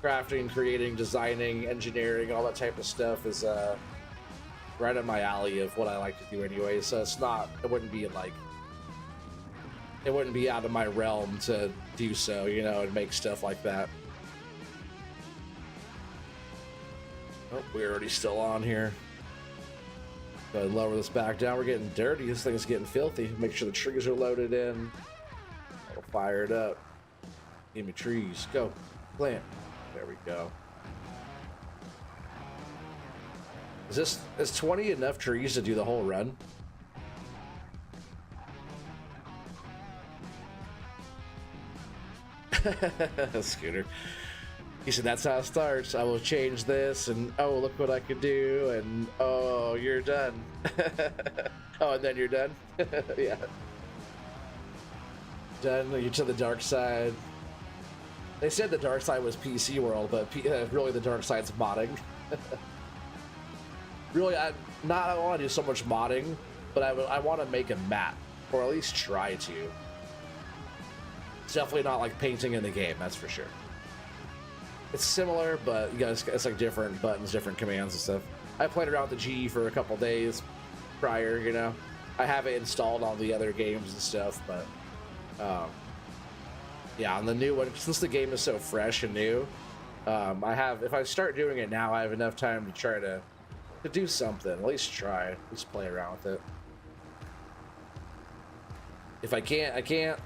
Speaker 1: crafting, creating, designing, engineering, all that type of stuff is right up my alley of what I like to do anyway. So it wouldn't be out of my realm to do so, you know, and make stuff like that. Oh, we're already still on here. Go ahead and lower this back down. We're getting dirty. This thing's getting filthy. Make sure the trees are loaded in. I'll fire it up. Give me trees. Go. Plant. There we go. Is 20 enough trees to do the whole run? Scooter. He said, that's how it starts. I will change this, and oh, look what I could do, and oh, you're done. Oh, and then you're done? Yeah. Done, you're to the dark side. They said the dark side was PC world, but really the dark side's modding. Really, I don't want to do so much modding, but I want to make a map, or at least try to. It's definitely not like painting in the game, that's for sure. It's similar, but you guys, it's like different buttons, different commands and stuff. I played around with the G for a couple days prior, you know. I have it installed on the other games and stuff, but yeah, on the new one, since the game is so fresh and new, if I start doing it now, I have enough time to try to do something, at least try, at least play around with it. If I can't, I can't.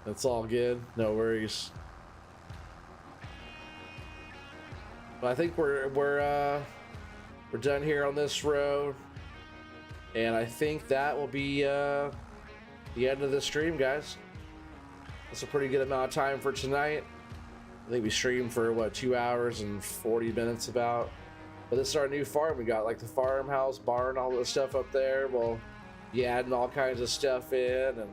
Speaker 1: That's all good, no worries. But I think we're done here on this road, and I think that will be the end of the stream, guys. That's a pretty good amount of time for tonight. I think we streamed for what, 2 hours and 40 minutes about. But this is our new farm. We got like the farmhouse, barn, all this stuff up there. We'll be adding all kinds of stuff in, and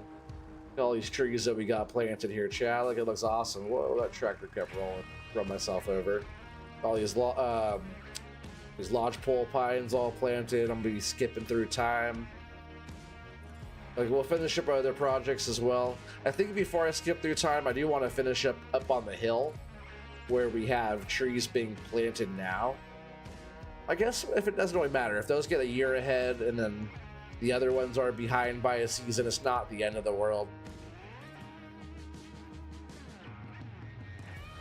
Speaker 1: all these trees that we got planted here. Chat, look, it looks awesome. Whoa, that tractor kept rolling. Run myself over. All these lodgepole pines all planted. I'm gonna be skipping through time. Like, we'll finish up our other projects as well. I think before I skip through time, I do want to finish up on the hill where we have trees being planted now. I guess if it doesn't really matter, if those get a year ahead and then the other ones are behind by a season, it's not the end of the world.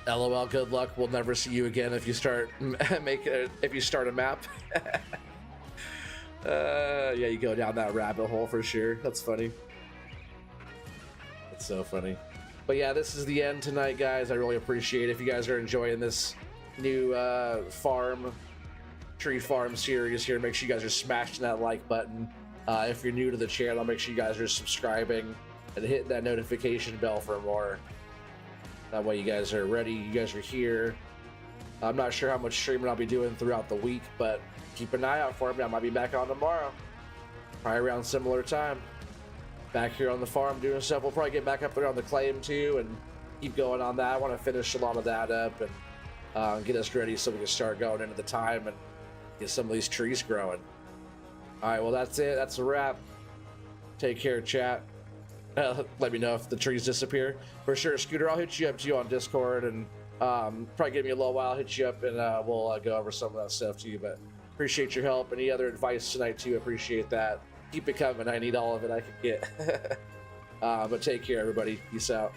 Speaker 1: LOL, good luck. We'll never see you again if you start if you start a map. Yeah, you go down that rabbit hole for sure. That's funny. That's so funny. But yeah, this is the end tonight, guys. I really appreciate it. If you guys are enjoying this new tree farm series here, make sure you guys are smashing that like button. If you're new to the channel, make sure you guys are subscribing and hitting that notification bell for more. That way you guys are ready, you guys are here. I'm not sure how much streaming I'll be doing throughout the week, but keep an eye out for me. I might be back on tomorrow, probably around similar time. Back here on the farm doing stuff. We'll probably get back up there on the claim too and keep going on that. I want to finish a lot of that up and get us ready so we can start going into the time and get some of these trees growing. All right, well, that's it. That's a wrap. Take care, chat. Let me know if the trees disappear. For sure, Scooter, I'll hit you up too on Discord, and probably give me a little while, I'll hit you up, and we'll go over some of that stuff to you. But appreciate your help. Any other advice tonight too, appreciate that. Keep it coming. I need all of it I can get. But take care, everybody. Peace out.